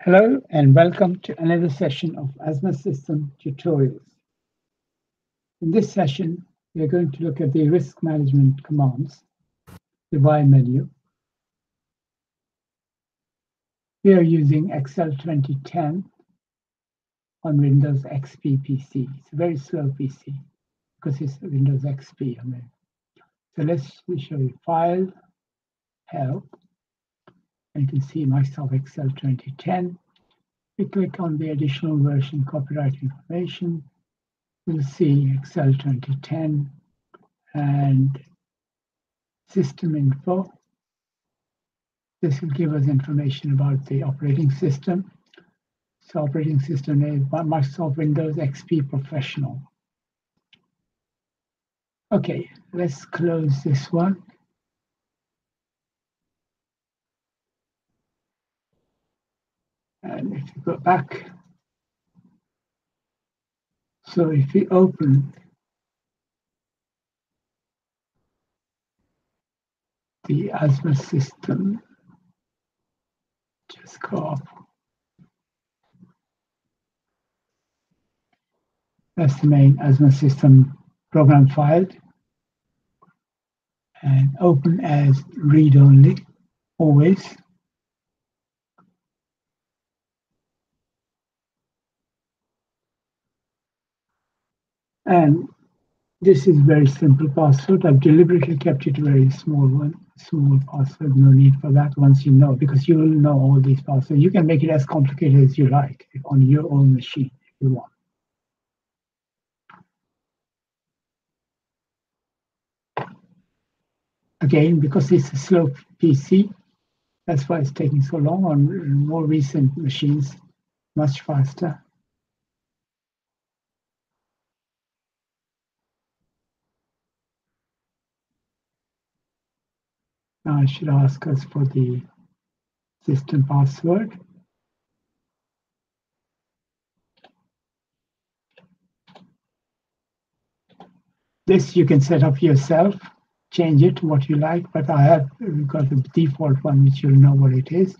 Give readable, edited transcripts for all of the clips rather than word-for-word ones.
Hello and welcome to another session of AZMAT System tutorials. In this session, we are going to look at the risk management commands, the Y menu. We are using XL2010 on Windows XP PC. It's a very slow PC because it's Windows XP. So let's show you File, Help, and you can see Microsoft XL2010. We click on the additional version copyright information. We'll see XL2010 and system info. This will give us information about the operating system. So operating system is Microsoft Windows XP Professional. Okay, let's close this one. And if you go back, so if we open the AZMAT system, just go up. That's the main AZMAT system program file. And open as read-only, always. And this is very simple password. I've deliberately kept it a very small password. No need for that once you know, because you will know all these passwords. You can make it as complicated as you like on your own machine if you want. Again, because it's a slow PC, that's why it's taking so long. On more recent machines, much faster. Now I should ask us for the system password. This you can set up yourself, change it to what you like, but I have got the default one, which you'll know what it is.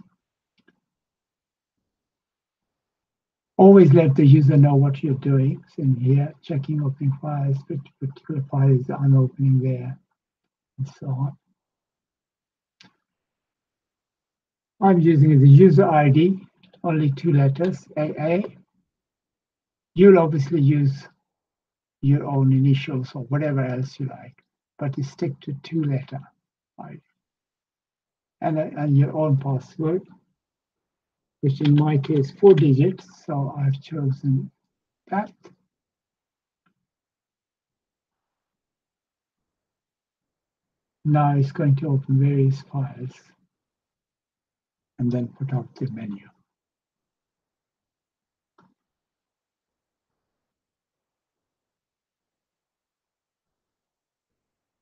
Always let the user know what you're doing. So in here, checking opening files, particular files I'm opening there, and so on. I'm using the user ID, only 2 letters, AA. You'll obviously use your own initials or whatever else you like, but you stick to 2-letter ID. And your own password, which in my case 4 digits, so I've chosen that. Now it's going to open various files and then put up the menu.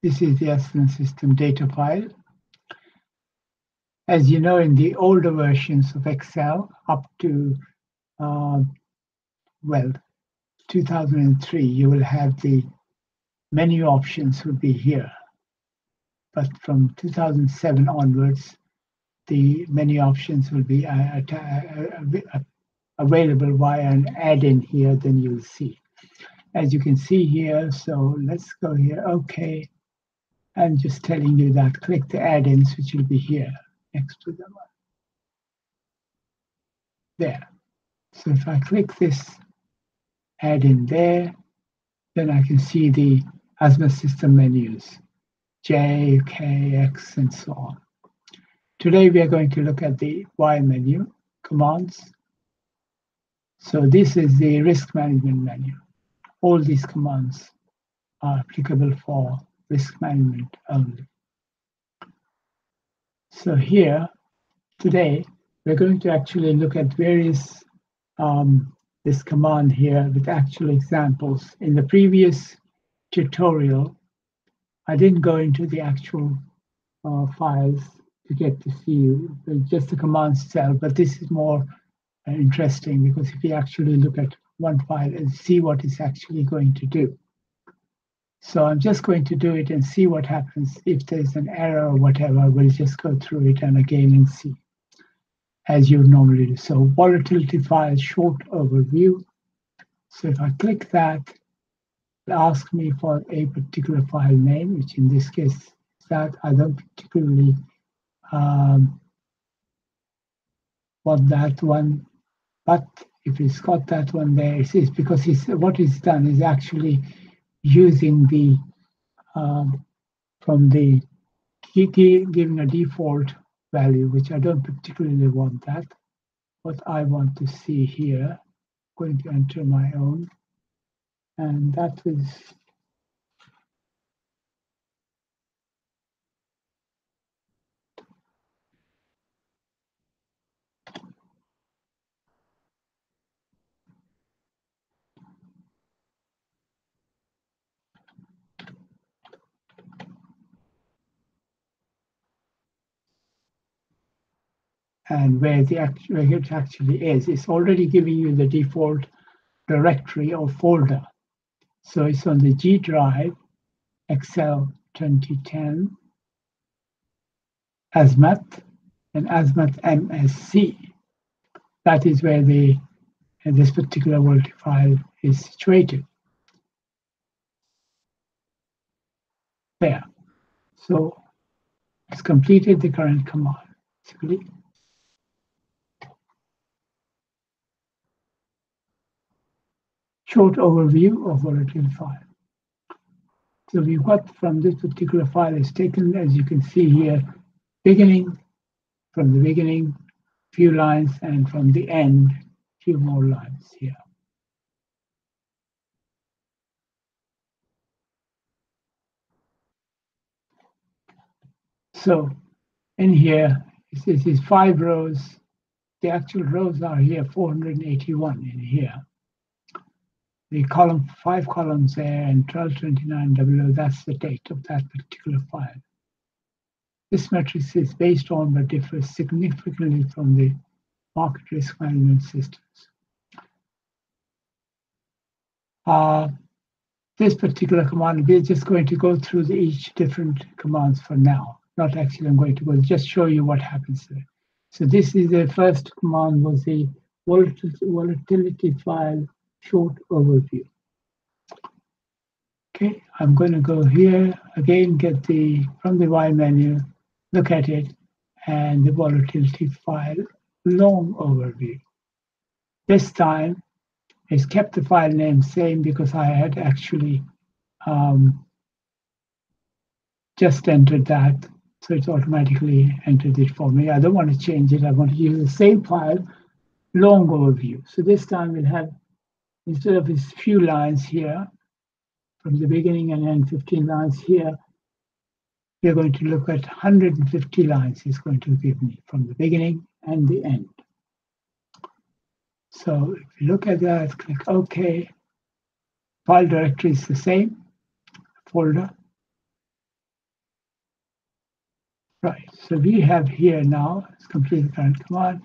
This is the AZMAT system data file. As you know, in the older versions of Excel, up to, 2003, you will have the menu options would be here. But from 2007 onwards, the menu options will be available via an add-in here, then you'll see. As you can see here, so let's go here, okay. I'm just telling you that click the add-ins, which will be here next to the one. There. So if I click this add-in there, then I can see the AZMAT system menus, J, K, X, and so on. Today we are going to look at the Y menu, commands. So this is the risk management menu. All these commands are applicable for risk management only. So here, today, we're going to actually look at various, this command here with actual examples. In the previous tutorial, I didn't go into the actual files to get to see just the commands itself, but this is more interesting because if you actually look at one file and see what it's actually going to do. So I'm just going to do it and see what happens. If there's an error or whatever, we'll just go through it and again and see. as you normally do. So volatility file short overview. So if I click that, it'll ask me for a particular file name, which in this case is that. I don't particularly want that one, but if it's got that one there, it's because what he's done is actually using the from the giving a default value, which I don't particularly want that. What I want to see here, I'm going to enter my own, and that is and where it actually is. It's already giving you the default directory or folder. So it's on the G drive, XL 2010, AZMAT, and AZMAT MSC. That is where this particular volatility file is situated. There. So it's completed the current command. Basically, short overview of volatility file. So we've got from this particular file is taken, as you can see here, from the beginning, few lines, and from the end, few more lines here. So in here, this is 5 rows. The actual rows are here, 481 in here. The 5 columns there, and 122900, that's the date of that particular file. This matrix is based on but differs significantly from the market risk management systems. This particular command, we're just going to go through each different commands for now. Not actually, I'm going to go just show you what happens there. So this is the first command, was the volatility file short overview. Okay, I'm going to go here again, get from the Y menu, look at it, and the volatility file long overview. This time, it's kept the file name same because I had actually just entered that, so it's automatically entered it for me. I don't want to change it. I want to use the same file, long overview. So this time we'll have, instead of these few lines here, from the beginning and then 15 lines here, we're going to look at 150 lines it's going to give me from the beginning and the end. So if you look at that, click OK. File directory is the same, folder. Right, so we have here now, let's complete the current command.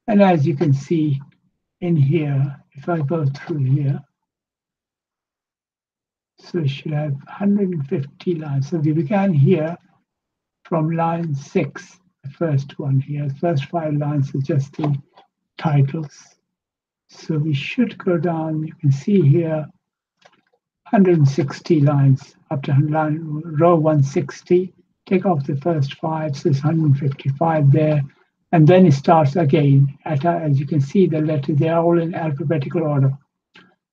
And as you can see in here, if I go through here, so we should have 150 lines. So we began here from line 6, the first one here. The first 5 lines are just the titles. So we should go down, you can see here, 160 lines up to row 160. Take off the first 5, so it's 155 there. And then it starts again. As you can see, the letters, they're all in alphabetical order.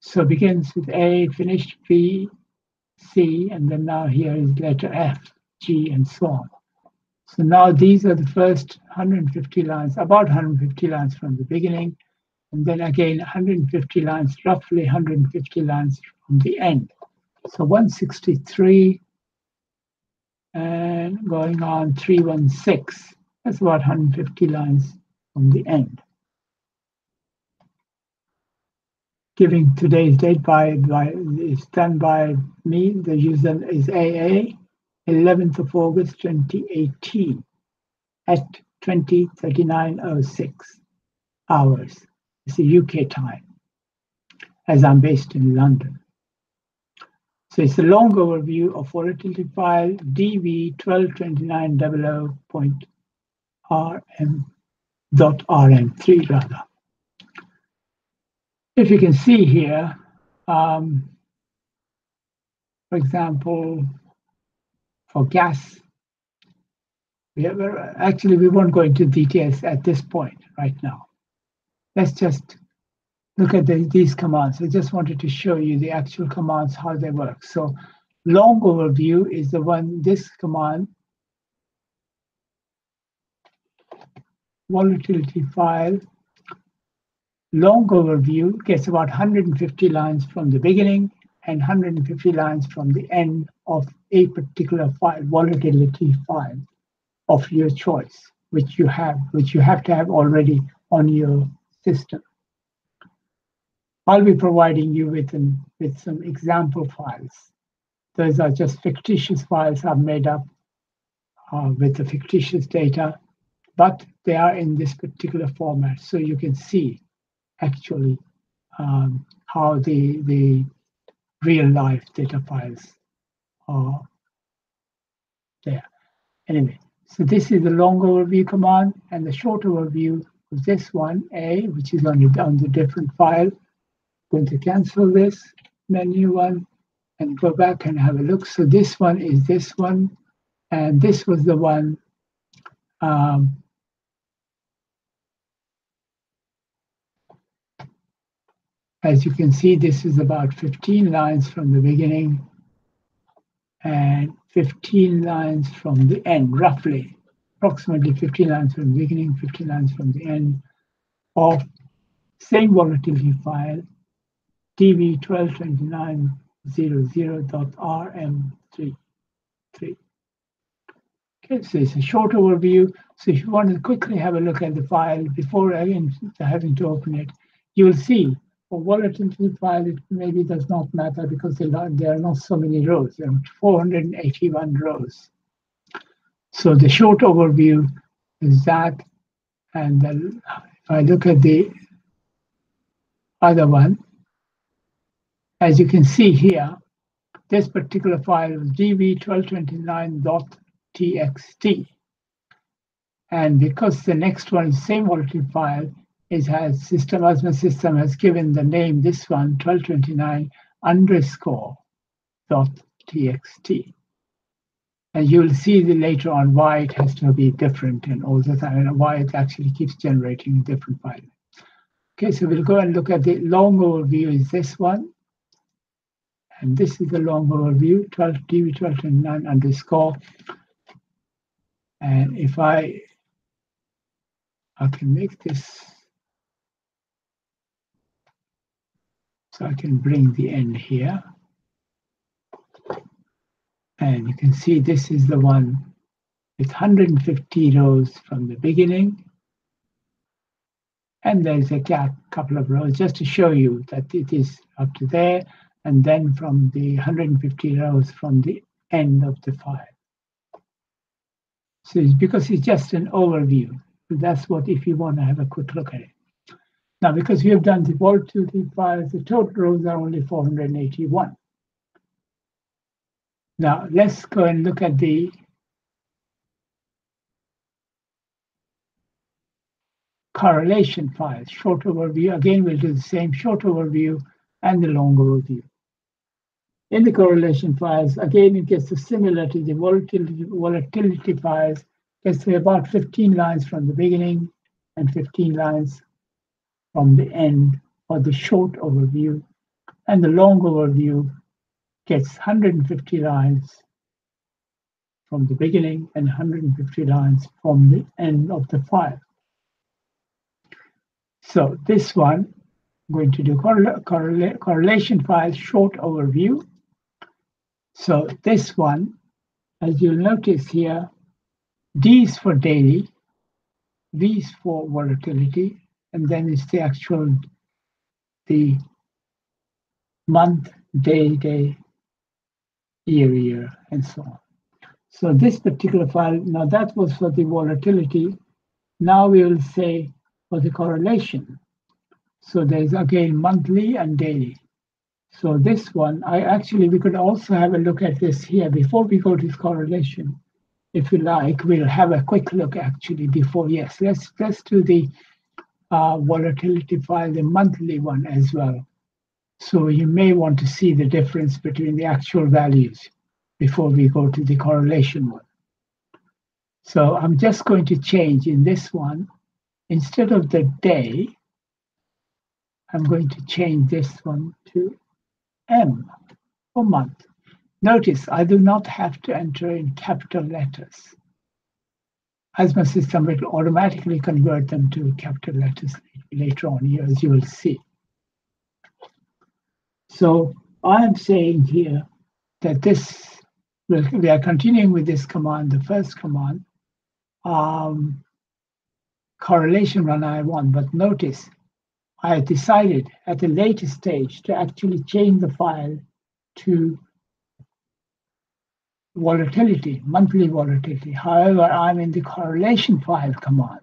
So it begins with A, finished B, C, and then now here is letter F, G, and so on. So now these are the first 150 lines, about 150 lines from the beginning, and then again 150 lines, roughly 150 lines from the end. So 163 and going on 316. That's about 150 lines from the end. Giving today's date is done by me. The user is AA, 11th of August 2018 at 20:39:06 hours. It's the UK time, as I'm based in London. So it's a long overview of volatility file DV 122900.RMV. .rm3 rather. If you can see here, for example, for gas, we won't go into details at this point right now. Let's just look at these commands. I just wanted to show you the actual commands, how they work. So long overview is the one, this command, volatility file, long overview gets about 150 lines from the beginning and 150 lines from the end of a particular file, volatility file of your choice, which you have to have already on your system. I'll be providing you with some example files. Those are just fictitious files I've made up with the fictitious data, but they are in this particular format, so you can see actually how the real life data files are there. Anyway, so this is the long overview command, and the short overview is this one, A, which is on the different file. I'm going to cancel this menu one and go back and have a look. So this one is this one, and this was the one as you can see, this is about 15 lines from the beginning and 15 lines from the end, roughly, approximately 15 lines from the beginning, 15 lines from the end of same volatility file, dv122900.rm3. Okay, so it's a short overview. So if you want to quickly have a look at the file before having to open it, you will see for volatility file, it maybe does not matter because there are not so many rows. There are 481 rows. So the short overview is that. And then if I look at the other one, as you can see here, this particular file is dv1229.txt. And because the next one is the same volatility file, AZMAT System has given the name, this one, 1229_.txt. And you'll see later on why it has to be different and all the time, and why it actually keeps generating a different file. Okay, so we'll go and look at the long overview is this one. And this is the long overview, dv1229_. And if I can make this, so I can bring the end here. And you can see this is the one with 150 rows from the beginning. And there's a gap, couple of rows, just to show you that it is up to there. And then from the 150 rows from the end of the file. So it's because it's just an overview. So that's what, if you want to have a quick look at it. Now, because we have done the volatility files, the total rows are only 481. Now, let's go and look at the correlation files, short overview. Again, we'll do the same short overview and the long overview. In the correlation files, again, it gets similar to the volatility files. It's about 15 lines from the beginning and 15 lines from the end for the short overview. And the long overview gets 150 lines from the beginning and 150 lines from the end of the file. So this one, I'm going to do correlation files short overview. So this one, as you'll notice here, D is for daily, V is for volatility, and then it's the actual, the month, day, year, and so on. So this particular file, now that was for the volatility. Now we will say for the correlation. So there's again monthly and daily. So this one, we could also have a look at this here before we go to this correlation. if you like, we'll have a quick look actually before. Yes, let's do the volatility file, the monthly one as well. So you may want to see the difference between the actual values before we go to the correlation one. So I'm just going to change in this one, instead of the day, I'm going to change this one to M for month. Notice I do not have to enter in capital letters. AZMAT System will automatically convert them to capital letters later on here, as you will see. So I'm saying here that we are continuing with this command, the first command, correlation run I want, but notice I decided at a later stage to actually change the file to volatility, monthly volatility. However, I'm in the correlation file command.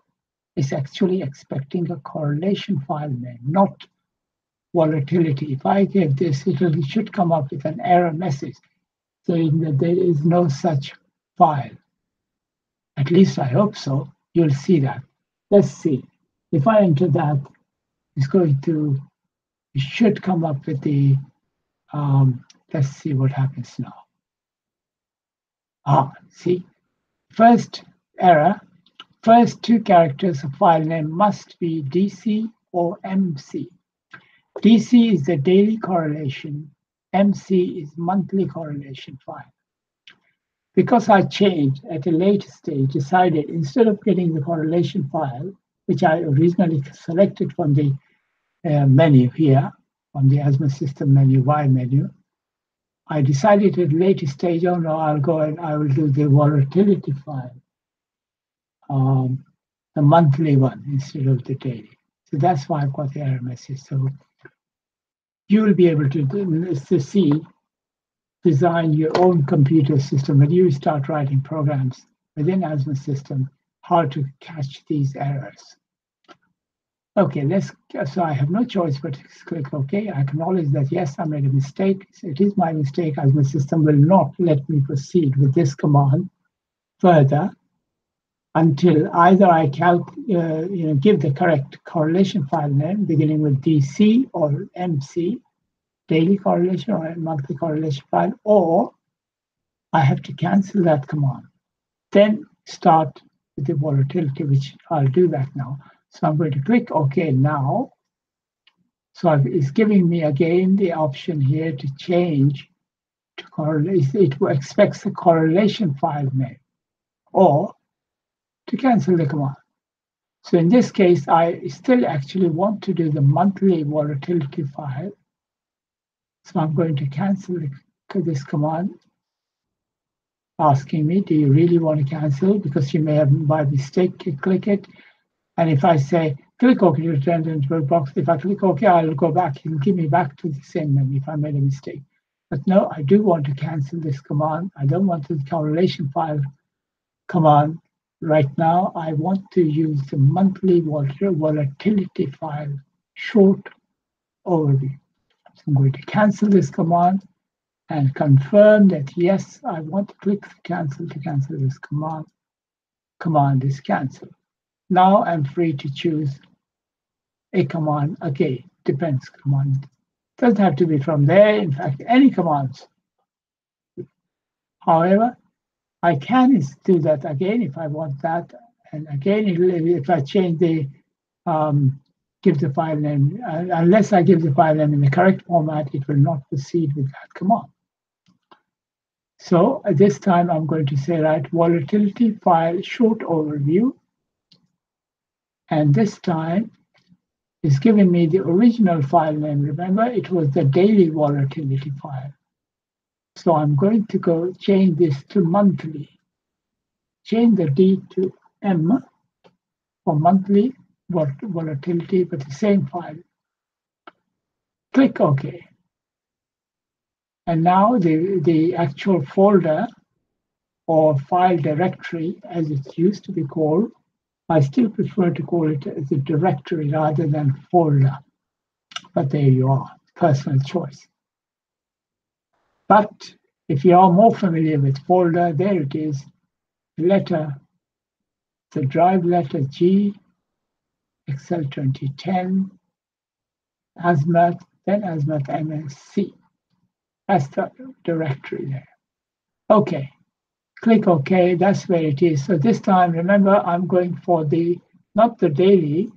It's actually expecting a correlation file name, not volatility. If I give this, it should come up with an error message saying that there is no such file. At least I hope so. You'll see that. Let's see. If I enter that, it should come up with the, let's see what happens now. See, first error, first two characters of file name must be DC or MC. DC is the daily correlation, MC is monthly correlation file. Because I changed at a later stage, decided instead of getting the correlation file, which I originally selected from the menu here, from the AZMAT System menu, Y menu, I decided at a later stage, oh no, I'll go and I will do the volatility file, the monthly one instead of the daily. So that's why I've got the error message. So you will be able to design your own computer system when you start writing programs within AZMAT System, how to catch these errors. Okay, so I have no choice but to click OK. I acknowledge that, yes, I made a mistake. It is my mistake, as my system will not let me proceed with this command further until either I give the correct correlation file name beginning with DC or MC, daily correlation or monthly correlation file, or I have to cancel that command. Then start with the volatility, which I'll do that now. So I'm going to click OK now. So it's giving me again the option here to change to correlation. It expects the correlation file name or to cancel the command. So in this case, I still actually want to do the monthly volatility file. So I'm going to cancel this command, asking me, do you really want to cancel? Because you may have by mistake click it. And if I say click OK to return to the box, if I click OK, I'll go back. It'll give me back to the same menu if I made a mistake. But no, I do want to cancel this command. I don't want the correlation file command right now. I want to use the monthly volatility file short overview. So I'm going to cancel this command and confirm that, yes, I want to click cancel to cancel this command. Command is canceled. Now I'm free to choose a command. Okay, depends command. Doesn't have to be from there. In fact, any commands. However, I can do that again if I want that. And again, if I change the give the file name, unless I give the file name in the correct format, it will not proceed with that command. So at this time, I'm going to say, right, volatility file short overview. And this time, it's giving me the original file name. Remember, it was the daily volatility file. So I'm going to go change this to monthly. Change the D to M for monthly volatility, but the same file. Click OK. And now the actual folder or file directory, as it used to be called, I still prefer to call it as a directory rather than folder. But there you are, personal choice. But if you are more familiar with folder, there it is, letter, the drive letter G, XL2010, AZMAT, then AZMAT MSC. That's the directory there. Okay, click OK, that's where it is. So this time, remember, I'm going for the, not the daily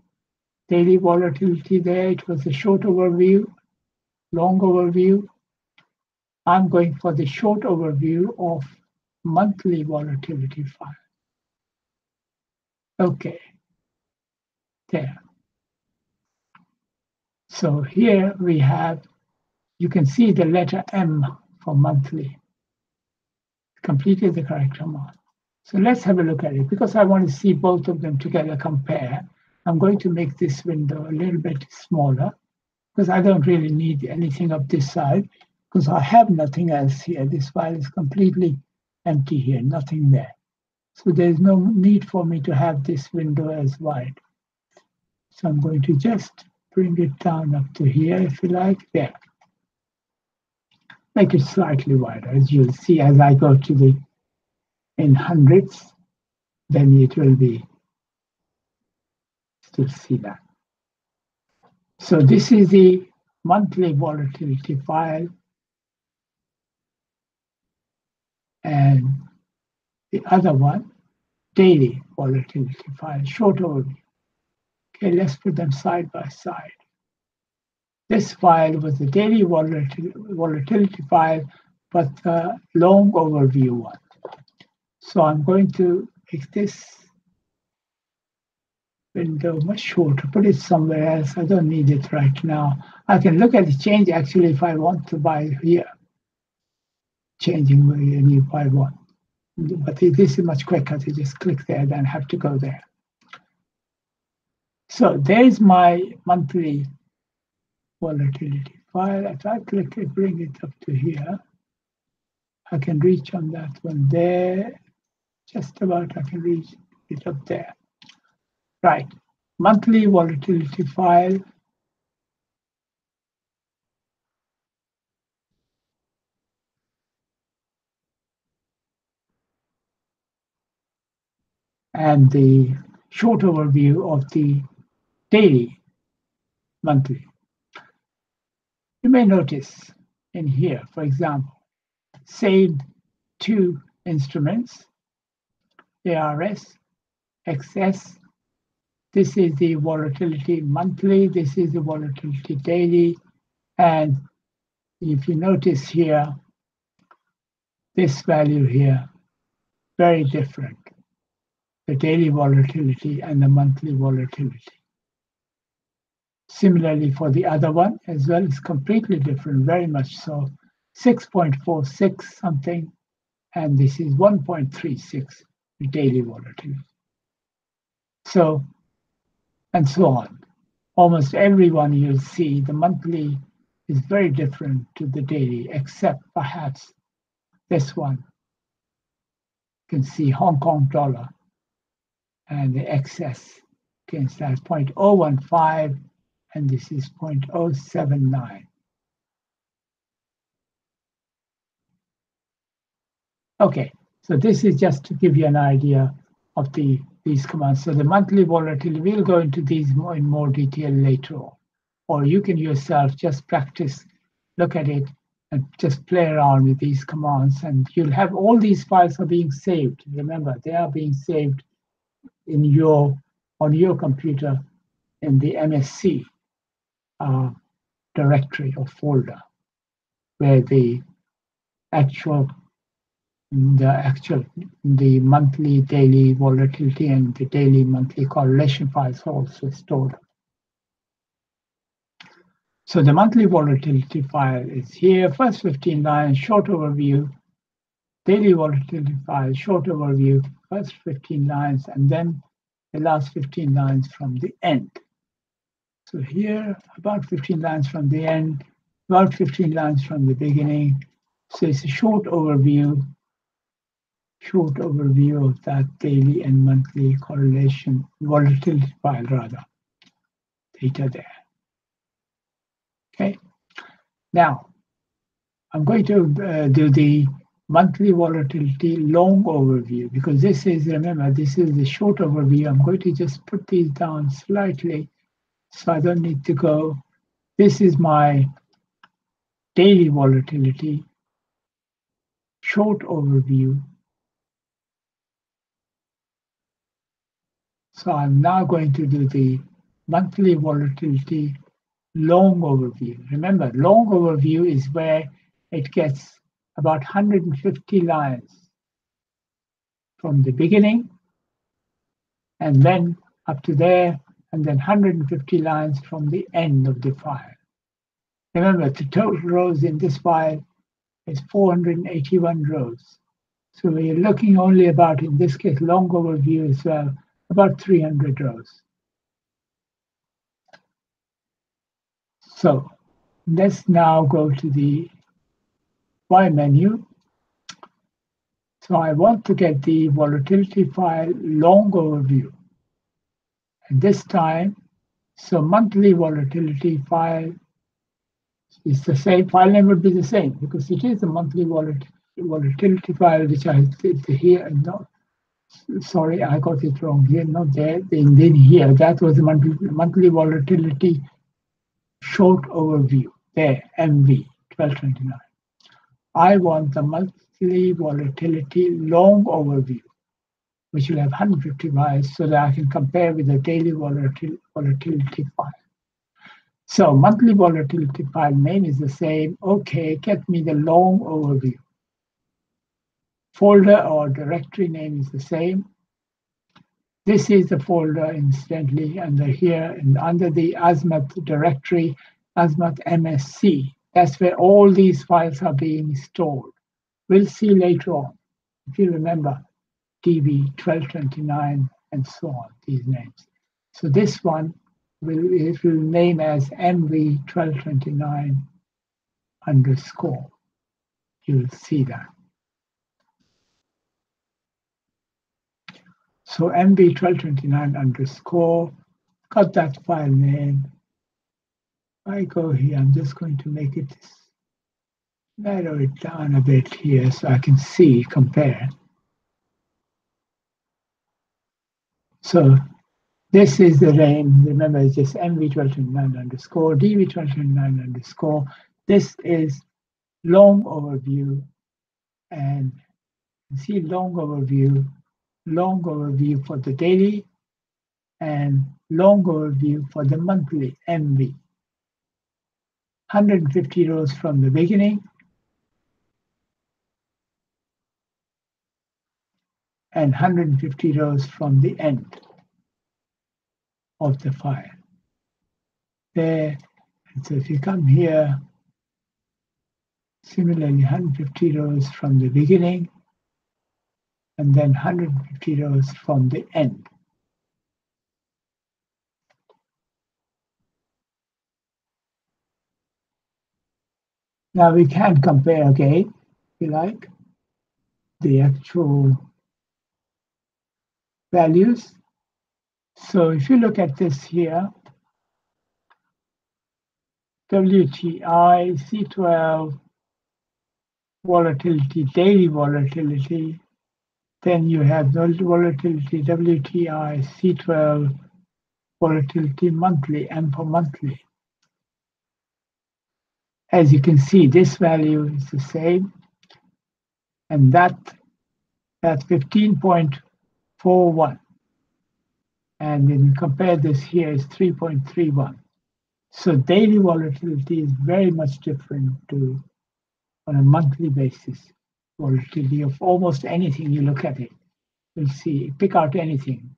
volatility there. It was a short overview, long overview. I'm going for the short overview of monthly volatility file. Okay, there. So here we have, you can see the letter M for monthly. Completed the correct amount. So let's have a look at it. Because I want to see both of them together compare, I'm going to make this window a little bit smaller because I don't really need anything up this side because I have nothing else here. This file is completely empty here, nothing there. So there's no need for me to have this window as wide. So I'm going to just bring it down up to here, if you like, there. Make it slightly wider, as you'll see as I go to the in hundreds, then it will be still see that. So this is the monthly volatility file, and the other one, daily volatility file, short overview. Okay, let's put them side by side. This file was the daily volatility file, but the long overview one. So I'm going to make this window much shorter, put it somewhere else. I don't need it right now. I can look at the change actually if I want to buy here, changing any if I want. But this is much quicker to just click there than have to go there. So there's my monthly volatility file. If I click it, bring it up to here, I can reach on that one there. Just about I can reach it up there. Right, monthly volatility file. And the short overview of the daily, monthly. You may notice in here, for example, same two instruments, ARS, XS. This is the volatility monthly, this is the volatility daily. And if you notice here, this value here, very different. The daily volatility and the monthly volatility. Similarly for the other one as well, it's completely different, very much so. 6.46 something, and this is 1.36, the daily volatility. So, and so on. Almost everyone you'll see, the monthly is very different to the daily, except perhaps this one. You can see Hong Kong dollar and the excess against that 0.015, and this is 0.079. Okay, so this is just to give you an idea of these commands. So the monthly volatility, we'll go into these in more detail later on. Or you can yourself just practice, look at it, and just play around with these commands. And you'll have all these files are being saved. Remember, they are being saved in on your computer in the MSC directory or folder, where the monthly, daily volatility and the daily, monthly correlation files are also stored. So the monthly volatility file is here. First 15 lines, short overview. Daily volatility file, short overview, first 15 lines, and then the last 15 lines from the end. So here, about 15 lines from the end, about 15 lines from the beginning. So it's a short overview of that daily and monthly correlation, volatility file rather, data there. Okay, now I'm going to do the monthly volatility long overview, because this is, remember, this is the short overview. I'm going to just put these down slightly so I don't need to go. This is my daily volatility short overview. So I'm now going to do the monthly volatility long overview. Remember, long overview is where it gets about 150 lines from the beginning and then up to there, and then 150 lines from the end of the file. Remember, the total rows in this file is 481 rows. So we're looking only about, in this case, long overview as well, about 300 rows. So let's now go to the Y menu. So I want to get the volatility file long overview. And this time, so monthly volatility file is the same, file name would be the same because it is a monthly volatility file, which I did here. No, sorry, I got it wrong here, not there, then here. That was the monthly volatility short overview, there, MV 1229. I want the monthly volatility long overview, which will have 150 files so that I can compare with the daily volatility file. So monthly volatility file name is the same. Okay, get me the long overview. Folder or directory name is the same. This is the folder, incidentally, under here, and under the AZMAT directory, AZMAT MSC. That's where all these files are being stored. We'll see later on, if you remember, DB 1229 and so on, these names. So this one, it will name as MV 1229 underscore. You'll see that. So MV 1229 underscore, got that file name. I go here, I'm just going to make it, narrow it down a bit here so I can see, compare. So this is the name, remember it's just MV1229 underscore, DV1229 underscore. This is long overview, and you see long overview for the daily, and long overview for the monthly, MV. 150 rows from the beginning, and 150 rows from the end of the file. There, and so if you come here, similarly 150 rows from the beginning, and then 150 rows from the end. Now we can compare again, if you like, the actual values. So if you look at this here, WTI, C12, volatility, daily volatility, then you have the volatility, WTI, C12, volatility monthly, M for monthly. As you can see, this value is the same, and that's 15.41. And when you compare this here, it's 3.31. So daily volatility is very much different to on a monthly basis. Volatility of almost anything you look at it. You'll see, pick out anything.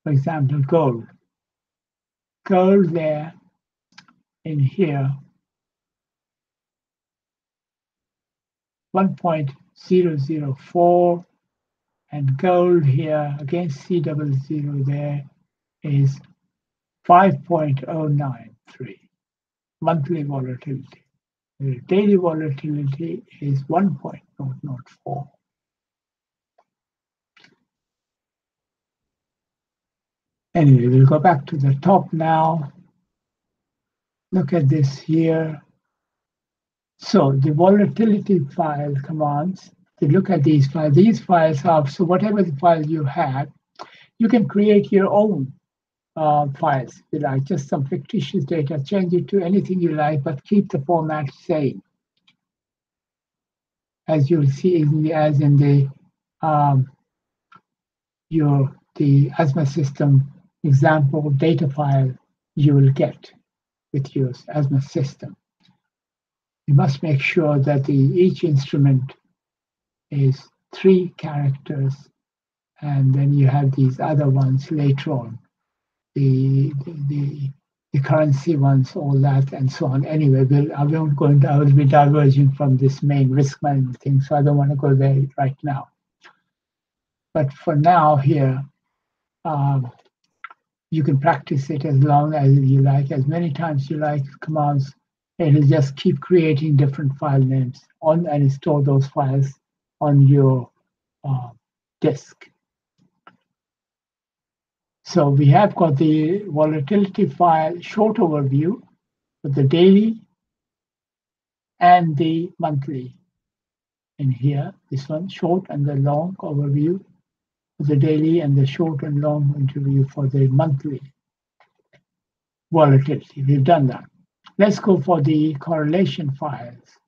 For example, gold. Gold there in here, 1.004, and gold here against C00 there is 5.093 monthly volatility. The daily volatility is 1.004. Anyway, we'll go back to the top now. Look at this here. So the volatility file commands, to look at these files. These files have, so whatever the file you have, you can create your own files. You like just some fictitious data, change it to anything you like, but keep the format same. As you'll see as in the the AZMAT system example data file you will get with your AZMAT system. You must make sure that each instrument is 3 characters, and then you have these other ones later on, the currency ones, all that, and so on. Anyway, I will be diverging from this main risk management thing, so I don't want to go there right now. But for now here, you can practice it as long as you like, as many times you like commands. It'll just keep creating different file names and store those files on your disk. So we have got the volatility file short overview with the daily and the monthly in here. This one, short and the long overview for the daily, and the short and long overview for the monthly volatility. We've done that. Let's go for the correlation files,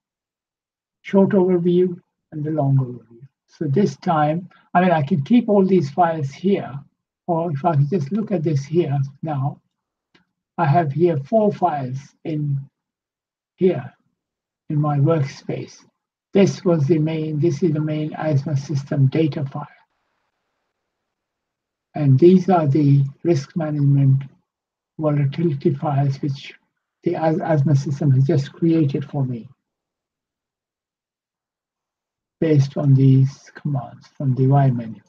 short overview and the long overview. So this time, I can keep all these files here, or if I can just look at this here now, I have here 4 files in here in my workspace. This is the main AZMAT system data file. And these are the risk management volatility files which the AZMAT system has just created for me based on these commands from the Y menu.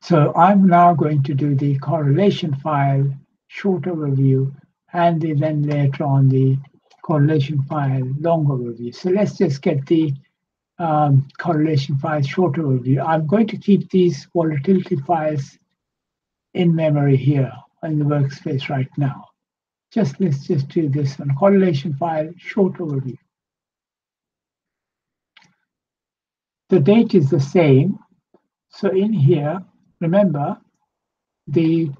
So I'm now going to do the correlation file short overview, and then later on the correlation file long overview. So let's just get the correlation file short overview. I'm going to keep these volatility files in memory here in the workspace right now. Let's just do this one, correlation file short overview. The date is the same. So in here, remember the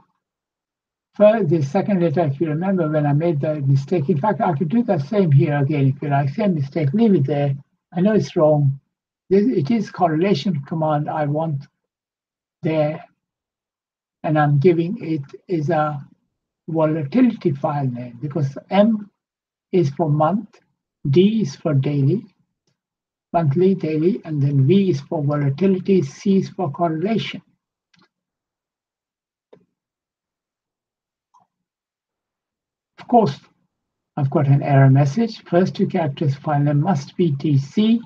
second letter, if you remember when I made the mistake. In fact, I could do the same here again if you like. Same mistake, leave it there. I know it's wrong. It is correlation command I want there, and I'm giving it is a volatility file name because M is for month, D is for daily, monthly, daily, and then V is for volatility, C is for correlation. Of course, I've got an error message. First 2 characters file name must be DC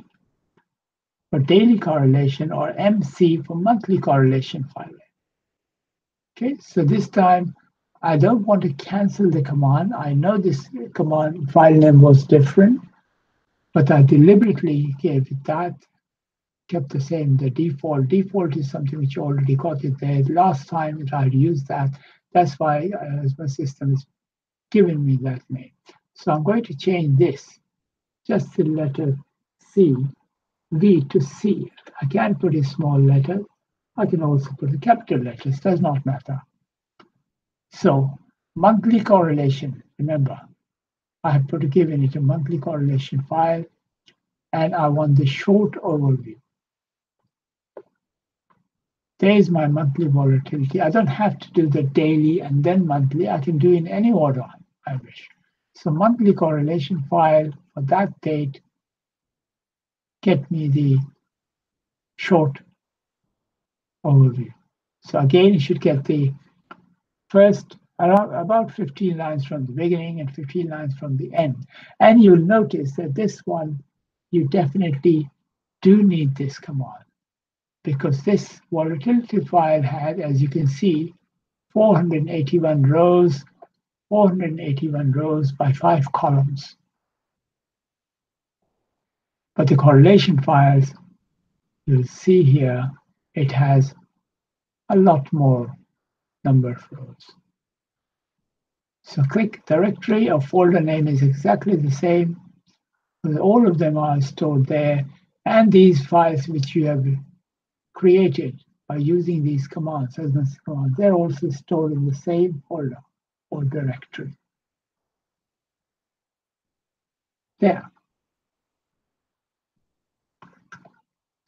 for daily correlation or MC for monthly correlation file name. Okay, so this time I don't want to cancel the command. I know this command file name was different, but I deliberately gave it that, kept the same, the default. Default is something which you already got it there. Last time that I used that, that's why my system is giving me that name. So I'm going to change this, just the letter C, V to C. I can put a small letter. I can also put a capital letters, does not matter. So monthly correlation, remember, I have given it a monthly correlation file, and I want the short overview. There is my monthly volatility. I don't have to do the daily and then monthly. I can do in any order I wish. So monthly correlation file for that date, get me the short overview. So again, you should get the first about 15 lines from the beginning and 15 lines from the end. And you'll notice that this one, you definitely do need this command, because this volatility file had, as you can see, 481 rows by 5 columns. But the correlation files, you'll see here, it has a lot more number of rows. So click directory or folder name is exactly the same. All of them are stored there. And these files which you have created by using these commands, AZMAT commands, they're also stored in the same folder or directory. There.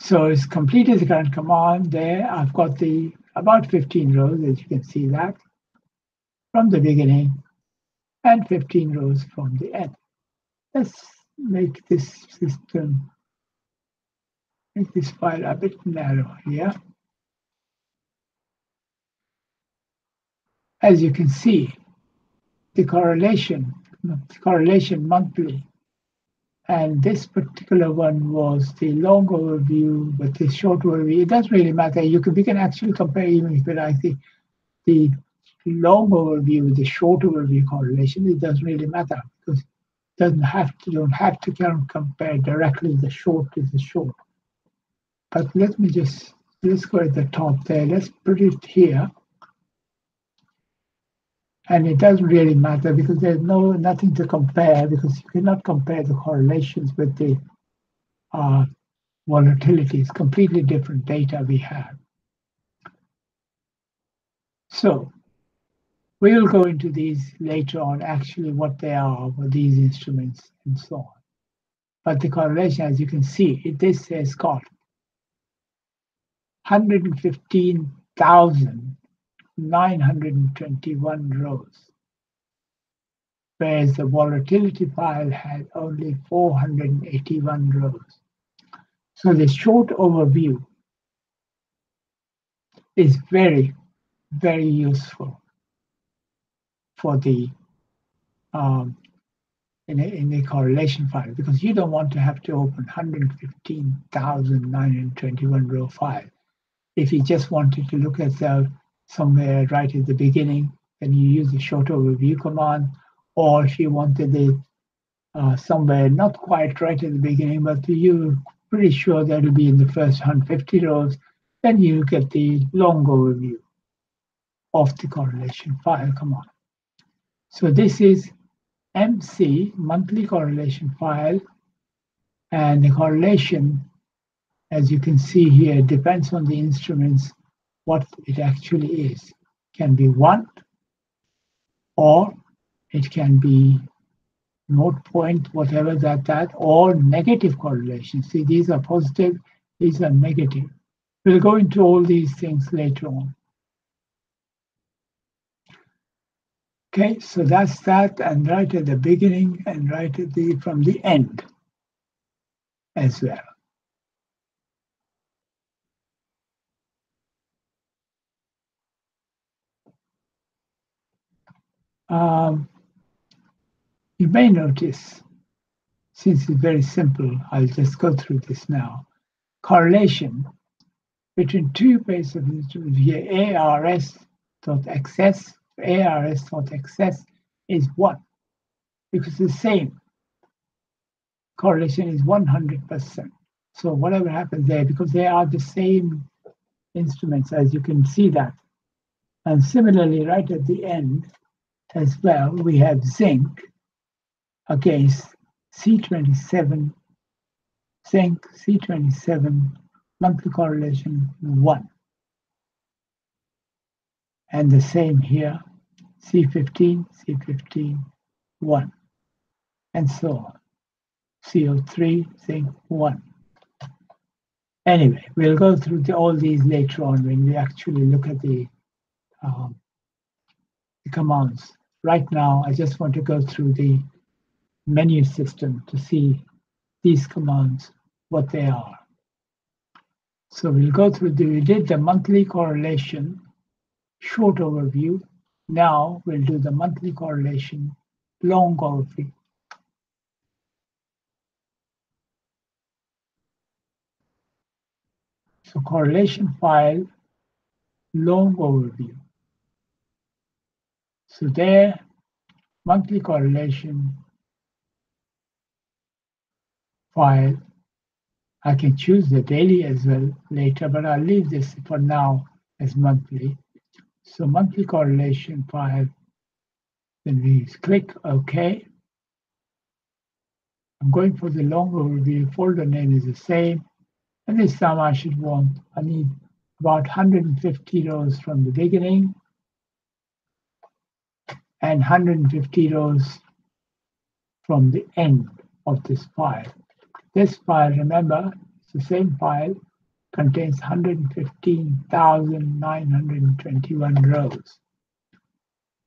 So it's completed the current command there. I've got the about 15 rows, as you can see that, from the beginning, and 15 rows from the end. Let's make this system, make this file a bit narrow here. As you can see, the correlation monthly, and this particular one was the long overview, but the short overview, it doesn't really matter. We can actually compare, even if you like the long overview with the short overview correlation, it doesn't really matter because you don't have to compare directly the short to the short. But let's go at the top there. Let's put it here. And it doesn't really matter because there's nothing to compare, because you cannot compare the correlations with the volatility. It's completely different data we have. So we'll go into these later on, actually what they are, what these instruments and so on. But the correlation, as you can see, this has got 115,921 rows, whereas the volatility file had only 481 rows. So the short overview is very, very useful for the in a correlation file, because you don't want to have to open 115,921 row file. If you just wanted to look at somewhere right at the beginning, then you use the short overview command, or if you wanted it somewhere not quite right at the beginning, but you're pretty sure that it'll be in the first 150 rows, then you get the long overview of the correlation file command. So this is MC, monthly correlation file, and the correlation, as you can see here, depends on the instruments what it actually is. It can be 1, or it can be 0 point, whatever that, or negative correlation. See, these are positive, these are negative. We'll go into all these things later on. Okay, so that's that, and right at the beginning and right at from the end as well. You may notice, since it's very simple, I'll just go through this now. Correlation between two pairs of instruments via ARS.access, ARS.access is 1, because it's the same. Correlation is 100%. So whatever happens there, because they are the same instruments, as you can see that. And similarly, right at the end as well, we have zinc against C27, zinc C27, monthly correlation 1. And the same here, C15, C15, 1, and so on. CO3, zinc 1. Anyway, we'll go through all these later on when we actually look at the commands. Right now, I just want to go through the menu system to see these commands, what they are. So we'll go through we did the monthly correlation short overview. Now we'll do the monthly correlation long overview. So correlation file, long overview. So there, monthly correlation file. I can choose the daily as well later, but I'll leave this for now as monthly. So monthly correlation file Then we click OK. I'm going for the long overview. Folder name is the same. And this time I need about 150 rows from the beginning and 150 rows from the end of this file. This file, remember, it's the same file, contains 115,921 rows.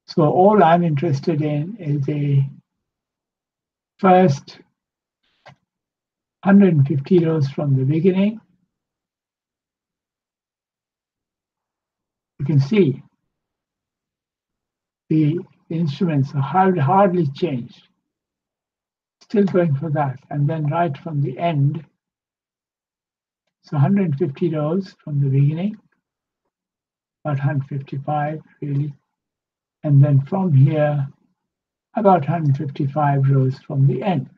So all I'm interested in is the first 150 rows from the beginning. You can see the instruments are hardly changed. Still going for that. And then right from the end, so 150 rows from the beginning, about 155 really. And then from here, about 155 rows from the end.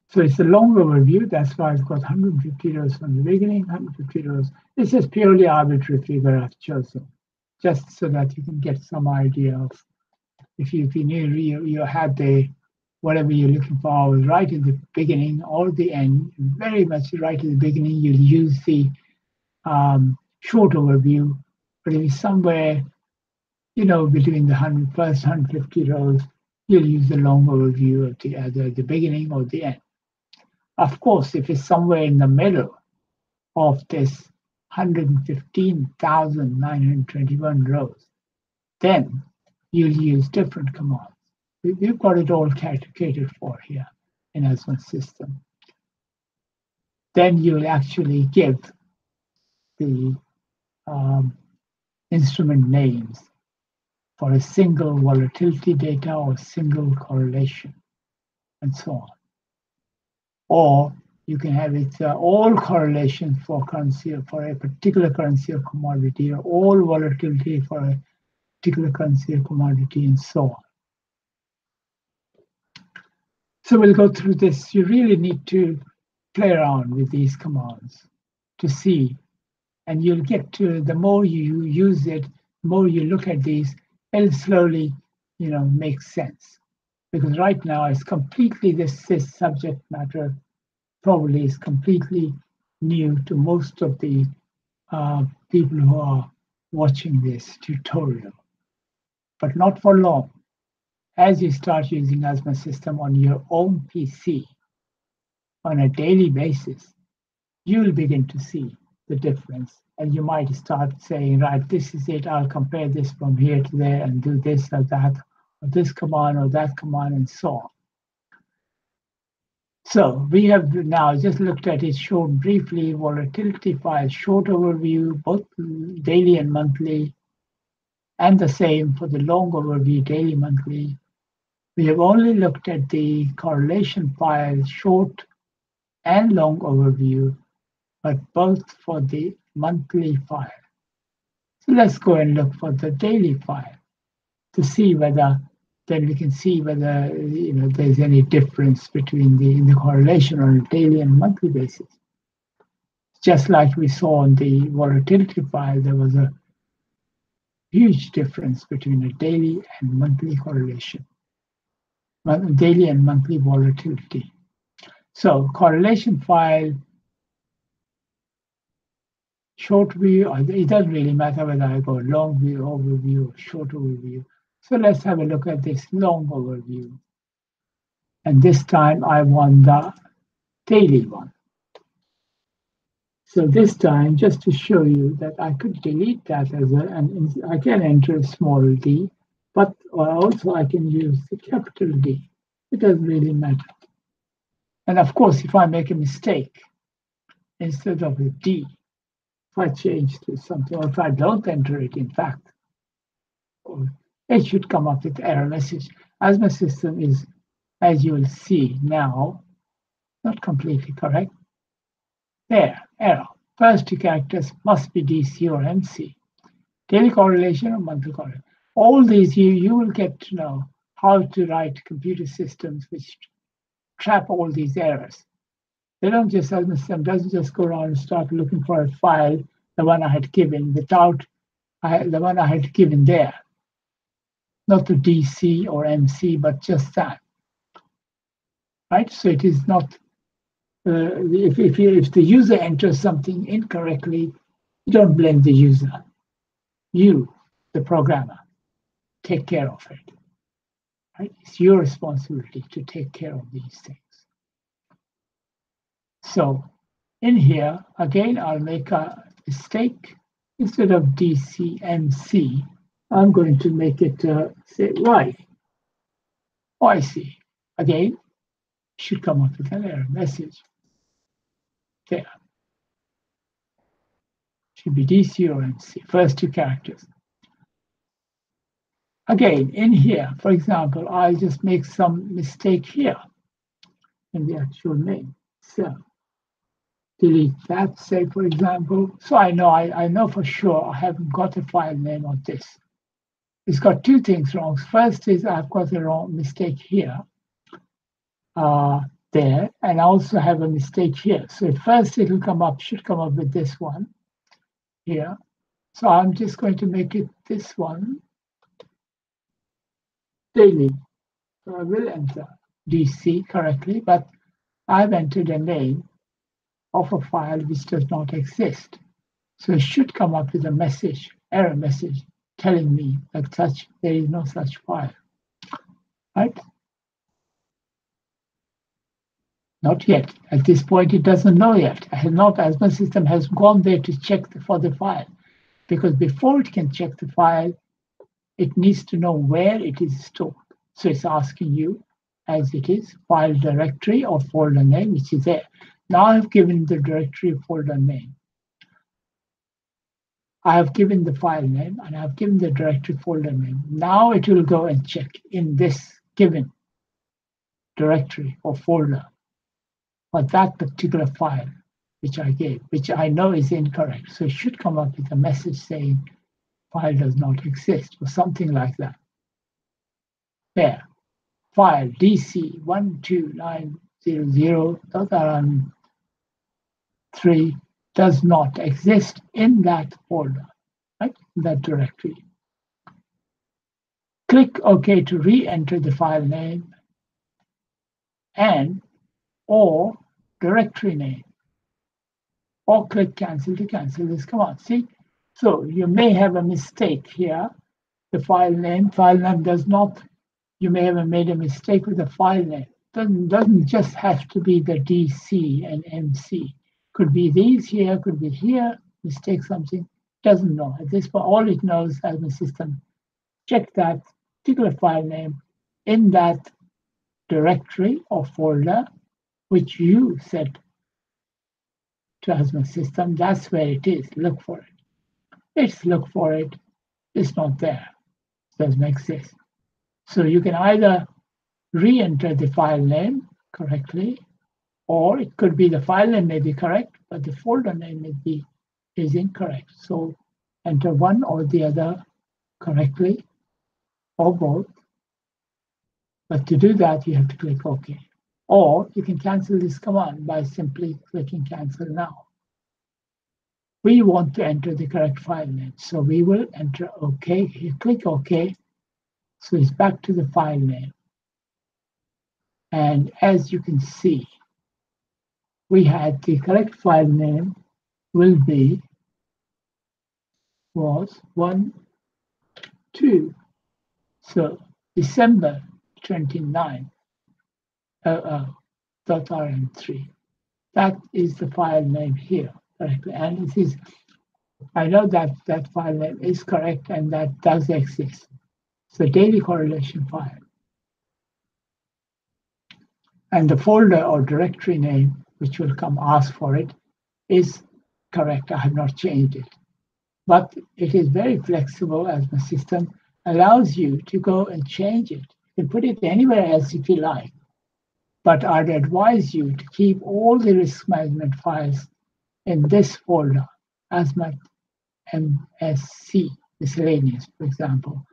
So it's a long overview. That's why I've got 150 rows from the beginning, 150 rows. This is purely arbitrary figure I've chosen, just so that you can get some idea of if you knew you had the whatever you're looking for right in the beginning or the end, very much right at the beginning, you'll use the short overview. But if it's somewhere, between the first 150 rows, you'll use the long overview at either the beginning or the end. Of course, if it's somewhere in the middle of this 115,921 rows, then you'll use different commands. We've got it all catered for here in AZMAT System. Then you'll actually give the instrument names for a single volatility data or single correlation, and so on. Or you can have it all correlation for currency, for a particular currency or commodity, or all volatility for a particular currency or commodity, and so on. So we'll go through this. You really need to play around with these commands to see, and you'll get to, the more you use it, the more you look at these, it'll slowly, make sense. Because right now it's completely, this subject matter probably is completely new to most of the people who are watching this tutorial, but not for long. As you start using AZMAT System on your own PC on a daily basis, you'll begin to see the difference. And you might start saying, right, this is it, I'll compare this from here to there and do this or that, or this command or that command, and so on. So we have now just looked at it, shown briefly, volatility file, short overview, both daily and monthly, and the same for the long overview, daily, monthly. We have only looked at the correlation file, short and long overview, but both for the monthly file. So let's go and look for the daily file to see whether, then we can see whether there's any difference between the correlation on a daily and monthly basis. Just like we saw on the volatility file, there was a huge difference between a daily and monthly correlation, daily and monthly volatility. So correlation file, short view, it doesn't really matter whether I go long view, overview, or short overview. So let's have a look at this long overview. And this time I want the daily one. So this time, just to show you that I could delete that and I can enter a small d, but also I can use the capital D. It doesn't really matter. And of course, if I make a mistake, instead of a D, if I change to something, or if I don't enter it, in fact, it should come up with error message. AZMAT System is, as you will see now, not completely correct. There, error. First two characters must be DC or MC. Daily correlation or monthly correlation. All these, you will get to know how to write computer systems which trap all these errors. They don't just, AZMAT System doesn't just go around and start looking for a file, the one I had given, without the one I had given there, not the DC or MC, but just that, right? So it is not. If the user enters something incorrectly, you don't blame the user. You, the programmer, take care of it. Right? It's your responsibility to take care of these things. So in here, again, I'll make a mistake. Instead of DCMC, I'm going to make it say Y. YC. Again, should come up with an error message. There. Should be DC or MC, first two characters. Again, in here, for example, I'll just make some mistake here in the actual name. So delete that, say, for example. So I know for sure I haven't got a file name of this. It's got two things wrong. First is I've got a wrong mistake here, there, and I also have a mistake here. So first it'll should come up with this one here. So I'm just going to make it this one daily. So I will enter DC correctly, but I've entered a name of a file which does not exist. So it should come up with a message, error message, telling me that there is no such file. Right? Not yet. At this point, it doesn't know yet. AZMAT System has gone there to check for the file, because before it can check the file, it needs to know where it is stored. So it's asking you, as it is, file directory or folder name, which is there. Now I've given the directory folder name. I have given the file name and I've given the directory folder name. Now it will go and check in this given directory or folder for that particular file which I gave, which I know is incorrect. So it should come up with a message saying file does not exist or something like that. There, file DC 12900.rm3 does not exist in that folder, right? In that directory. Click OK to re-enter the file name and or directory name, or click cancel to cancel this command. See, so you may have a mistake here. The file name does not. You may have made a mistake with the file name. Doesn't just have to be the DC and MC. Could be these here, could be here. Mistake something. Doesn't know at this point. All it knows as the system check that particular file name in that directory or folder which you set to AZMAT System. That's where it is. Look for it. Let's look for it. It's not there. It doesn't exist. So you can either re-enter the file name correctly, or it could be the file name may be correct, but the folder name is incorrect. So enter one or the other correctly, or both. But to do that, you have to click OK. Or you can cancel this command by simply clicking cancel now. We want to enter the correct file name, so we will enter OK. You click OK, so it's back to the file name. And as you can see, we had the correct file name was 1, 2. So December 29, .rm3. That is the file name here correctly, and it is. I know that that file name is correct and that does exist. So daily correlation file. And the folder or directory name, which will come ask for it, is correct. I have not changed it. But it is very flexible as the system allows you to go and change it. You can put it anywhere else if you like. But I'd advise you to keep all the risk management files in this folder, AZMAT MSC, miscellaneous, for example,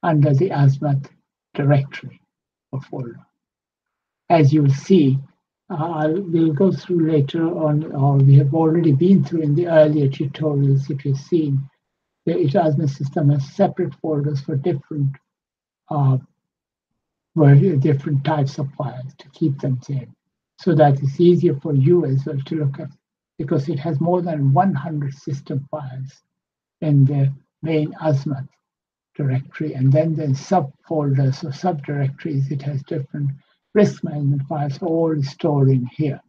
under the AZMAT directory or folder. As you will see, we'll go through later on, or we have already been through in the earlier tutorials if you've seen the AZMAT system has separate folders for different different types of files to keep them same, so that it's easier for you as well to look at, because it has more than 100 system files in the main AZMAT directory, and then the subfolders or subdirectories. It has different risk management files all stored in here.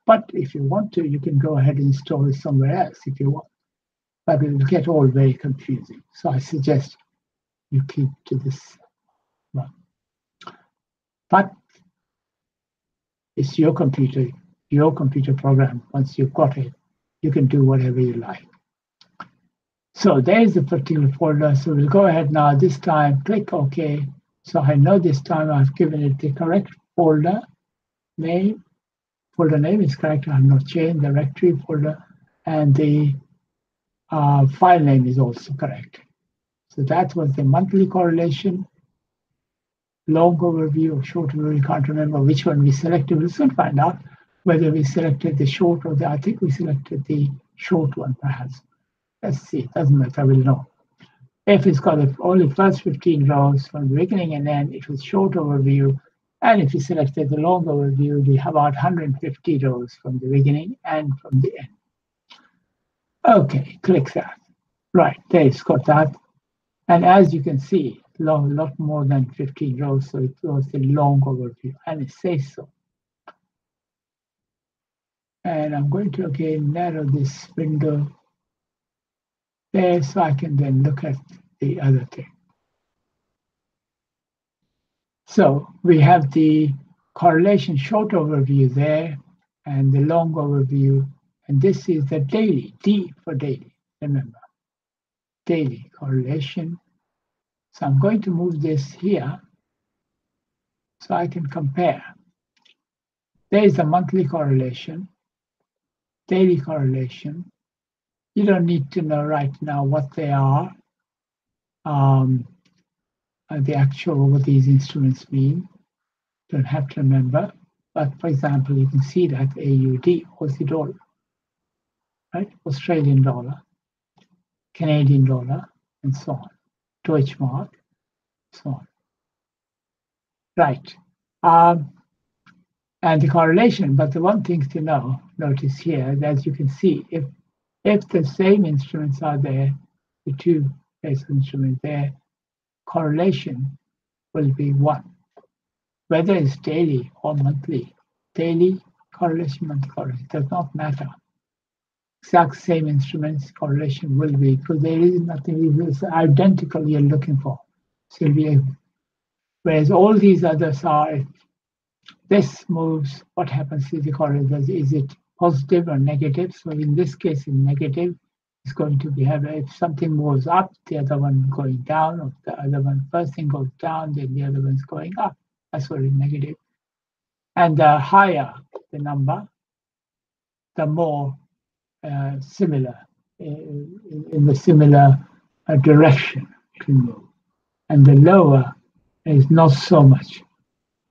But if you want to, you can go ahead and store it somewhere else if you want. But it will get all very confusing. So I suggest you keep to this one. But it's your computer program. Once you've got it, you can do whatever you like. So there's the particular folder. So we'll go ahead now. This time, click OK. So I know this time I've given it the correct folder name. Folder name is correct. I have not changed the directory folder, and the file name is also correct. So that was the monthly correlation, long overview or short overview. Can't remember which one we selected. We'll soon find out whether we selected the short or I think we selected the short one perhaps. Let's see, it doesn't matter, we'll know. If it's got only first 15 rows from the beginning and end, it was short overview. And if you selected the long overview, we have about 150 rows from the beginning and from the end. Okay, click that. Right, there it's got that. And as you can see, a lot more than 15 rows, so it was the long overview, and it says so. And I'm going to again narrow this window there so I can then look at the other thing. So we have the correlation short overview there and the long overview, and this is the daily, D for daily, remember, daily correlation. So I'm going to move this here so I can compare. There is a monthly correlation, daily correlation. You don't need to know right now what they are, the actual, what these instruments mean. Don't have to remember. But for example, you can see that AUD, Aussie dollar, right? Australian dollar, Canadian dollar, and so on. Deutschmark, so on. Right. And the correlation, but the one thing to notice here, as you can see, if the same instruments are there, the two basic instruments there, correlation will be 1. Whether it's daily or monthly, daily correlation, monthly correlation, does not matter. Exact same instruments, correlation will be, because there is nothing it's identical you're looking for. So you'll be able. Whereas all these others are, if this moves, what happens to the correlation? Is it positive or negative? So in this case, in negative, it's going to be if something moves up, the other one going down, or the other one first thing goes down, then the other one's going up. That's what is negative. And the higher the number, the more similar, in the similar direction it will move. And the lower is not so much.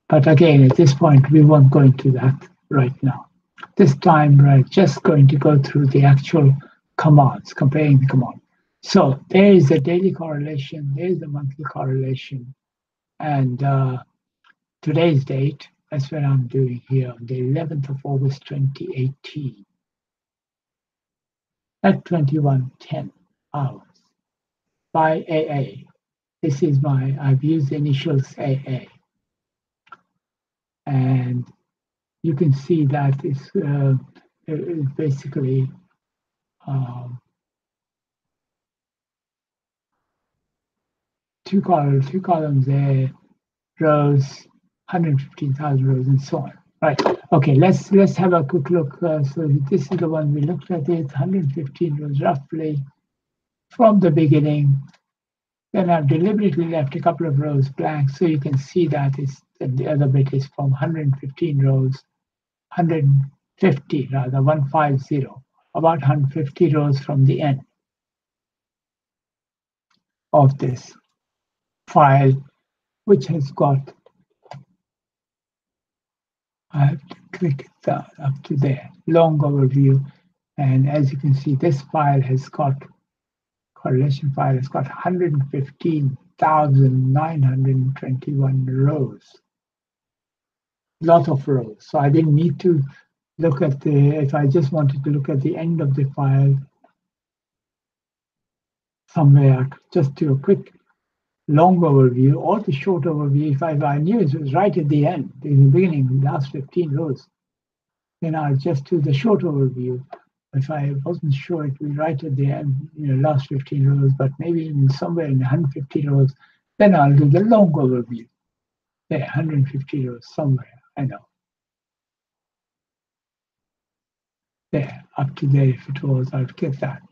But again, at this point, we won't go into that right now. This time, we're just going to go through the actual commands, comparing the command. So there is a daily correlation, there is a monthly correlation, and today's date, that's what I'm doing here, on the 11th of August, 2018, at 21:10 hours by AA. This is I've used the initials AA. And you can see that it's basically two columns there, rows, 115,000 rows, and so on. Right. Okay. Let's have a quick look. So this is the one we looked at. It 115 rows roughly from the beginning. Then I've deliberately left a couple of rows blank so you can see that the other bit is from 115 rows, 150 rather, 150, about 150 rows from the end of this file, which has got, I have to click it down up to there, long overview. And as you can see, this file has got correlation file has got 115,921 rows. Lot of rows. So I didn't need to look at if I just wanted to look at the end of the file somewhere, I could just do a quick long overview or the short overview. If I knew it was right at the end, in the beginning, the last 15 rows, then I'll just do the short overview. If I wasn't sure it would be right at the end, last 15 rows, but maybe in somewhere in 150 rows, then I'll do the long overview. There, 150 rows somewhere, I know. There, up to there if it was, I'll get that.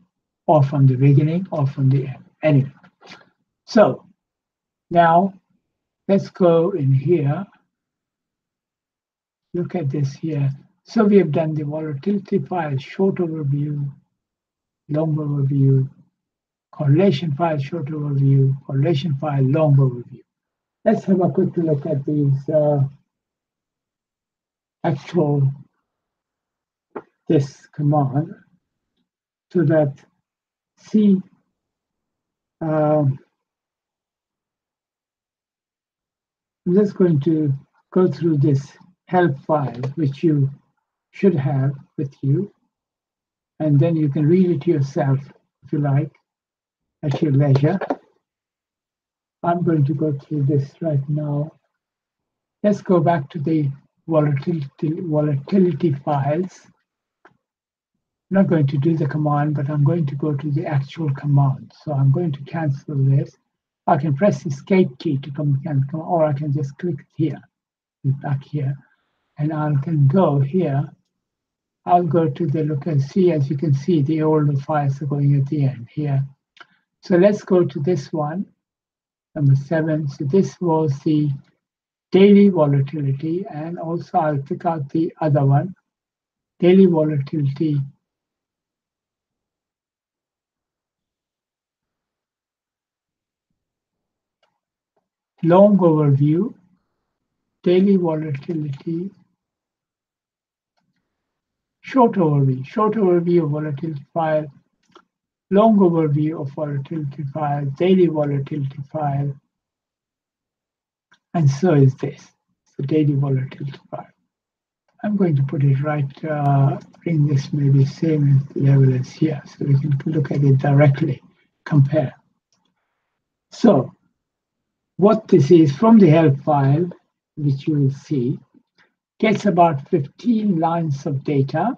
Or from the beginning or from the end. Anyway, so now let's go in here. Look at this here. So we have done the volatility file, short overview, long overview, correlation file, short overview, correlation file, long overview. Let's have a quick look at these this command so that see I'm just going to go through this help file, which you should have with you, and then you can read it yourself if you like at your leisure. I'm going to go through this right now. Let's go back to the volatility files. I'm not going to do the command, but I'm going to go to the actual command. So I'm going to cancel this. I can press the escape key to come, or I can just click here, back here, and I can go here. I'll go to the look and see, as you can see, the older files are going at the end here. So let's go to this one, number 7. So this was the daily volatility, and also I'll pick out the other one, daily volatility. Long overview, daily volatility, short overview of volatility file, long overview of volatility file, daily volatility file, and so is this, the daily volatility file. I'm going to put it right, bring this maybe same level as here, so we can look at it directly, compare. So what this is from the help file, which you will see, gets about 15 lines of data,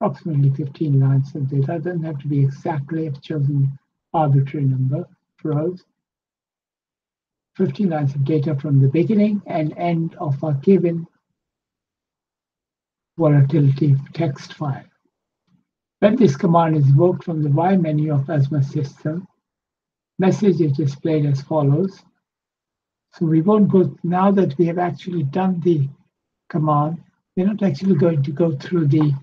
approximately 15 lines of data. It doesn't have to be exactly, I've chosen arbitrary number for rows. 15 lines of data from the beginning and end of a given volatility text file. When this command is invoked from the Y menu of AZMAT System, message is displayed as follows. So we won't go, now that we have actually done the command, we're not actually going to go through the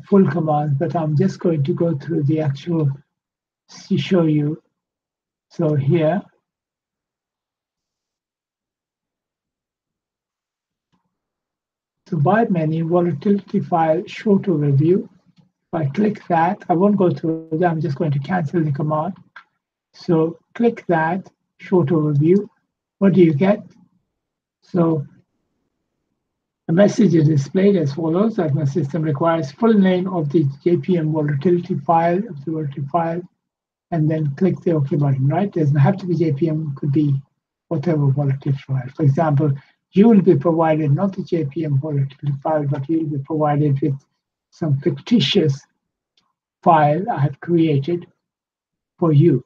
full command, but I'm just going to go through the actual to show you. So here, so by menu, volatility file, short overview. If I click that, I won't go through that, I'm just going to cancel the command. So click that, short overview. What do you get? So the message is displayed as follows: that my system requires full name of the JPM volatility file, and then click the OK button, right? Doesn't have to be JPM, could be whatever volatility file. For example, you will be provided not the JPM volatility file, but you will be provided with some fictitious file I have created for you,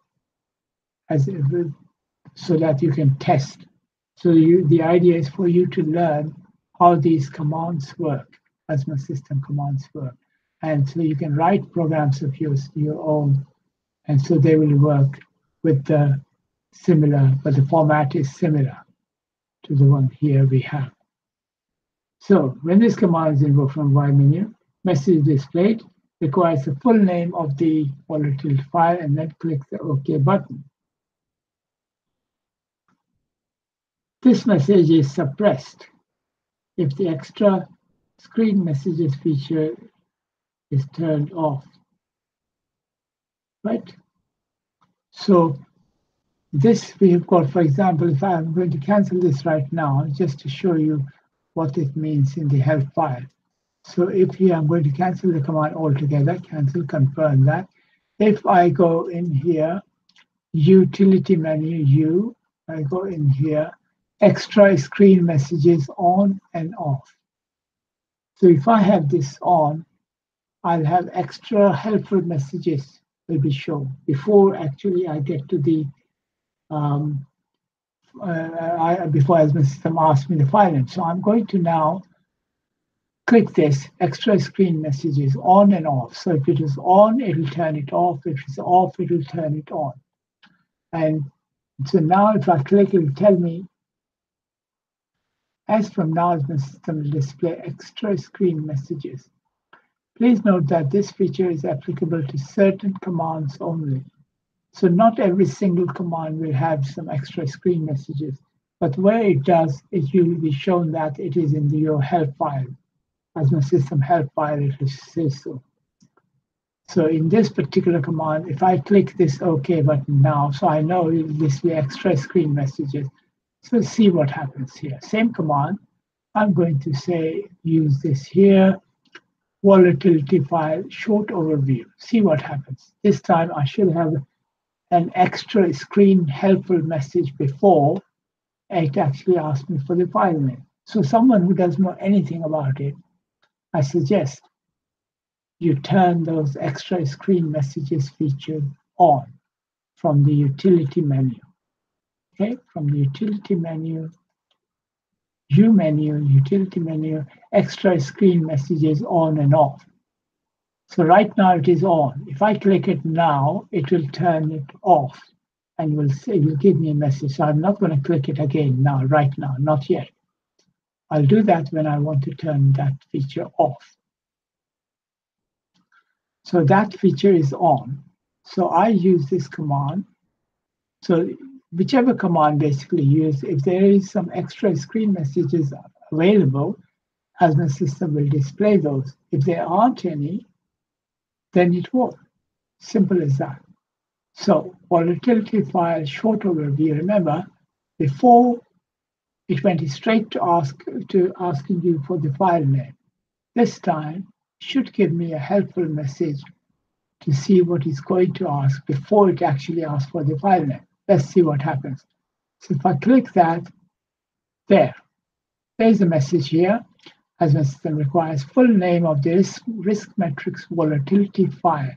so that you can test. So the idea is for you to learn how these commands work, as my system commands work. And so you can write programs of your own, and so they will work with the similar, but the format is similar to the one here we have. So when this command is invoked from Y menu, message displayed, requires the full name of the volatility file, and then click the OK button. This message is suppressed if the extra screen messages feature is turned off, right? So this we have got, for example, if I'm going to cancel this right now, just to show you what it means in the help file. So if here I'm going to cancel the command altogether, cancel, confirm that. If I go in here, utility menu, I go in here, extra screen messages on and off. So if I have this on, I'll have extra helpful messages will be shown before actually I get to the before AZMAT System asks me the file name. So I'm going to now click this extra screen messages on and off. So if it is on, it'll turn it off. If it's off, it'll turn it on. And so now if I click, it'll tell me, as from now, AZMAT System will display extra screen messages. Please note that this feature is applicable to certain commands only. So not every single command will have some extra screen messages, but where it does, it will be shown that it is in your help file. AZMAT System help file, it will say so. So in this particular command, if I click this OK button now, so I know it will display extra screen messages. So see what happens here. Same command. I'm going to say, use this here, volatility file, short overview. See what happens. This time I should have an extra screen helpful message before it actually asks me for the file name. So someone who doesn't know anything about it, I suggest you turn those extra screen messages feature on from the utility menu. Okay, from the utility menu, utility menu, extra screen messages on and off. So right now it is on. If I click it now, it will turn it off and it will give me a message. So I'm not going to click it again now, right now, not yet. I'll do that when I want to turn that feature off. So that feature is on. So I use this command. So whichever command basically you use, if there is some extra screen messages available, AZMAT System will display those. If there aren't any, then it won't. Simple as that. So volatility file short overview. Remember, before it went straight to asking you for the file name. This time it should give me a helpful message to see what it's going to ask before it actually asks for the file name. Let's see what happens. So if I click that, there's a message here. AZMAT System requires full name of the risk metrics volatility file.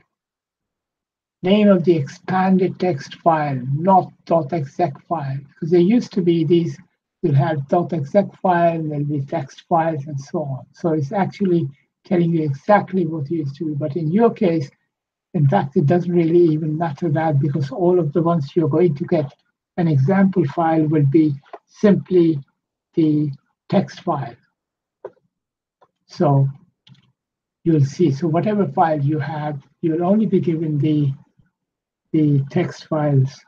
Name of the expanded text file, not .exec file, because there used to be these, you'll have .exec file, there'll be text files, and so on. So it's actually telling you exactly what it used to be. But in your case, in fact, it doesn't really even matter that, because all of the ones you're going to get an example file will be simply the text file. So you'll see, so whatever file you have, you'll only be given the text files.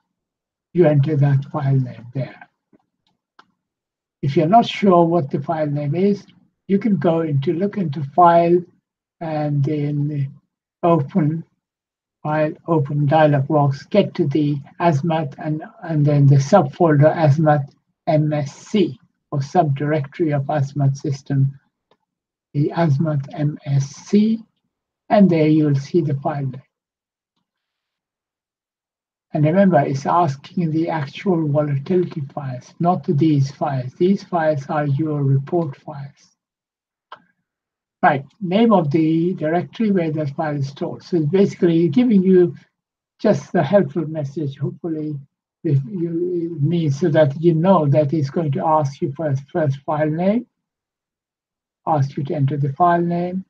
You enter that file name there. If you're not sure what the file name is, you can go look into file and then open file, open dialog box, get to the AZMAT and then the subfolder AZMAT MSC or subdirectory of AZMAT System, the AZMAT MSC, and there you'll see the file name. And remember, it's asking the actual volatility files, not these files. These files are your report files. Right, name of the directory where that file is stored. So it's basically giving you just the helpful message, hopefully, if you need, so that you know that it's going to ask you for first file name, ask you to enter the file name,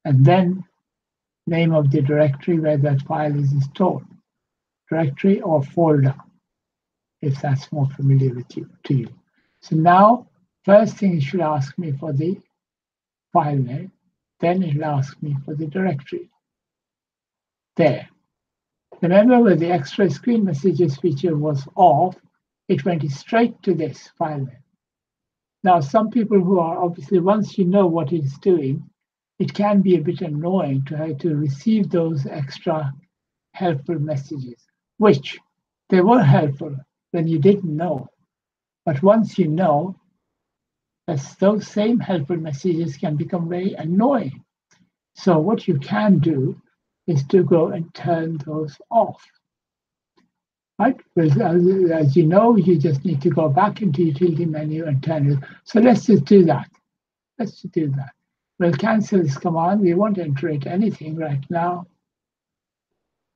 and then name of the directory where that file is stored. Directory or folder, if that's more familiar to you. So now, first thing it should ask me for the file name, then it'll ask me for the directory. There. Remember where the extra screen messages feature was off, it went straight to this file name. Now, some people who are obviously, once you know what it's doing, it can be a bit annoying to have to receive those extra helpful messages. which they were helpful when you didn't know. But once you know, those same helpful messages can become very annoying. So what you can do is to go and turn those off. Right? As you know, you just need to go back into utility menu and turn it. So let's just do that. Let's just do that. We'll cancel this command. We won't enter it anything right now.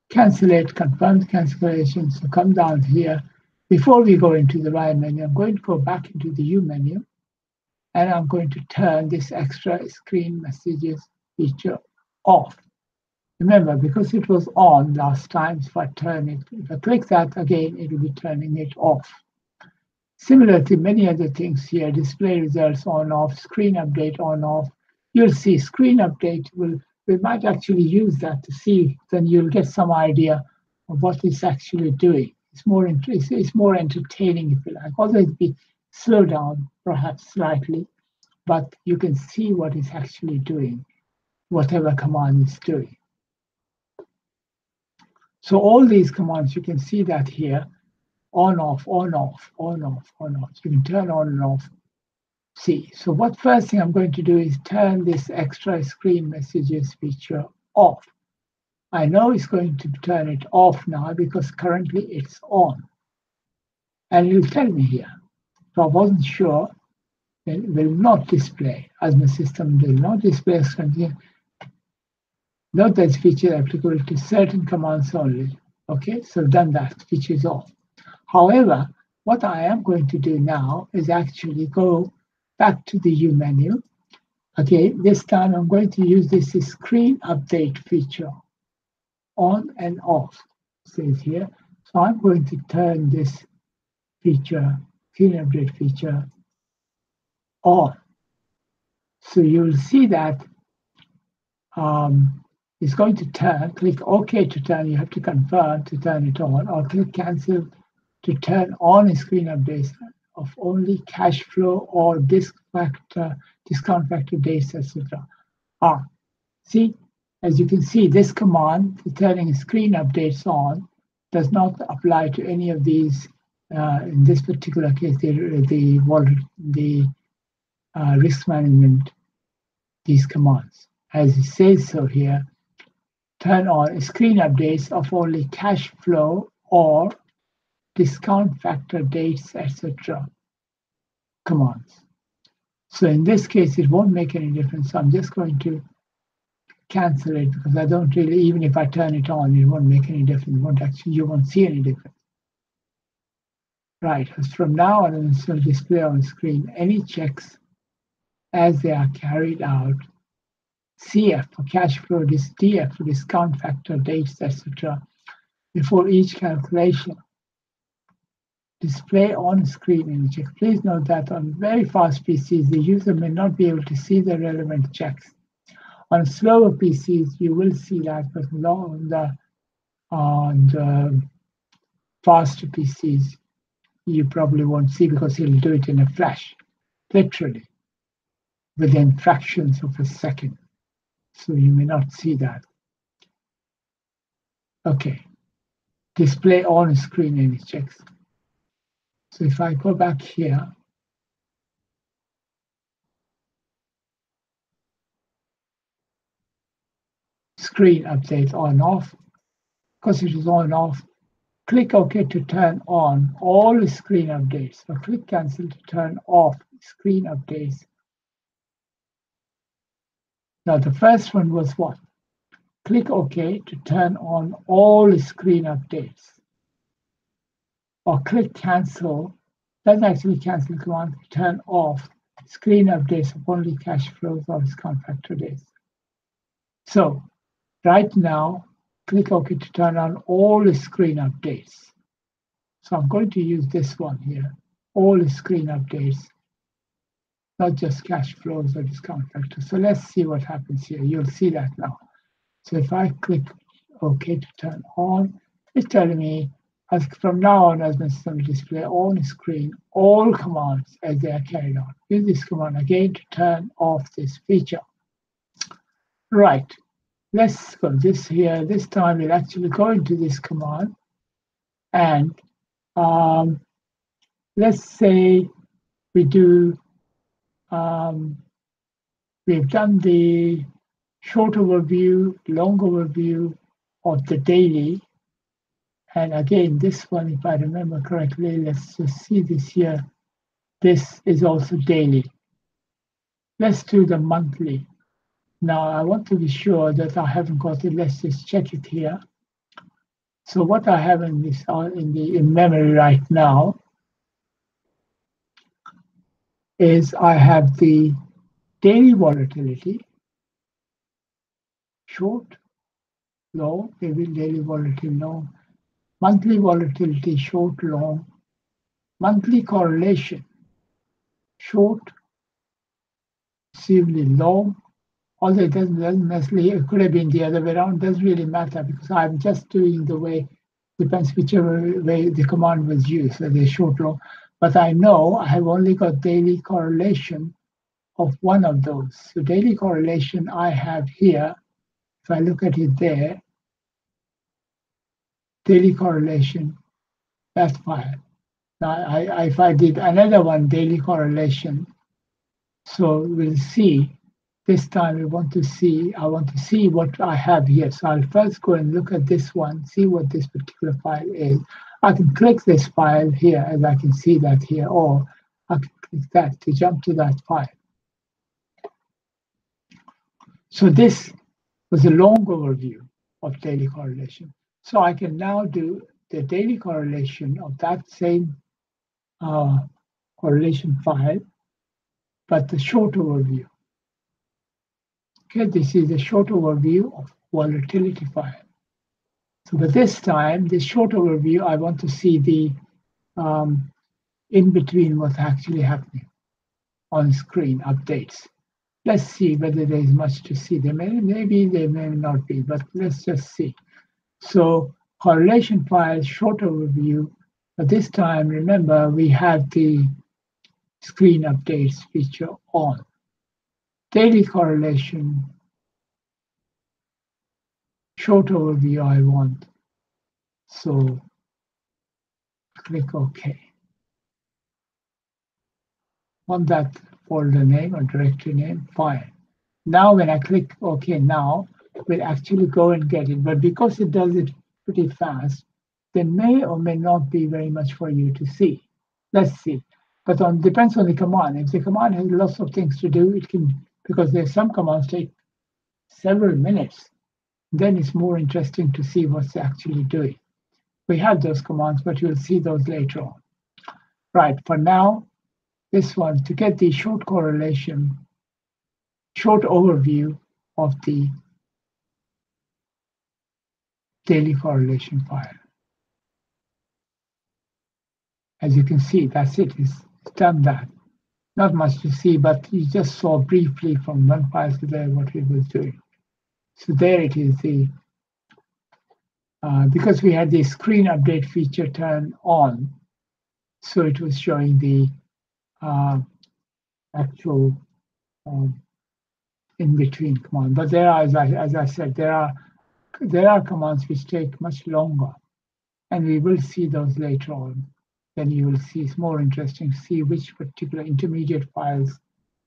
Cancel it, confirm the cancellation. So come down here. Before we go into the Y menu, I'm going to go back into the U menu, and I'm going to turn this extra screen messages feature off. Remember, because it was on last time, if I click that again, it will be turning it off. Similar to many other things here, display results on off, screen update on off. You'll see screen update we might actually use that to see, then you'll get some idea of what it's actually doing. It's more entertaining, if you like. Although it'd be slow down perhaps slightly, but you can see what it's actually doing, whatever command is doing. So all these commands, you can see that here, on, off, on, off, on, off, on, off. You can turn on and off. See, so what first thing I'm going to do is turn this extra screen messages feature off. I know it's going to turn it off now because currently it's on. And it'll tell me here. If I wasn't sure, then it will not display. AZMAT System will not display screen. Note that feature applicable to certain commands only. Okay, so done that, feature is off. However, what I am going to do now is actually go back to the U menu. Okay, this time I'm going to use this screen update feature on and off. It says here. So I'm going to turn this feature, screen update feature, on. So you'll see that it's going to turn. Click OK to turn. You have to confirm to turn it on, or click cancel to turn on a screen update of only cash flow or discount factor dates, etc. See, as you can see, this command, turning screen updates on, does not apply to any of these. In this particular case, the risk management, these commands. As it says so here, turn on screen updates of only cash flow or discount factor dates, etc. commands. So in this case, it won't make any difference. So I'm just going to cancel it because I don't really, even if I turn it on, it won't make any difference. You won't see any difference. Right, as from now on, it will display on screen any checks as they are carried out. CF for cash flow, DF for discount factor, dates, etc. before each calculation. Display on screen any check. Please note that on very fast PCs, the user may not be able to see the relevant checks. On slower PCs, you will see that, but on the faster PCs, you probably won't see because he'll do it in a flash, literally, within fractions of a second. So you may not see that. Okay, display on screen any checks. So if I go back here, screen updates on off, because it is on off, click OK to turn on all screen updates, or click cancel to turn off screen updates. Now the first one was what? Click OK to turn on all screen updates. Or click cancel, doesn't actually cancel the command, turn off screen updates of only cash flows or discount factor days. So right now, click OK to turn on all screen updates. So I'm going to use this one here, all screen updates, not just cash flows or discount factors. So let's see what happens here. You'll see that now. So if I click OK to turn on, it's telling me as from now on, AZMAT System will display on screen all commands as they are carried out. Use this command again to turn off this feature. Right, let's go this here. This time we'll actually go into this command And let's say we do, we've done the short overview, long overview of the daily. And again, this one, if I remember correctly, let's just see this here. This is also daily. Let's do the monthly. Now, I want to be sure that I haven't got it. Let's just check it here. So what I have in this in memory right now is I have the daily volatility, short, low, maybe daily volatility, long, monthly volatility, short, long, monthly correlation, short, possibly long, although it doesn't necessarily, it could have been the other way around, doesn't really matter because I'm just doing the way, depends whichever way the command was used, whether it's short, long. But I know I have only got daily correlation of one of those. So daily correlation I have here, if I look at it there, daily correlation, that file. Now, if I did another one, daily correlation, so we'll see. This time I want to see what I have here. So I'll first go and look at this one, see what this particular file is. I can click this file here, as I can see that here, or I can click that to jump to that file. So this was a long overview of daily correlation. So I can now do the daily correlation of that same correlation file, but the short overview. Okay, this is a short overview of volatility file. So but this time, this short overview, I want to see the in between what's actually happening on screen updates. Let's see whether there is much to see. There maybe there may not be, but let's just see. So correlation file, short overview, but this time, remember, we have the screen updates feature on. Daily correlation, short overview I want. So click OK. Want that folder name or directory name? Fine. Now when I click OK now, we'll actually go and get it. But because it does it pretty fast, there may or may not be very much for you to see. Let's see. But depends on the command. If the command has lots of things to do, it can, because there's some commands take several minutes, then it's more interesting to see what's actually doing. We have those commands, but you'll see those later on. Right, for now, this one, to get the short correlation, short overview of the daily correlation file. As you can see, that's it, it's done that. Not much to see, but you just saw briefly from one file to there what it was doing. So there it is, because we had the screen update feature turned on, so it was showing the actual in-between command. But there are, as I said, there are commands which take much longer, and we will see those later on. Then you will see it's more interesting to see which particular intermediate files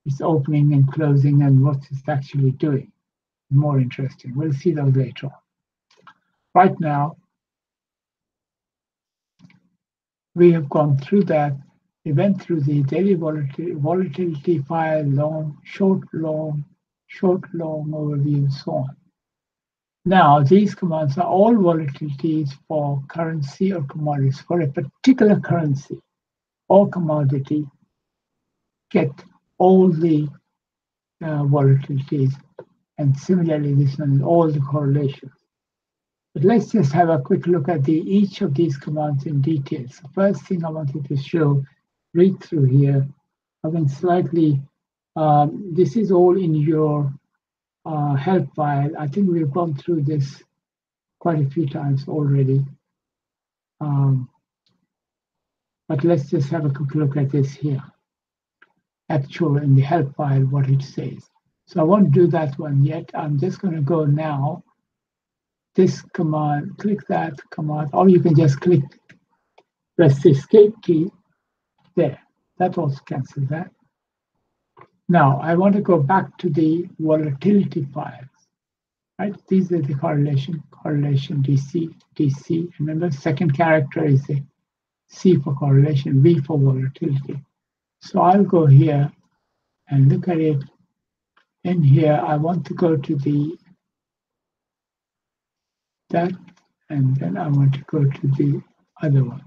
it's opening and closing and what it's actually doing. More interesting. We'll see those later on. Right now, we have gone through that. We went through the daily volatility file, long, short, long overview, and so on. Now, these commands are all volatilities for currency or commodities. For a particular currency or commodity, get all the volatilities, and similarly, this one is all the correlations. But let's just have a quick look at each of these commands in detail. So first thing I wanted to show, read through here. I went slightly, this is all in your help file. I think we've gone through this quite a few times already. But let's just have a quick look at this here. Actual in the help file, what it says. So I won't do that one yet. I'm just going to go now. This command, click that command, or you can just click press the escape key there. That also cancels that. Now I want to go back to the volatility files. Right? These are the correlation, DC, DC. Remember, second character is the C for correlation, V for volatility. So I'll go here and look at it. In here, I want to go to that, and then I want to go to the other one.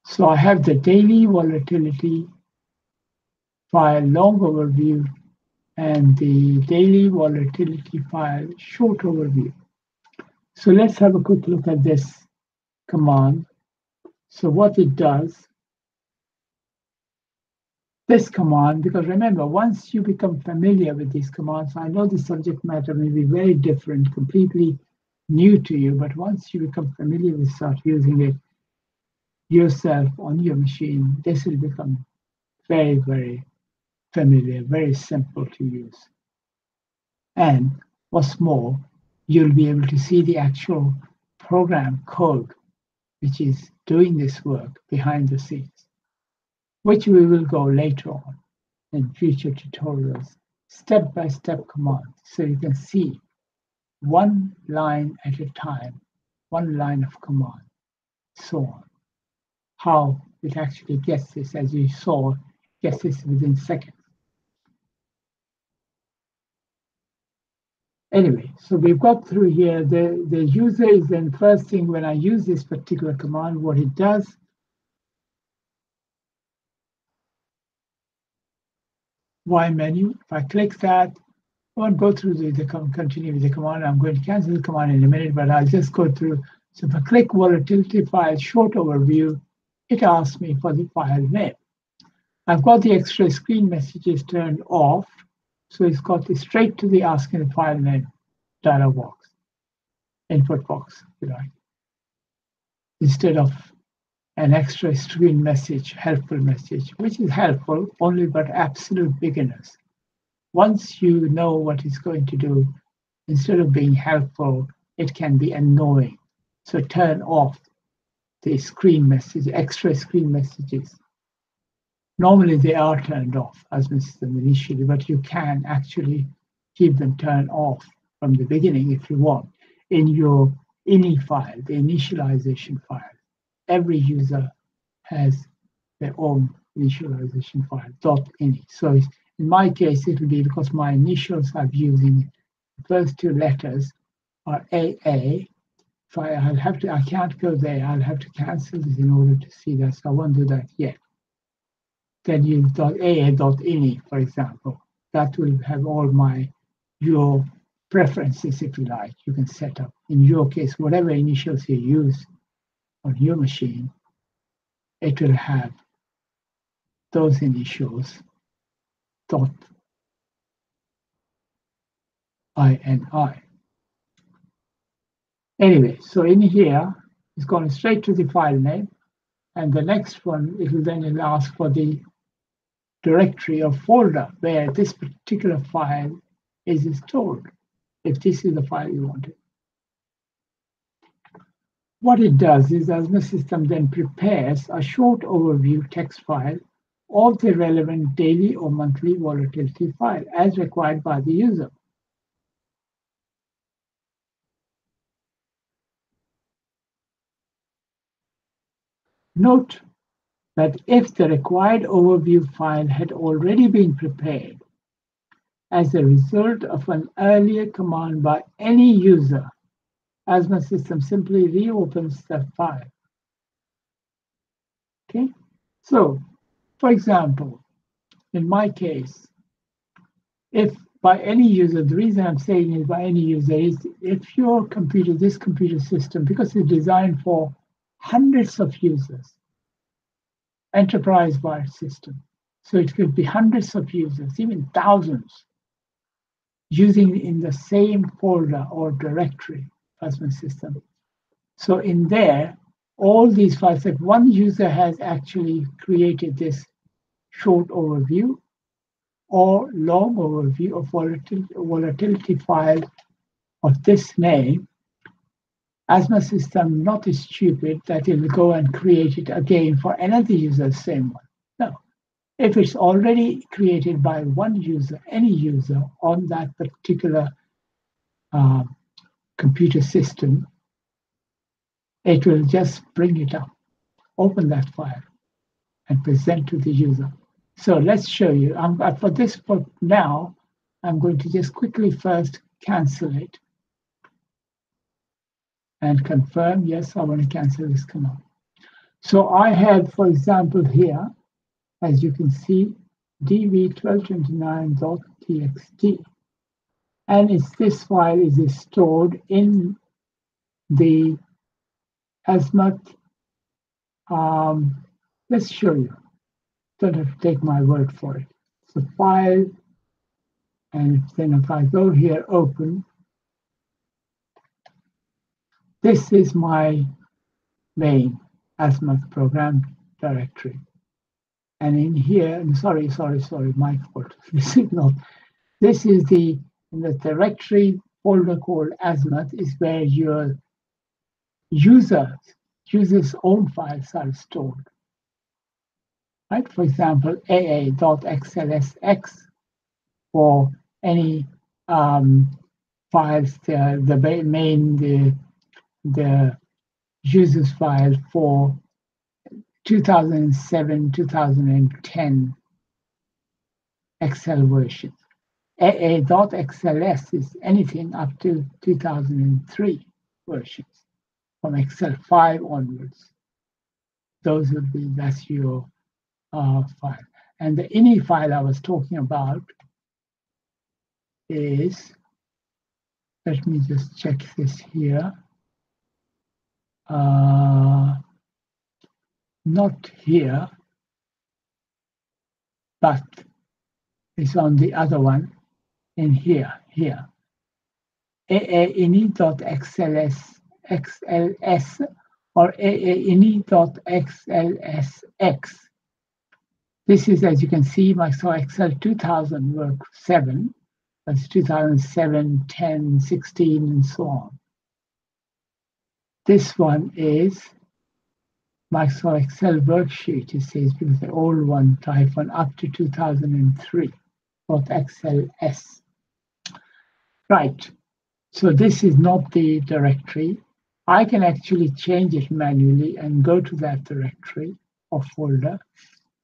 So I have the daily volatility file long overview and the daily volatility file short overview. So let's have a quick look at this command. So what it does, this command, because remember, once you become familiar with these commands, I know the subject matter may be very different, completely new to you, but once you become familiar with start using it yourself on your machine, this will become very, very familiar, very simple to use. And what's more, you'll be able to see the actual program code, which is doing this work behind the scenes, which we will go later on in future tutorials, step-by-step commands, so you can see one line at a time, one line of command, so on. How it actually gets this, as you saw, gets this within seconds. Anyway, so we've got through here. The user is then first thing when I use this particular command, what it does. Y menu, if I click that, I won't go through continue with the command. I'm going to cancel the command in a minute, but I'll just go through. So if I click volatility file short overview, it asks me for the file name. I've got the extra screen messages turned off, so it's got the straight to the asking the file name dialog box, input box, if you like, instead of an extra screen message, helpful message, which is helpful only but absolute beginners. Once you know what it's going to do, instead of being helpful, it can be annoying. So turn off the screen message, extra screen messages. Normally they are turned off as system initially, but you can actually keep them turned off from the beginning if you want. In your ini file, the initialization file, every user has their own initialization file, .ini. So in my case, it will be because my initials I'm using, the first two letters are AA. So I can't go there. I'll have to cancel this in order to see that. So I won't do that yet. Then use .aa.ini, for example. That will have all your preferences, if you like, you can set up. In your case, whatever initials you use on your machine, it will have those initials .ini. Anyway, so in here, it's going straight to the file name. And the next one, it will then ask for the directory or folder where this particular file is stored, if this is the file you wanted. What it does is AZMAT System then prepares a short overview text file of the relevant daily or monthly volatility file as required by the user. Note that if the required overview file had already been prepared as a result of an earlier command by any user, AZMAT System simply reopens that file. Okay, so for example, in my case, if by any user, the reason I'm saying is by any user is if your computer, this computer system, because it's designed for hundreds of users, enterprise-wide system, so it could be hundreds of users, even thousands, using in the same folder or directory AZMAT System. So in there, all these files, like one user has actually created this short overview or long overview of volatility file of this name, AZMAT system not stupid that it will go and create it again for another user, same one. No. If it's already created by one user, any user on that particular computer system, it will just bring it up, open that file, and present to the user. So let's show you. For this, for now, I'm going to just quickly first cancel it and confirm, yes, I want to cancel this command. So I have, for example, here, as you can see, dv1229.txt. And this file is stored in the AZMAT. Let's show you. Don't have to take my word for it. It's a file, and then if I go here, open, this is my main AZMAT program directory. And in here, and sorry, my fault. This is not. This is in the directory folder called AZMAT is where your users' own files are stored. Right? For example, aa.xlsx for any files, the users file for 2007-2010 Excel version. AA.xls is anything up to 2003 versions from Excel 5 onwards. Those would be, that's your file. And the ini file I was talking about is, let me just check this here. Not here, but it's on the other one in here. aaini.xls or aaini.xlsx. This is, as you can see, Microsoft Excel 2000 work 7. That's 2007, 10, 16, and so on. This one is Microsoft Excel worksheet, it says, because the old one type one up to 2003, .xls. Right, so this is not the directory. I can actually change it manually and go to that directory or folder,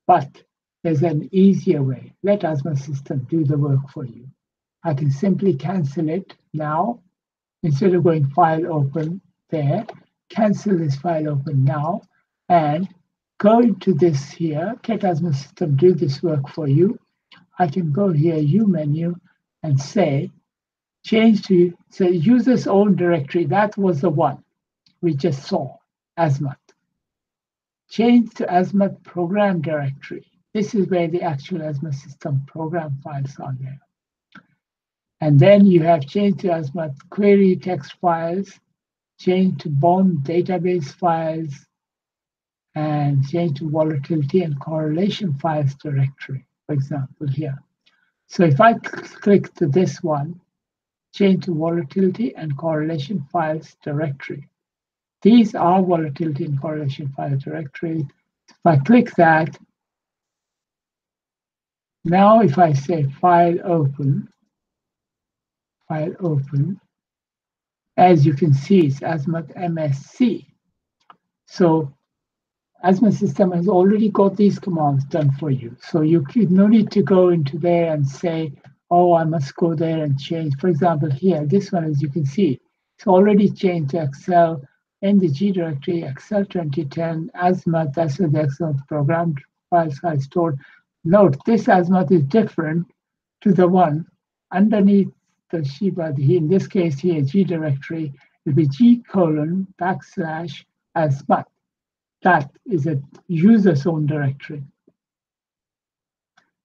but there's an easier way. Let AZMAT System do the work for you. I can simply cancel it now. Instead of going file open there, cancel this file open now and go into this here, let AZMAT System do this work for you. I can go here, U menu, and say, change to user's own directory. That was the one we just saw, AZMAT. Change to AZMAT program directory. This is where the actual AZMAT System program files are there. And then you have changed to AZMAT query text files, change to bond database files, and change to volatility and correlation files directory, for example, here. So if I click to this one, change to volatility and correlation files directory. These are volatility and correlation files directory. If I click that, now if I say file open, as you can see, it's AZMAT MSC. So AZMAT System has already got these commands done for you. So you no need to go into there and say, oh, I must go there and change. For example, here, this one, as you can see, it's already changed to Excel in the G directory, Excel 2010, AZMAT, that's where the Excel program files are stored. Note, this AZMAT is different to the one underneath the Shiba. In this case here, G directory will be G:\AZMAT. That is a user's own directory.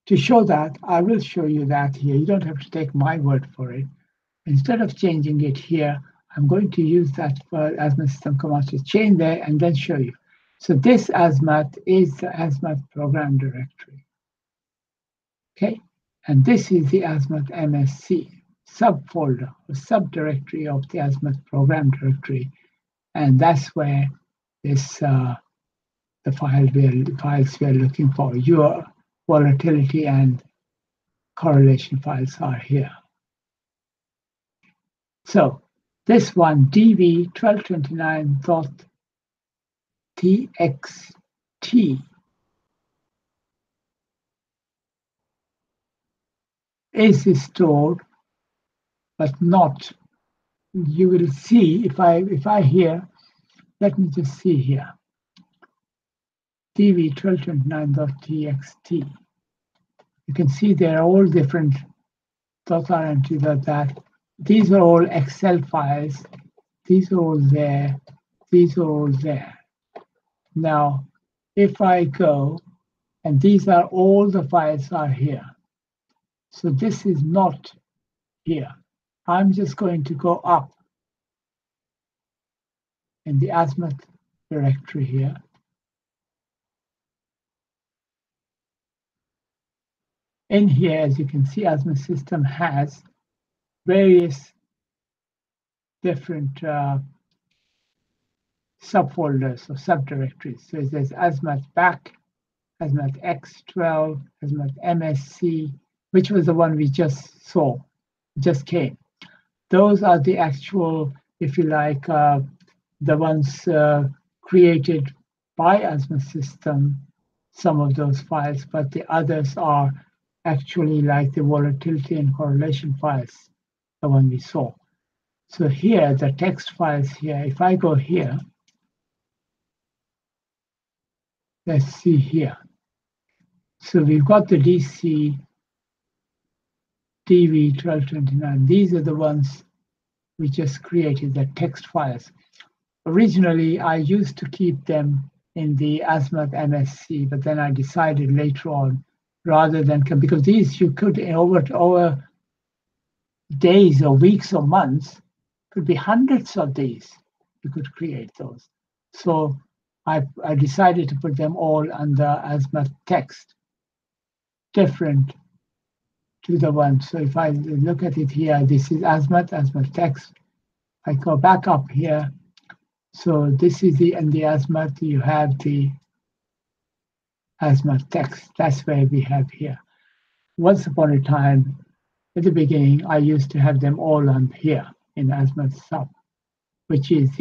To show that, I will show you that here. You don't have to take my word for it. Instead of changing it here, I'm going to use that for AZMAT System command to change there and then show you. So this AZMAT is the AZMAT program directory. Okay, and this is the AZMAT MSC subfolder or subdirectory of the AZMAT program directory. and that's where this the files we're looking for. Your volatility and correlation files are here. So this one, dv1229.txt, is stored, but not. You will see if I here. Let me just see here. dv1229.txt. You can see they're all different .rmt, that. These are all Excel files. These are all there. These are all there. Now, if I go, and these are all the files are here. So this is not here. I'm just going to go up in the AZMAT directory here. In here, as you can see, AZMAT System has various different subfolders or subdirectories. So there's AZMAT back, AZMAT X12, AZMAT MSC, which was the one we just saw, just came. Those are the actual, if you like, the ones created by AZMAT System, some of those files, but the others are actually like the volatility and correlation files, the one we saw. So here, the text files here, if I go here, let's see here. So we've got the DC DV1229. These are the ones we just created, the text files. Originally, I used to keep them in the AZMAT MSC, but then I decided later on, rather than, because these you could, over days or weeks or months, could be hundreds of these, you could create those. So I decided to put them all under AZMAT text, different to the one. So if I look at it here, this is AZMAT text. I go back up here. So this is in the AZMAT, you have the AZMAT text. That's where we have here. Once upon a time, at the beginning, I used to have them all on here in AZMAT sub, which is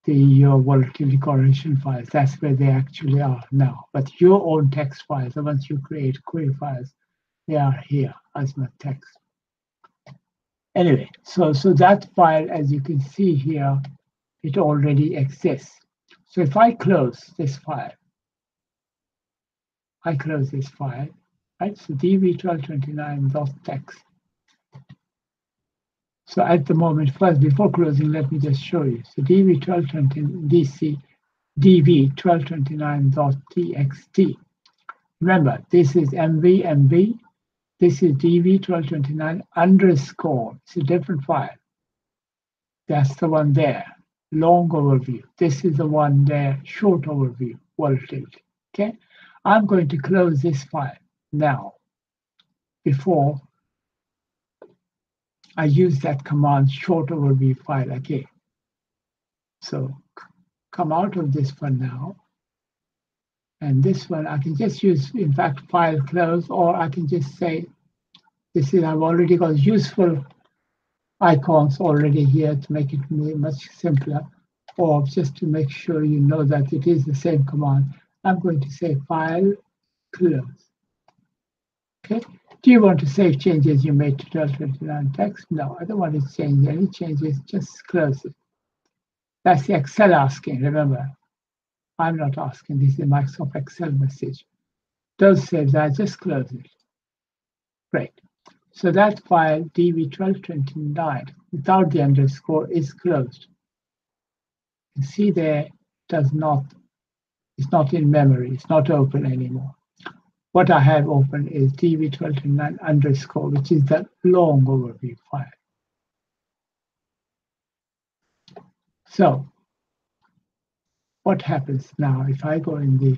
your volatility correlation files. That's where they actually are now. But your own text files, the ones you create, query files, they are here, AZMAT text. Anyway, so that file, as you can see here, it already exists. So if I close this file, right? So dv1229.txt. So at the moment, first, before closing, let me just show you. So dv1229.txt. Remember, this is MV. This is dv1229 underscore. It's a different file. That's the one there, long overview. This is the one there, short overview, volatility. Okay, I'm going to close this file now before I use that command, short overview file again. So come out of this one now. And this one, I can just use, in fact, file close, or I can just say, this is, I've already got useful icons already here to make it much simpler, or just to make sure you know that it is the same command. I'm going to say file close. Okay. Do you want to save changes you made to 1229 text? No, I don't want to change any changes, just close it. That's the Excel asking, remember. I'm not asking, this is the Microsoft Excel message. Don't save that, just close it. Great. So that file, dv1229, without the underscore, is closed. You see there, it's not in memory, it's not open anymore. What I have open is dv1229 underscore, which is the long overview file. So what happens now if I go in the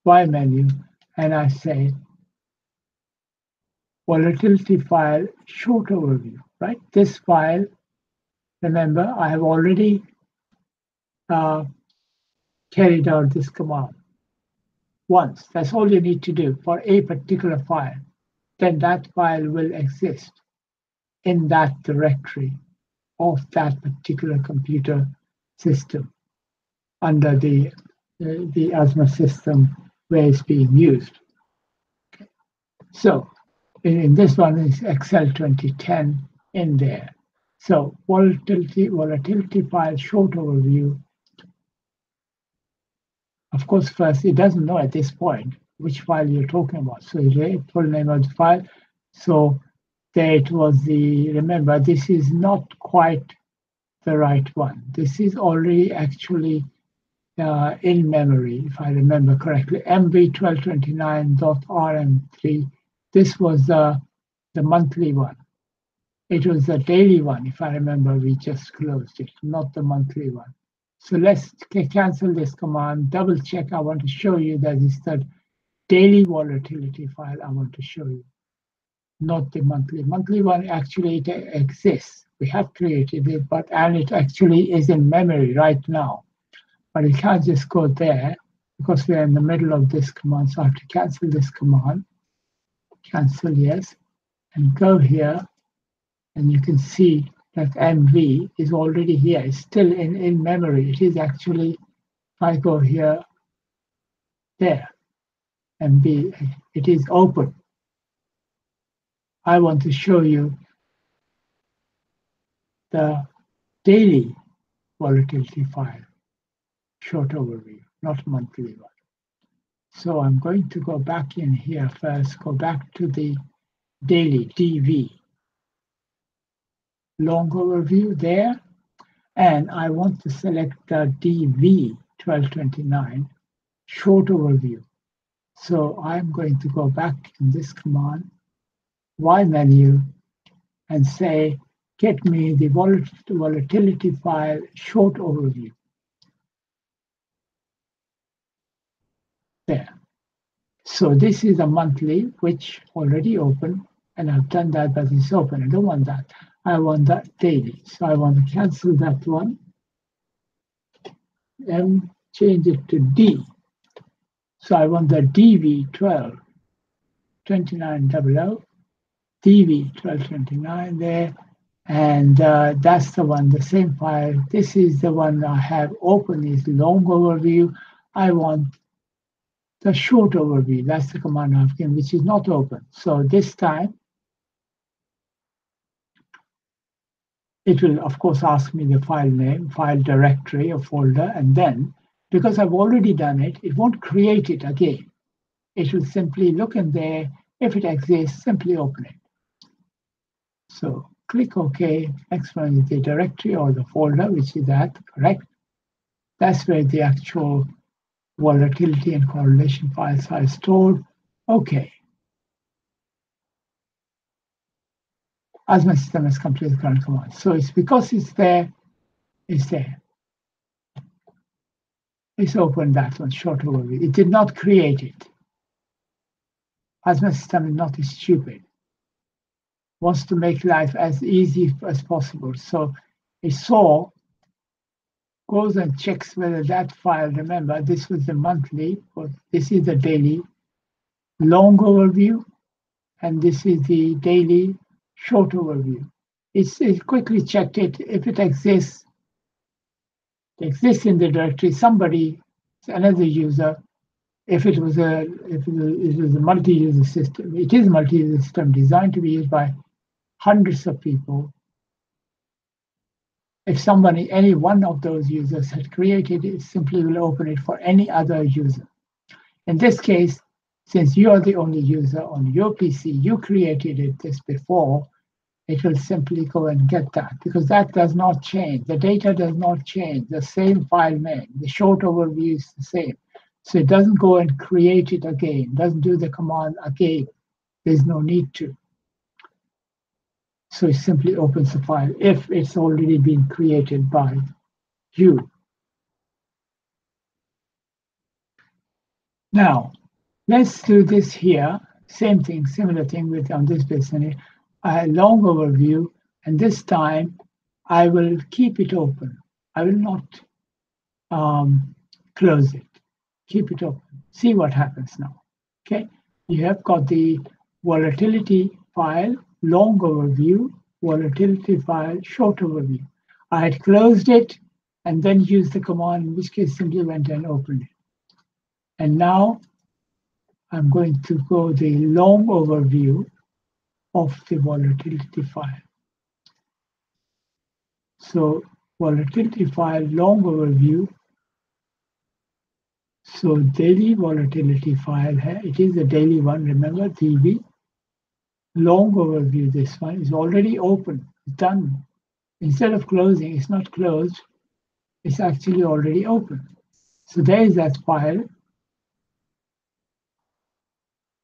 Y menu and I say volatility file short overview, right? This file, remember, I have already carried out this command once. That's all you need to do for a particular file. Then that file will exist in that directory of that particular computer system under the AZMAT system where it's being used. Okay. So in this one is XL2010 in there. So volatility file short overview. Of course, first it doesn't know at this point which file you're talking about. So the full name of the file. So there it was the, remember, this is not quite the right one. This is already actually in memory, if I remember correctly, MB1229.rm3. This was the monthly one. It was the daily one, if I remember, we just closed it, not the monthly one. So let's cancel this command, double check. I want to show you that it's the daily volatility file I want to show you, not the monthly. Monthly one actually it exists. We have created it, and it actually is in memory right now. But you can't just go there because we're in the middle of this command. So I have to cancel this command, cancel yes, and go here. And you can see that MV is already here. It's still in memory. It is actually, if I go here, there, MV, it is open. I want to show you the daily volatility file, short overview, not monthly one. So I'm going to go back in here first, go back to the daily DV, long overview there. And I want to select the DV 1229 short overview. So I'm going to go back in this command, Y menu, and say, get me the volatility file short overview. There. So this is a monthly, which already open, and I've done that, but it's open. I don't want that. I want that daily. So I want to cancel that one and change it to D. So I want the DV 122900, DV 1229 there, and that's the one, the same file. This is the one I have open, is long overview. I want the short overview. That's the command I've given, which is not open. So this time, it will, of course, ask me the file name, file directory or folder, and then, because I've already done it, it won't create it again. It will simply look in there. If it exists, simply open it. So click OK. Next one is the directory or the folder, which is that, correct? That's where the actual volatility and correlation files are stored. OK. AZMAT system has completed the current command. So it's because it's there, it's there. It's opened that one, short overview. It did not create it. AZMAT system is not stupid. Wants to make life as easy as possible. So it saw, goes and checks whether that file, remember, this was the monthly, or this is the daily long overview, and this is the daily short overview. It quickly checked it. If it exists in the directory, somebody, another user, if it was a multi-user system, it is a multi-user system designed to be used by hundreds of people. If somebody, any one of those users had created it, simply will open it for any other user. In this case, since you are the only user on your PC, you created this before, it will simply go and get that, because that does not change. The data does not change. The same file name, the short overview is the same. So it doesn't go and create it again, doesn't do the command again. There's no need to. So it simply opens the file if it's already been created by you. Now, let's do this here. Same thing, similar thing with on this business. A long overview, and this time I will keep it open. I will not close it, keep it open, see what happens now. Okay, you have got the volatility file, long overview, volatility file, short overview. I had closed it and then used the command, in which case simply went and opened it. And now I'm going to go the long overview of the volatility file. So volatility file, long overview. So daily volatility file, it is a daily one, remember, DV. Long overview, this one is already open, done. Instead of closing, it's not closed, it's actually already open. So there is that file.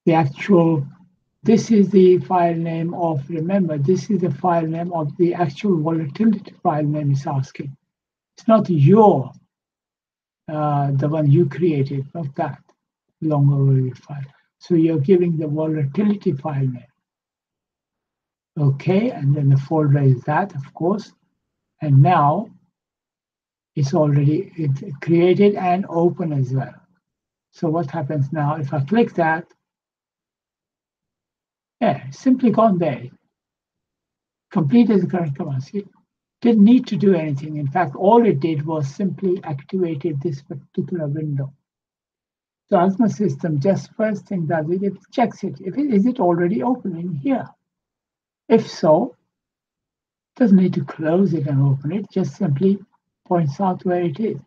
The actual, this is the file name of, remember, this is the file name of the actual volatility file name is asking. It's not your, the one you created, not that long overview file. So you're giving the volatility file name. Okay, and then the folder is that, of course. And now it's already created and open as well. So what happens now, if I click that, yeah, it's simply gone there. Completed the current command. See, didn't need to do anything. In fact, all it did was simply activated this particular window. So AZMAT System just first thing does it, it checks it. Is it already open in here? If so, it doesn't need to close it and open it, just simply points out where it is.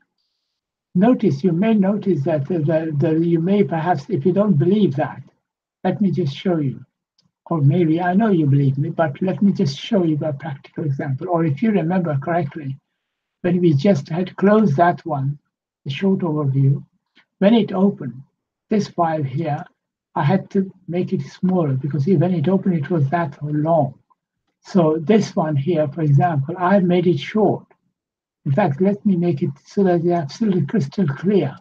Notice, you may notice that you may perhaps, if you don't believe that, let me just show you. Or maybe I know you believe me, but let me just show you a practical example. Or if you remember correctly, when we just had closed that one, the short overview, when it opened, this file here, I had to make it smaller because when it opened, it was that long. So this one here, for example, I made it short. In fact, let me make it so that it's absolutely crystal clear.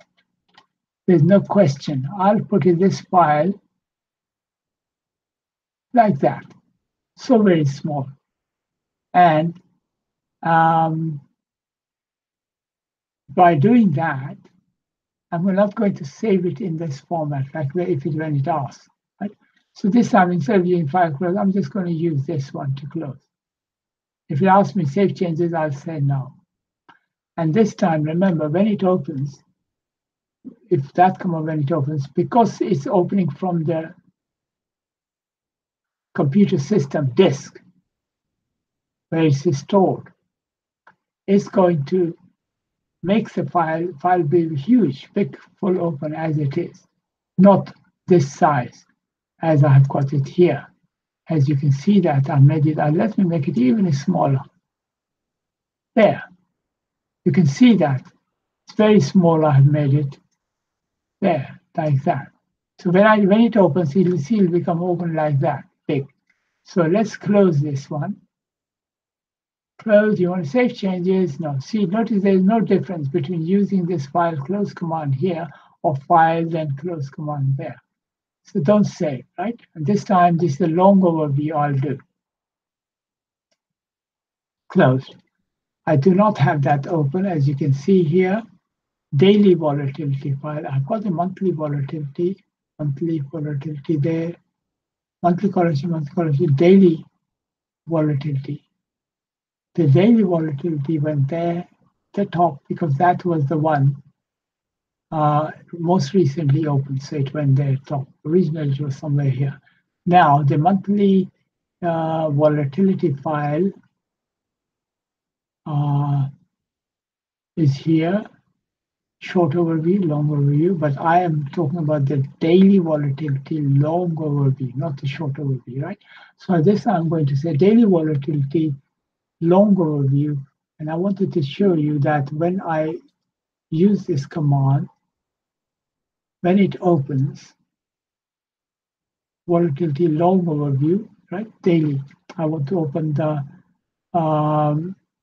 There's no question. I'll put in this file like that. So very small. And by doing that, I'm not going to save it in this format, like when it asks. Right? So this time, instead of using file close, I'm just going to use this one to close. If it asks me save changes, I'll say no. And this time, remember, when it opens, if that command when it opens, because it's opening from the computer system disk where it's stored, it's going to make the file be huge, big, full open as it is, not this size as I have got it here. As you can see that I made it, let me make it even smaller. There, you can see that it's very small. I have made it there, like that. So when it opens, you'll see it'll become open like that, big. So let's close this one. Close, you want to save changes? No. See, notice there's no difference between using this file close command here or file then close command there. So don't save, right? And this time, this is the long overview I'll do. Closed. I do not have that open, as you can see here. Daily volatility file. I've got the monthly volatility there. Monthly correction, daily volatility. The daily volatility went there, the top, because that was the one most recently opened, so it went there top. Originally, it was somewhere here. Now, the monthly volatility file is here, short overview, long overview, but I am talking about the daily volatility long overview, not the short overview, right? So this I'm going to say daily volatility long overview, and I wanted to show you that when I use this command, when it opens, volatility long overview, right? Daily. I want to open the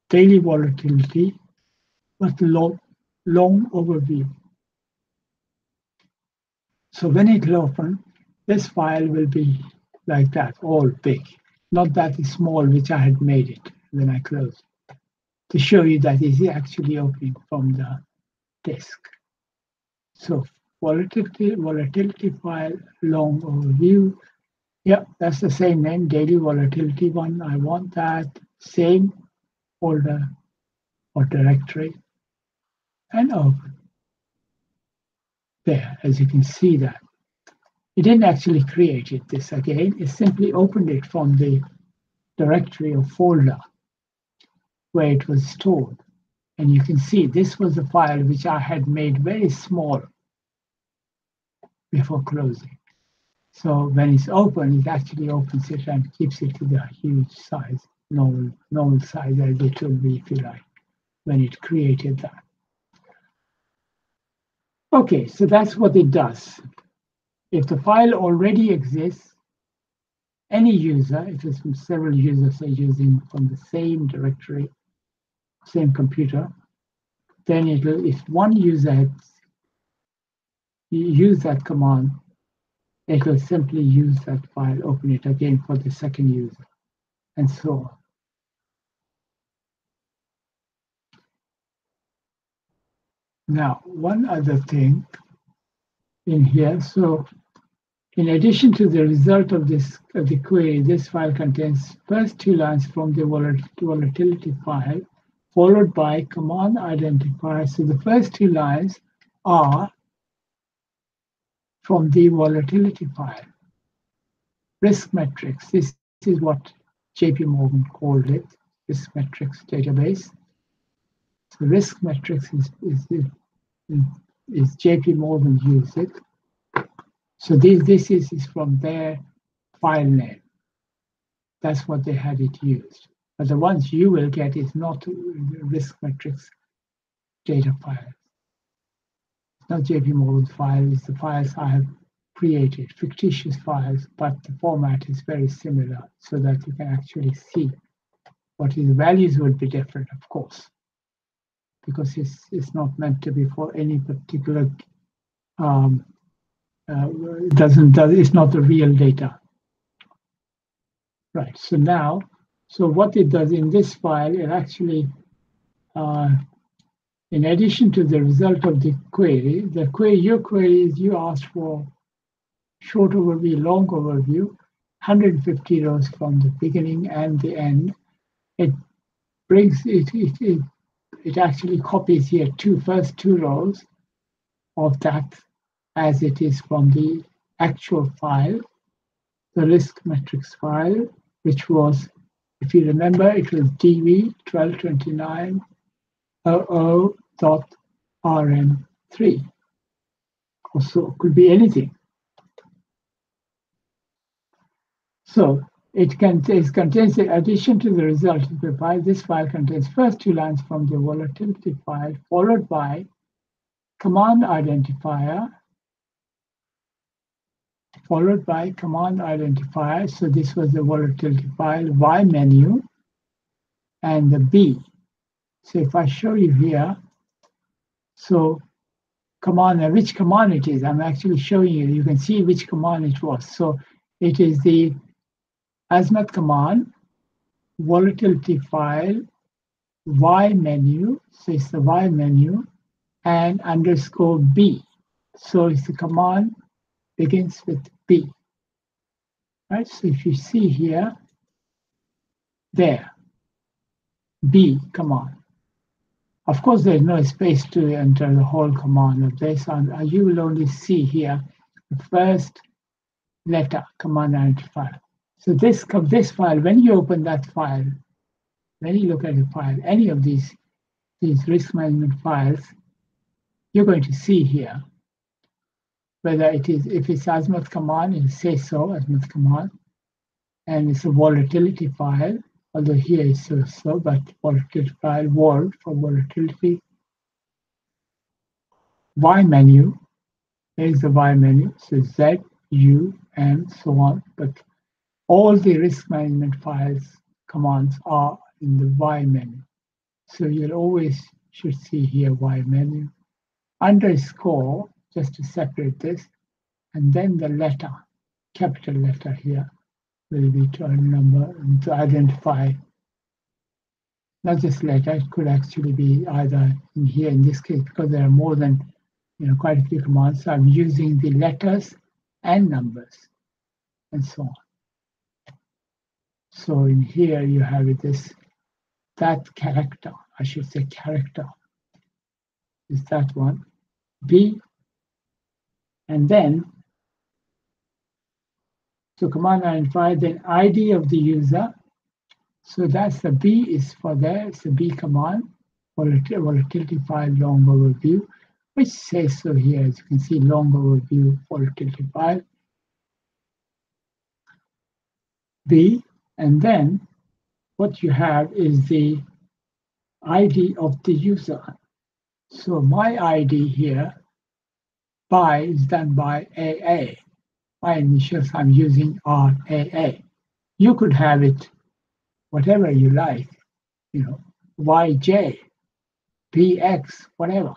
daily volatility, but long overview. So when it will open, this file will be like that, all big, not that small, which I had made it when I closed, to show you that it's actually opening from the disk. So volatility file, long overview. Yeah, that's the same name, daily volatility one. I want that same folder or directory and open. There, as you can see that. It didn't actually create it, this again. It simply opened it from the directory or folder where it was stored. And you can see this was a file which I had made very small before closing. So when it's open, it actually opens it and keeps it to the huge size, normal size, as it will be, if you like, when it created that. Okay, so that's what it does. If the file already exists, any user, if it's from several users are using from the same directory, same computer, then it will, if one user has used that command, it will simply use that file, open it again for the second user, and so on. Now, one other thing in here, so in addition to the result of the query, this file contains first two lines from the volatility file, followed by command identifier. So the first two lines are from the volatility file. Risk metrics, this is what JP Morgan called it, risk metrics database. So risk metrics is JP Morgan used it. So this is from their file name. That's what they had it used. But the ones you will get is not risk metrics data file. It's not JP Morgan's file, it's the files I have created, fictitious files, but the format is very similar so that you can actually see what his values would be different, of course, because it's not meant to be for any particular, it's not the real data. Right, so now, so what it does in this file, it actually, in addition to the result of the query, your query is you asked for short overview, long overview, 150 rows from the beginning and the end. It brings it actually copies here first two rows of that as it is from the actual file, the risk metrics file, which was, if you remember, it was dv 1229.00.rm3. Also, could be anything. So it contains, in addition to the result of the file, this file contains first two lines from the volatility file, followed by command identifier, So this was the volatility file, Y menu, and the B. So if I show you here, so command, which command it is, I'm actually showing you. You can see which command it was. So it is the AZMAT command, volatility file, Y menu, so it's the Y menu, and underscore B. So it's the command begins with B. Right, so if you see here, there, B command. Of course, there's no space to enter the whole command of this, and you will only see here the first letter, command identifier. So this file, when you open that file, when you look at the file, any of these risk management files, you're going to see here whether it is, if it's AZMAT command, it says so, AZMAT command, and it's a volatility file, although here it says so, but volatility file, vol for volatility, Y menu, there is the Y menu, so Z, U, and so on, but all the risk management files commands are in the Y menu. So you'll always should see here Y menu, underscore, just to separate this, and then the letter, capital letter here, will be to a number and to identify not just letter, it could actually be either in here, in this case, because there are more than quite a few commands. So I'm using the letters and numbers and so on. So in here you have that character, I should say character, is that one, B, and then, so command identify, then ID of the user. So that's the B is for there, it's the B command, volatility file long overview, which says so here, as you can see, long overview volatility file, B, and then what you have is the ID of the user. So my ID here, by, is done by AA. My initials I'm using are AA. You could have it whatever you like, YJ, PX, whatever.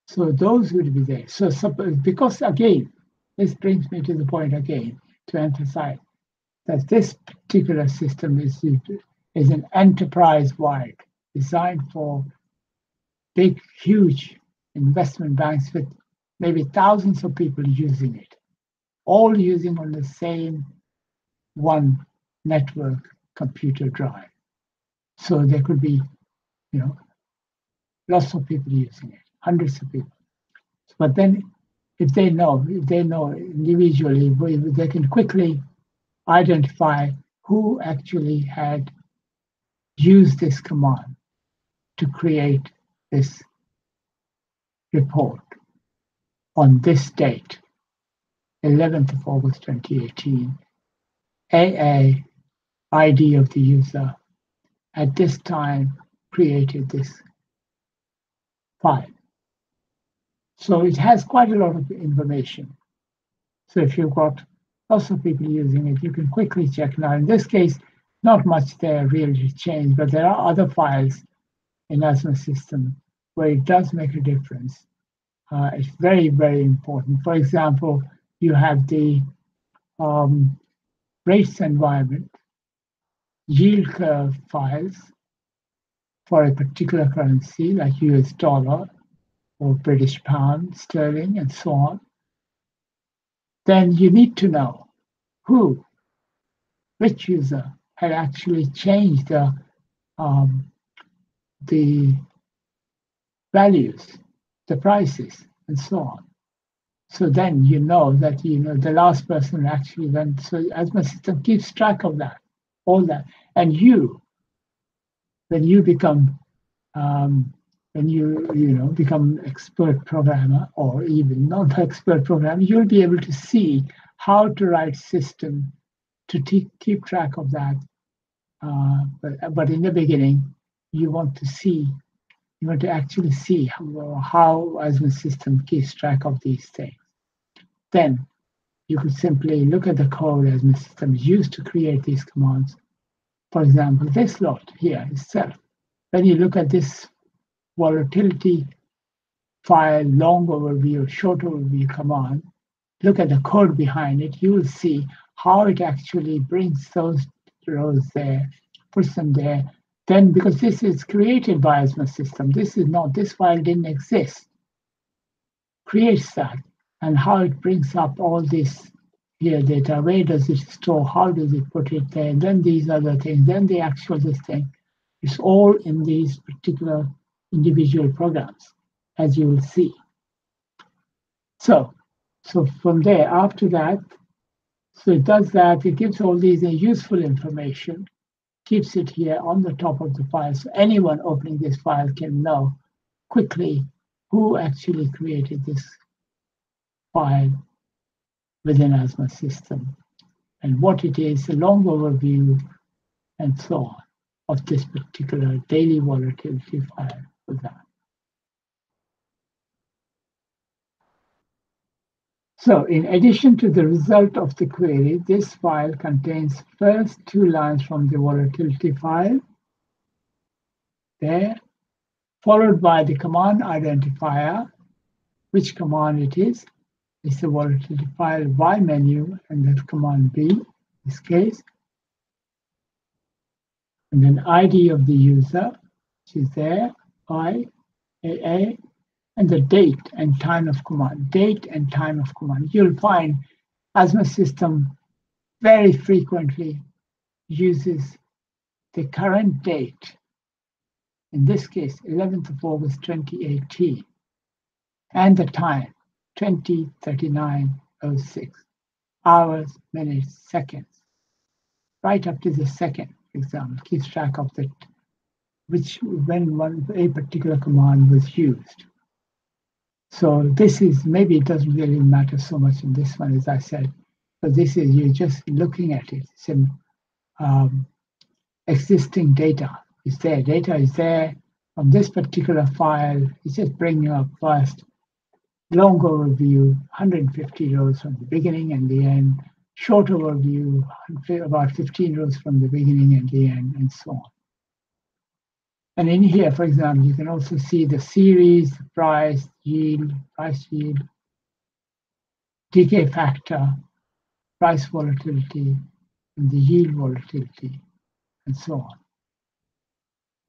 So those would be there. So because again, this brings me to the point again to emphasize that this particular system is an enterprise-wide, designed for big, huge investment banks with maybe thousands of people using it, all using on the same one network computer drive. So there could be, lots of people using it, hundreds of people. But then if they know individually, they can quickly identify who actually had used this command to create this report on this date, 11th of August 2018, AA, ID of the user, at this time created this file. So it has quite a lot of information. So if you've got lots of people using it, you can quickly check. Now, in this case, not much there really changed, but there are other files in AZMAT System where it does make a difference. It's very, very important. For example, you have the rates environment, yield curve files for a particular currency like US dollar or British pound, sterling, and so on. Then you need to know which user had actually changed the values, the prices, and so on. So then you know that the last person actually went. So AZMAT System keeps track of that, all that, and when you become become expert programmer or even not expert programmer, you'll be able to see how to write system to keep track of that. But in the beginning, you want to actually see how AZMAT System keeps track of these things. Then you could simply look at the code AZMAT System is used to create these commands. For example, this lot here itself. When you look at this volatility file long overview, short overview command, look at the code behind it, you will see how it actually brings those rows there, puts them there. Then, because this is created by AZMAT System, this file didn't exist, creates that, and how it brings up all this here data, where does it store, how does it put it there, and then these other things, then the actual this thing. It's all in these particular individual programs, as you will see. So from there, after that, so it does that, it gives all these useful information, keeps it here on the top of the file, so anyone opening this file can know quickly who actually created this file within AZMAT System and what it is, a long overview, and so on, of this particular daily volatility file for that. So in addition to the result of the query, this file contains first two lines from the volatility file there, followed by the command identifier, which command it is. It's the volatility file Y menu, and that's command B in this case. and then ID of the user, which is there, AA, and the date and time of command. Date and time of command. You'll find AZMAT System very frequently uses the current date, in this case, 11th of August 2018, and the time, 20:39:06, hours, minutes, seconds, right up to the second, for example, keeps track of the when a particular command was used. So this is, maybe it doesn't really matter so much in this one, as I said, but this is, you're just looking at it. Some existing data is there. Data is there from this particular file. It's just bringing up first long overview, 150 rows from the beginning and the end, short overview, about 15 rows from the beginning and the end, and so on. And in here, for example, you can also see the series, price yield, decay factor, price volatility, and the yield volatility, and so on.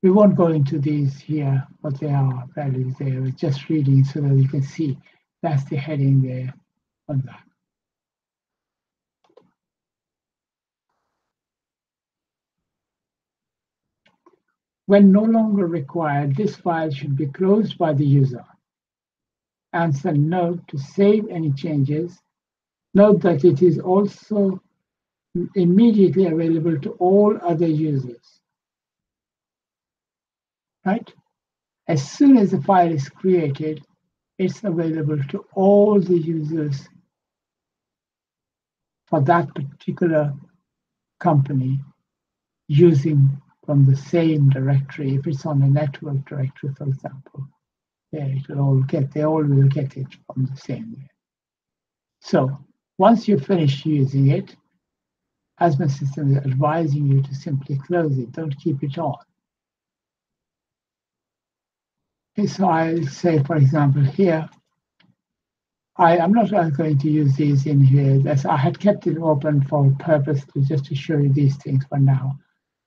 We won't go into these here, what they are, values there. We're just reading so that you can see that's the heading there on that. When no longer required, this file should be closed by the user. Answer no to save any changes. Note that it is also immediately available to all other users. Right? As soon as the file is created, it's available to all the users for that particular company using from the same directory. If it's on a network directory, for example, they all will get it from the same way. So once you've finished using it, AZMAT System is advising you to simply close it. Don't keep it on. Okay, so I'll say, for example, here, I'm not going to use these in here. I had kept it open for purpose just to show you these things for now.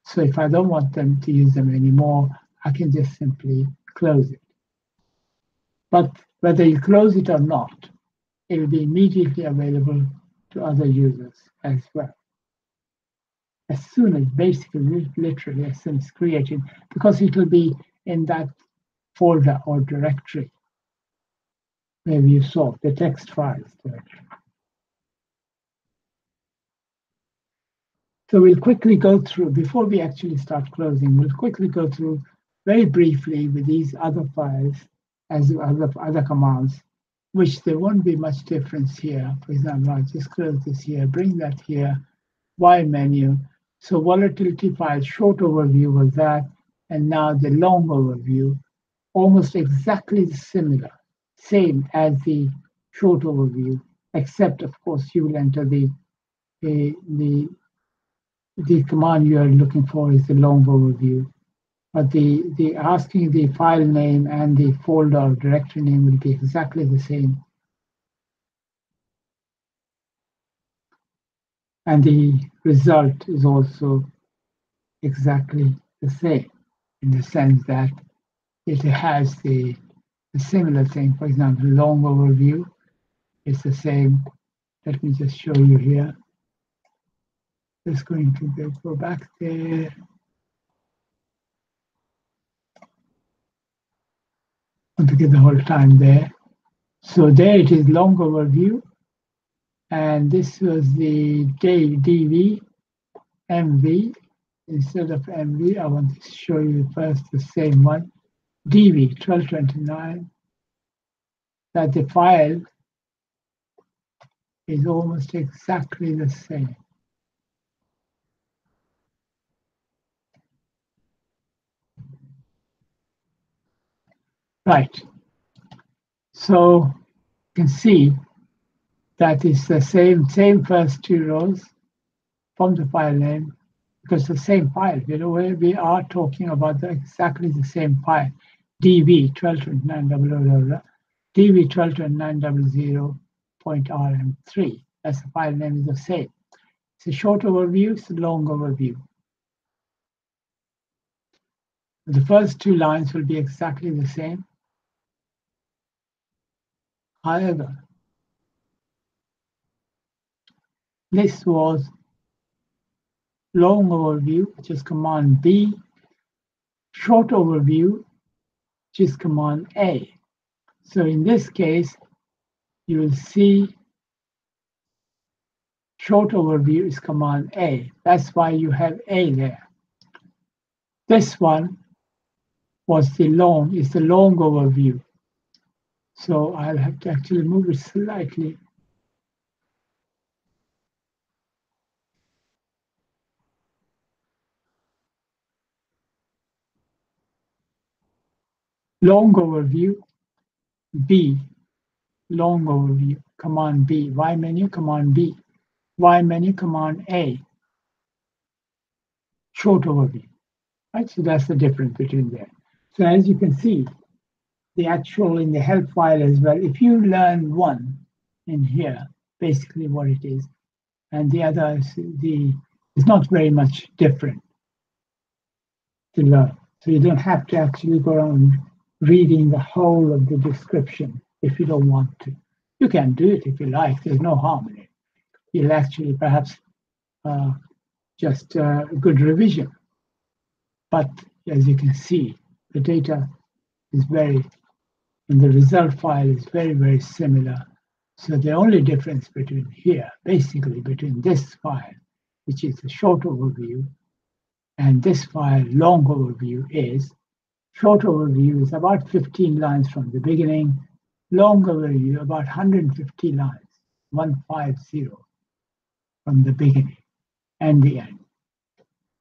So if I don't want them to use them anymore, I can just simply close it. But whether you close it or not, it will be immediately available to other users as well. As soon as, basically, literally, as soon as created, because it will be in that folder or directory where you saw the text files directory. So we'll quickly go through, before we actually start closing, we'll quickly go through very briefly with these other files as other commands, which there won't be much difference here. For example, I'll just close this here, bring that here, Y menu. So volatility file, short overview was that, and now the long overview, almost exactly similar, same as the short overview, except of course you will enter the command you are looking for is the long overview. But the asking the file name and the folder or directory name will be exactly the same. And the result is also exactly the same, in the sense that it has the similar thing. For example, long overview is the same. Let me just show you here. Just going to go back there. I want to get the whole time there. So there it is, long overview. And this was the DV, MV. Instead of MV, I want to show you first the same one, DV 1229, that the file is almost exactly the same. Right. So you can see that it's the same first two rows from the file name, because the same file, we are talking about exactly the same file, DV 1229.00, DV 1229.00.rm3. That's the file name, is the same. It's a short overview, it's a long overview. The first two lines will be exactly the same. However, this was long overview, which is Command B, short overview, which is Command A. So in this case, you will see short overview is Command A. That's why you have A there. This one is the long overview. So I'll have to actually move it slightly. Long overview, B, long overview, Command B, Y menu, Command B, Y menu, Command A, short overview, right? So that's the difference between there. So as you can see, the actual in the help file as well, if you learn one in here, basically what it is, and the other is not very much different to learn. So you don't have to actually go around reading the whole of the description if you don't want to. You can do it if you like, there's no harm in it. You'll actually perhaps just a good revision. But as you can see, the data is in the result file is very, very similar. So the only difference between here, basically between this file, which is a short overview, and this file, long overview, is short overview is about 15 lines from the beginning, long overview about 150 lines, 150 from the beginning and the end.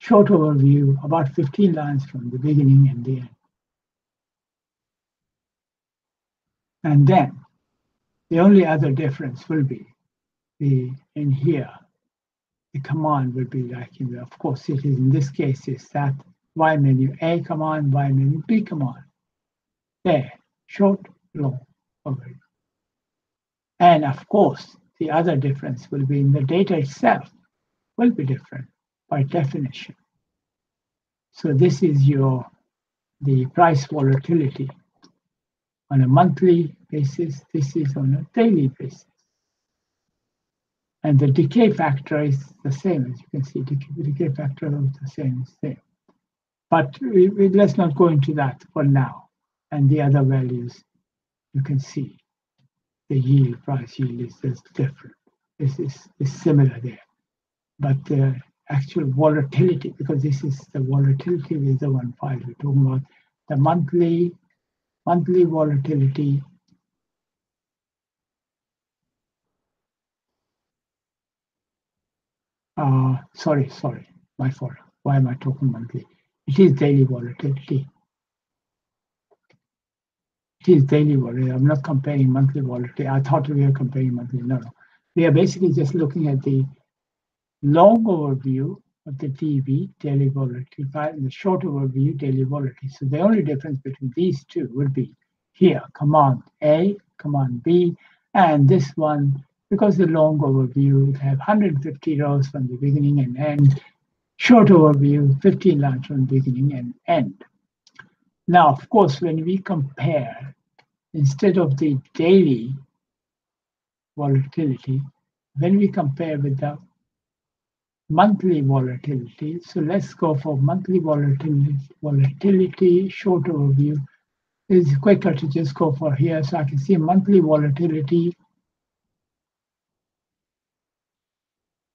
Short overview about 15 lines from the beginning and the end. And then the only other difference will be in here, the command will be like of course it is in this case is that Y menu A command, Y menu B command. There, short, long overview. And of course, the other difference will be in the data itself will be different by definition. So this is the price volatility on a monthly basis. This is on a daily basis. And the decay factor is the same, as you can see. The decay factor is the same. But let's not go into that for now. And the other values, you can see the yield, price yield is different. This is similar there. But the actual volatility, because this is the volatility is the one file we're talking about, the monthly volatility sorry, my fault. Why am I talking monthly? It is daily volatility. It is daily volatility. I'm not comparing monthly volatility. I thought we were comparing monthly. No. We are basically just looking at the long overview of the DV, daily volatility, and the short overview, daily volatility. So the only difference between these two would be here, command A, command B, and this one, because the long overview would have 150 rows from the beginning and end, short overview, 15 lines from the beginning and end. Now, of course, when we compare, instead of the daily volatility, when we compare with the monthly volatility, so let's go for monthly volatility short overview. It's quicker to just go for here, so I can see monthly volatility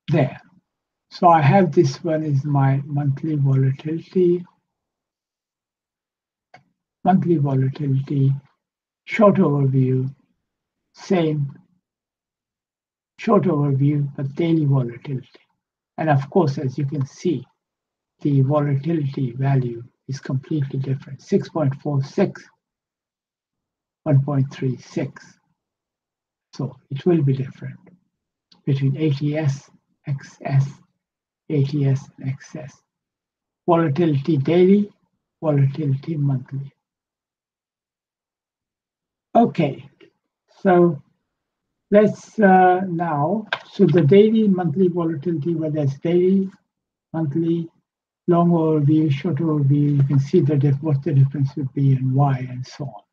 there. So I have this one is my monthly volatility, short overview, same short overview, but daily volatility. And of course, as you can see, the volatility value is completely different, 6.46, 1.36. So it will be different between ATS, XS, ATS, and XS. Volatility daily, volatility monthly. Okay, so let's now, so the daily, monthly volatility, whether it's daily, monthly, long overview, short overview, you can see what the difference would be and why and so on.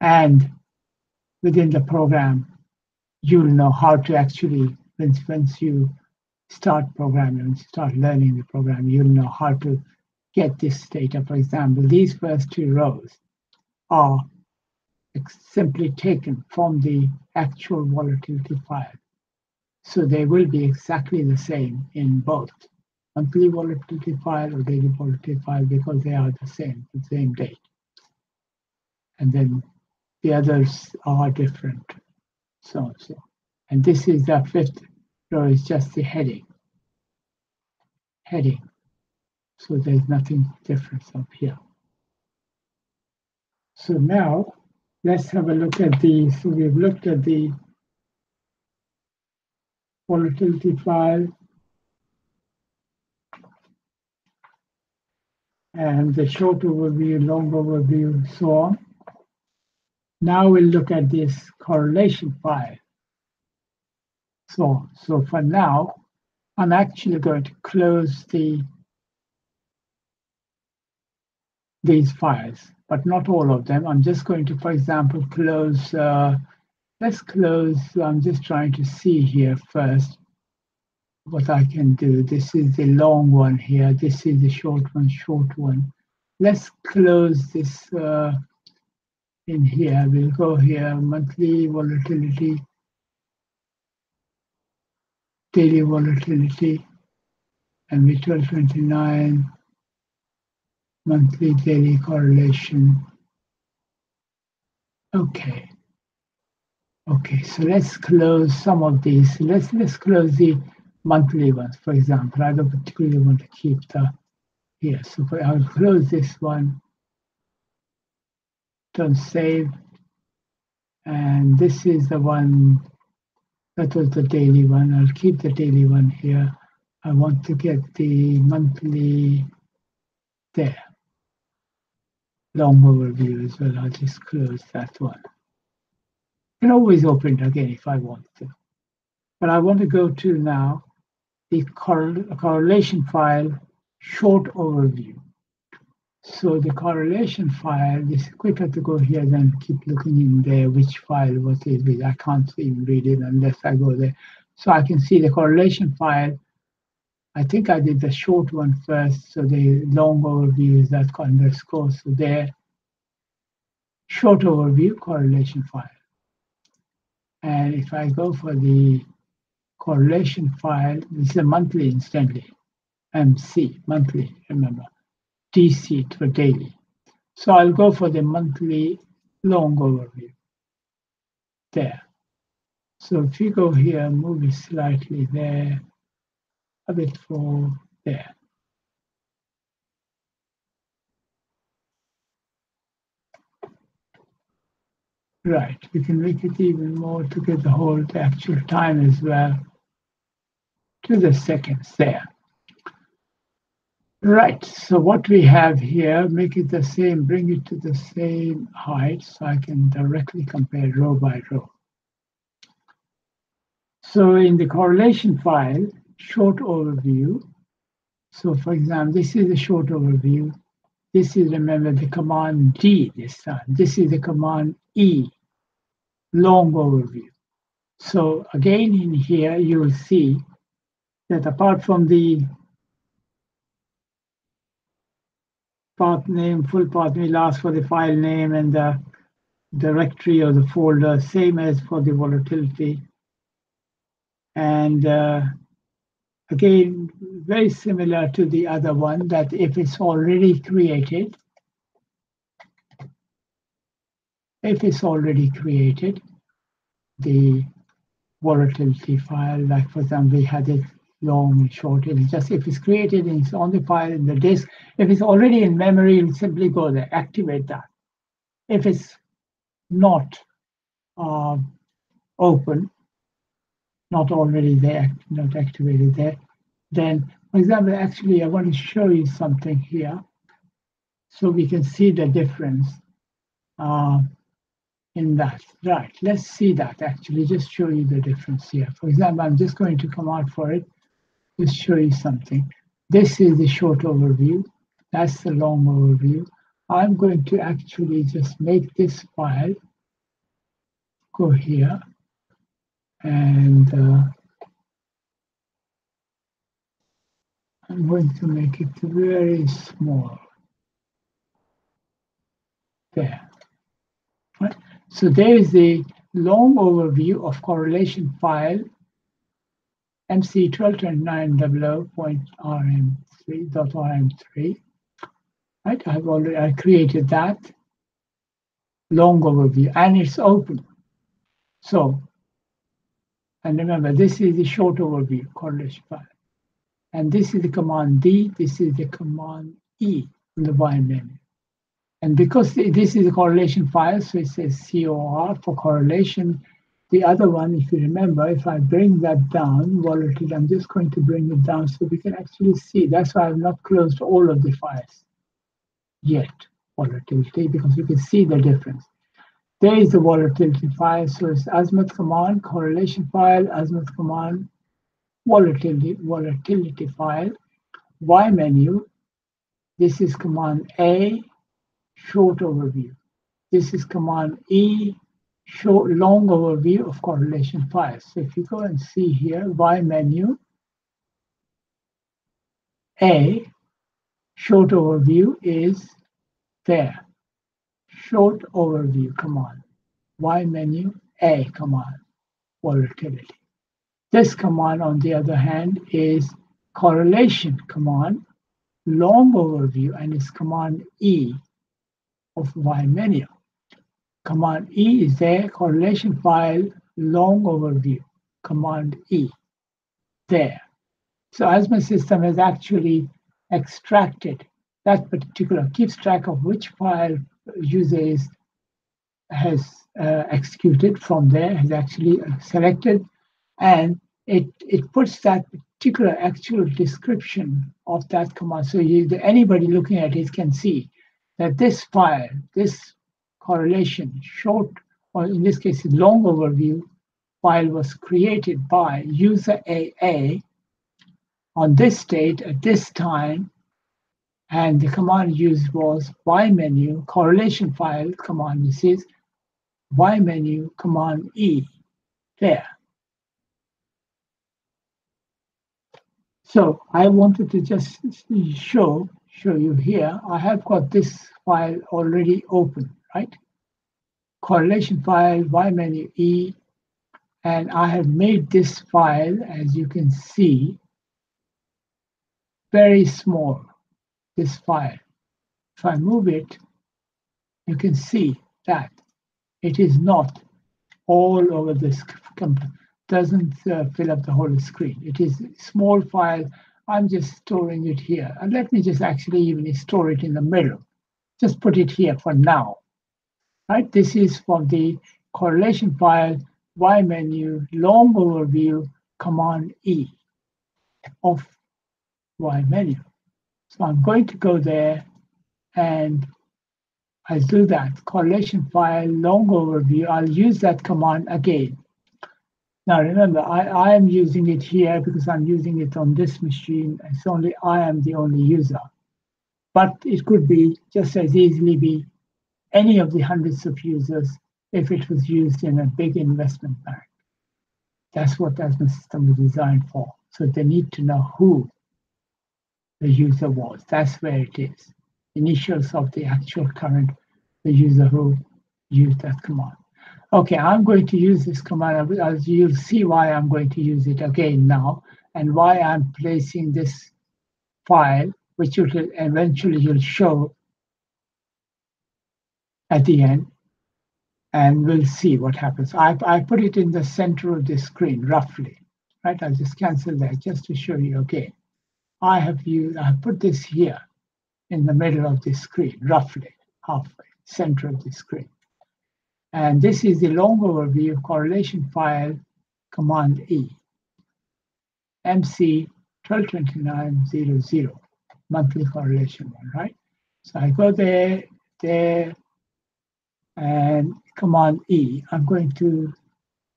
And within the program, you'll know how to actually, once you start programming, once you start learning the program, you'll know how to get this data. For example, these first two rows are simply taken from the actual volatility file. So they will be exactly the same in both monthly volatility file or daily volatility file because they are the same date. And then the others are different, so and so. And this is the fifth row is just the heading. So there's nothing different up here. So now let's have a look at so we've looked at the volatility file and the short overview, long overview, so on. Now we'll look at this correlation file. So for now, I'm actually going to close these files, but not all of them. I'm just going to, for example, close, let's close, I'm just trying to see here first what I can do. This is the long one here. This is the short one. Let's close this in here. We'll go here, monthly volatility, daily volatility, and V1229, monthly daily correlation. Okay, so let's close some of these. Let's close the monthly ones, for example. I don't particularly want to keep here. So I'll close this one. Don't save. And this is the one that was the daily one. I'll keep the daily one here. I want to get the monthly there. Long overview as well. I'll just close that one. I can always open it again if I want to. But I want to go to now the correlation file short overview. So the correlation file is quicker to go here than keep looking in there which file what is it. I can't even read it unless I go there. So I can see the correlation file. I think I did the short one first, so the long overview is that underscore. So there, short overview correlation file. And if I go for the correlation file, this is a monthly instantly, MC, monthly, remember, DC for daily. So I'll go for the monthly long overview there. So if you go here, move it slightly there, a bit for there. Right, we can make it even more to get the actual time as well to the seconds there. Right, so what we have here, make it the same, bring it to the same height so I can directly compare row by row. So in the correlation file, short overview. So for example, this is the short overview. This is, remember, the command D this time. This is the command E, long overview. So again, in here, you will see that apart from the path name, full path will ask for the file name and the directory or the folder, same as for the volatility. And again, very similar to the other one, that if it's already created, the volatility file, like for example, we had it long and short, it's just if it's created and it's on the file in the disk, if it's already in memory, you'll simply go there, activate that. If it's not open, not already there, not activated there, then, for example, actually, I want to show you something here so we can see the difference in that. Right, let's see that actually, just show you the difference here. For example, I'm just going to come out for it, just show you something. This is the short overview. That's the long overview. I'm going to actually just make this file go here, and I'm going to make it very small. There. Right? So there is the long overview of correlation file MC122900.rm3.rm3. Right? I created that long overview, and it's open. So, and remember, this is the short overview correlation file. And this is the command D, this is the command E in the Y menu. And because this is a correlation file, so it says COR for correlation. The other one, if you remember, if I bring that down, volatility, I'm just going to bring it down so we can actually see. That's why I've not closed all of the files yet, volatility, because you can see the difference. There is the volatility file, so it's AZMAT command, correlation file, AZMAT command, volatility file, Y menu. This is command A, short overview. This is command E, short long overview of correlation files. So if you go and see here, Y menu, A, short overview is there. Short overview command, Y menu, A command, volatility. This command, on the other hand, is correlation command, long overview, and it's command E of Y menu. Command E is there, correlation file, long overview, command E, there. So AZMAT system has actually extracted that particular, keeps track of which file user has executed from there, has actually selected, and it puts that particular actual description of that command. So anybody looking at it can see that this file, this correlation, short, or in this case, long overview file was created by user AA on this date at this time, and the command used was Y menu, correlation file command. This is Y menu, command E, there. So I wanted to just show you here. I have got this file already open, right? Correlation file, Y menu E, and I have made this file, as you can see, very small, this file. If I move it, you can see that it is not all over this, doesn't fill up the whole screen. It is a small file. I'm just storing it here. And let me just actually even store it in the middle. Just put it here for now. Right? This is from the correlation file, Y menu, long overview, command E of Y menu. So I'm going to go there and I'll do that. Correlation file, long overview. I'll use that command again. Now remember, I am using it here because I'm using it on this machine. It's only I am the only user. But it could be just as easily be any of the hundreds of users if it was used in a big investment bank. That's what AZMAT system is designed for. So they need to know who the user was. That's where it is. Initials of the actual current, the user who used that command. Okay, I'm going to use this command. As you'll see why I'm going to use it again now, and why I'm placing this file, which will eventually you'll show at the end, and we'll see what happens. I put it in the center of the screen, roughly, right? I'll just cancel that just to show you again. I have put this here in the middle of the screen, roughly, halfway, center of the screen. And this is the long overview of correlation file, command E, MC 122900, monthly correlation one, right? So I go there, and command E. I'm going to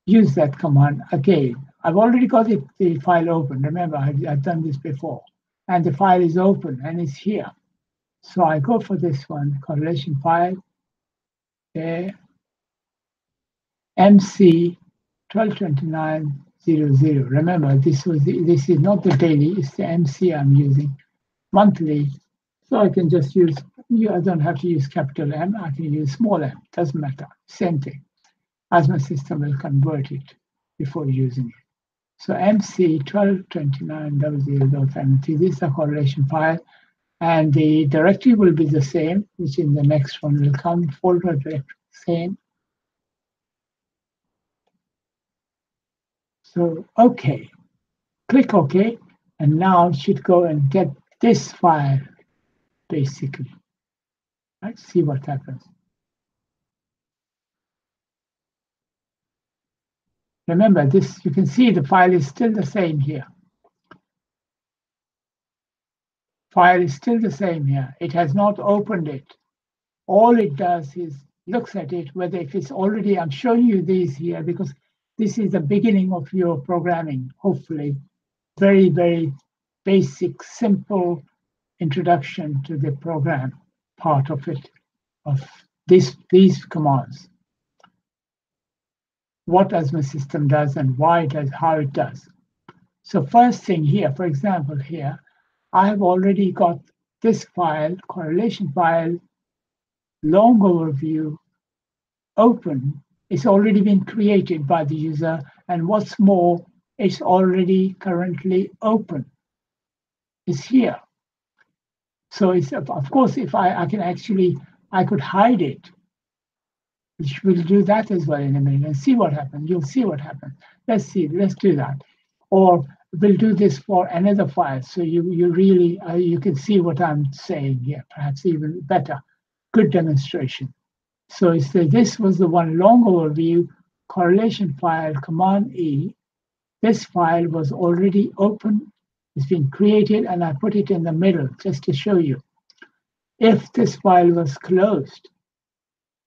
use that command again. I've already got the file open. Remember, I've done this before. and the file is open and it's here. So I go for this one, correlation file, MC 122900. Remember, this is not the daily, it's the MC I'm using. Monthly, so I can just use, I don't have to use capital M, I can use small m, doesn't matter, same thing. AZMAT System will convert it before using it. So MC 122900.mt, this is a correlation file, and the directory will be the same, which in the next one will come, folder directory, same. So, okay, click OK, and now it should go and get this file, basically. Let's see what happens. Remember, this, you can see the file is still the same here. File is still the same here. It has not opened it. All it does is looks at it, whether if it's already, I'm showing you these here because this is the beginning of your programming, hopefully. Very, very basic, simple introduction to the program part of it, of these commands. What AZMAT System does and why it does, how it does. So first thing here, for example, here, I have already got this file, correlation file, long overview, open. It's already been created by the user, and what's more, it's already currently open. It's here. So it's, of course, if I can actually, I could hide it, which we'll do that as well in a minute and see what happens. You'll see what happens. Let's see, let's do that. Or we'll do this for another file, so you really, you can see what I'm saying here, perhaps even better. Good demonstration. So it's this was the one long overview, correlation file, Command E. This file was already open. It's been created, and I put it in the middle just to show you. If this file was closed,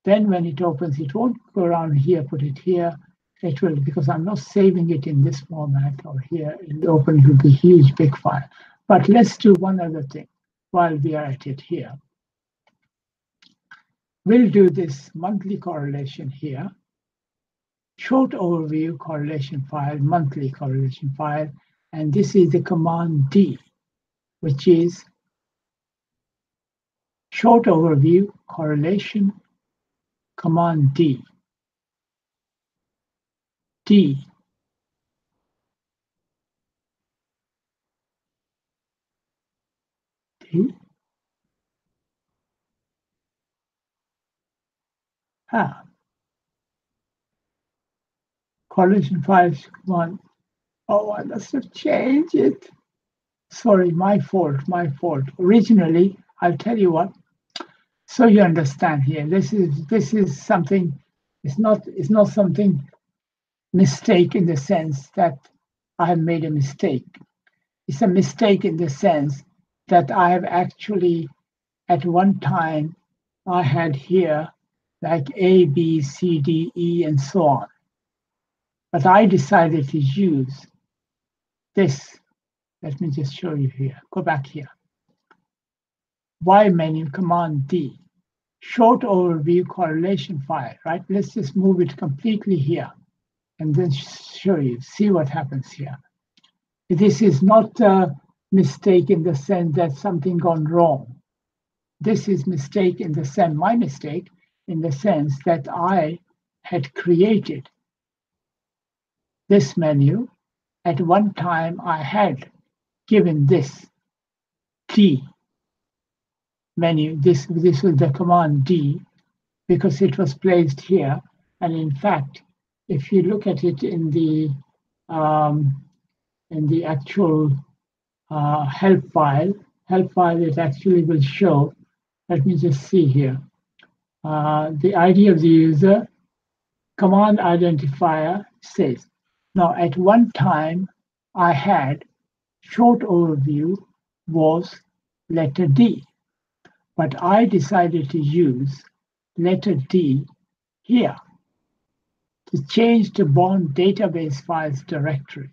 then when it opens, it won't go around here, put it here. It will, because I'm not saving it in this format or here. It'll open, it will be a huge, big file. But let's do one other thing while we are at it here. We'll do this monthly correlation here. Short overview correlation file, monthly correlation file. And this is the command D, which is short overview correlation command D. D. D. Ah. Correlation file command. Oh, I must have changed it. Sorry, my fault, my fault. Originally, I'll tell you what. So you understand here. This is something. It's not something mistake in the sense that I have made a mistake. It's a mistake in the sense that I have actually, at one time, I had here like A, B, C, D, E, and so on. But I decided to use this. Let me just show you here. Go back here. Y menu, command D. Short overview correlation file, right? Let's just move it completely here and then show you, see what happens here. This is not a mistake in the sense that something gone wrong. This is mistake in the sense, my mistake in the sense that I had created this menu. At one time, I had given this D menu. This was the command D because it was placed here. And in fact, if you look at it in the actual help file, it actually will show. Let me just see here. The ID of the user, command identifier says. Now, at one time, I had short overview was letter D, but I decided to use letter D here to change the bond database files directory.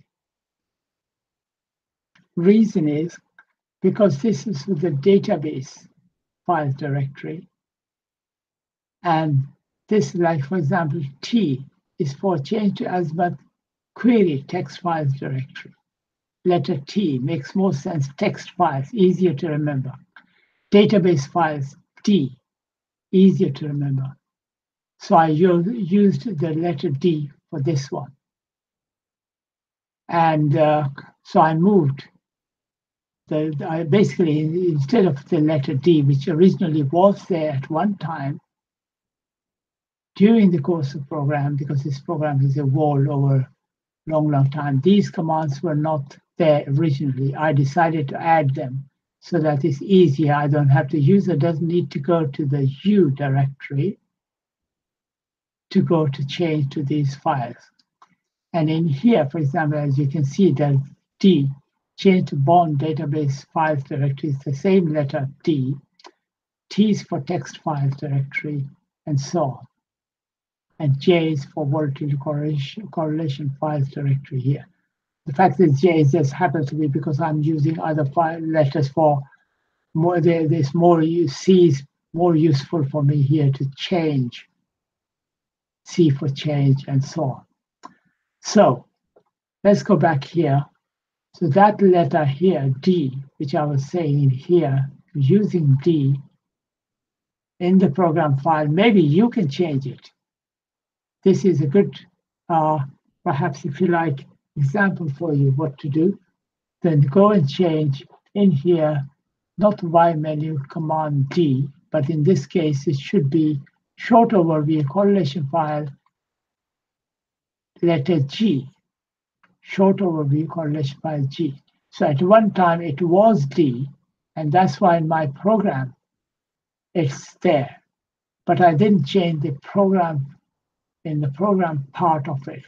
Reason is because this is the database files directory. And this, like for example, T is for change to AZMAT query text files directory. Letter T makes more sense, text files, easier to remember. Database files, D, easier to remember. So I used the letter D for this one. And so I moved basically, instead of the letter D, which originally was there at one time, during the course of program, because this program has evolved over a long time, these commands were not there originally. I decided to add them so that it's easier. I don't have to use it, doesn't need to go to the U directory to go to change to these files. And in here, for example, as you can see, that D, change to bond database files directory is the same letter D. T is for text files directory, and so on. And J is for volatility correlation files directory here. The fact that J just happens to be because I'm using other file letters for more. There's more C is more useful for me here to change. C for change and so on. So let's go back here. So that letter here, D, which I was saying in here, using D in the program file, maybe you can change it. This is a good, perhaps if you like, example for you what to do. Then go and change in here, not Y menu, Command D, but in this case, it should be short overview correlation file, letter G, short overview correlation file G. So at one time it was D, and that's why in my program it's there. But I didn't change the program in the program part of it.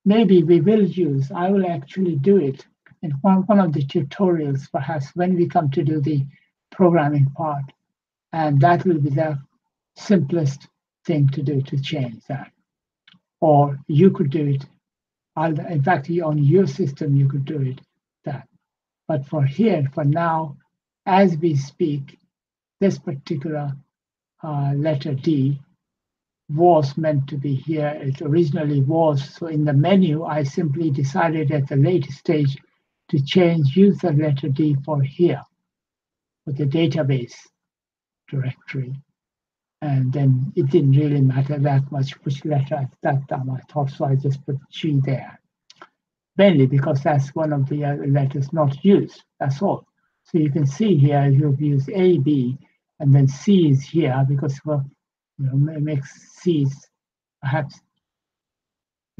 Maybe we will use, I will actually do it in one of the tutorials, perhaps when we come to do the programming part. And that will be the simplest thing to do to change that. Or you could do it. In fact, on your system, you could do it that. But for here, for now, as we speak, this particular letter D was meant to be here. It originally was. So in the menu, I simply decided at the later stage to use the letter D for here, for the database directory. And then it didn't really matter that much which letter at that time I thought, so I just put G there. Mainly because that's one of the letters not used, that's all. So you can see here, you've used A, B, and then C is here because it makes C's perhaps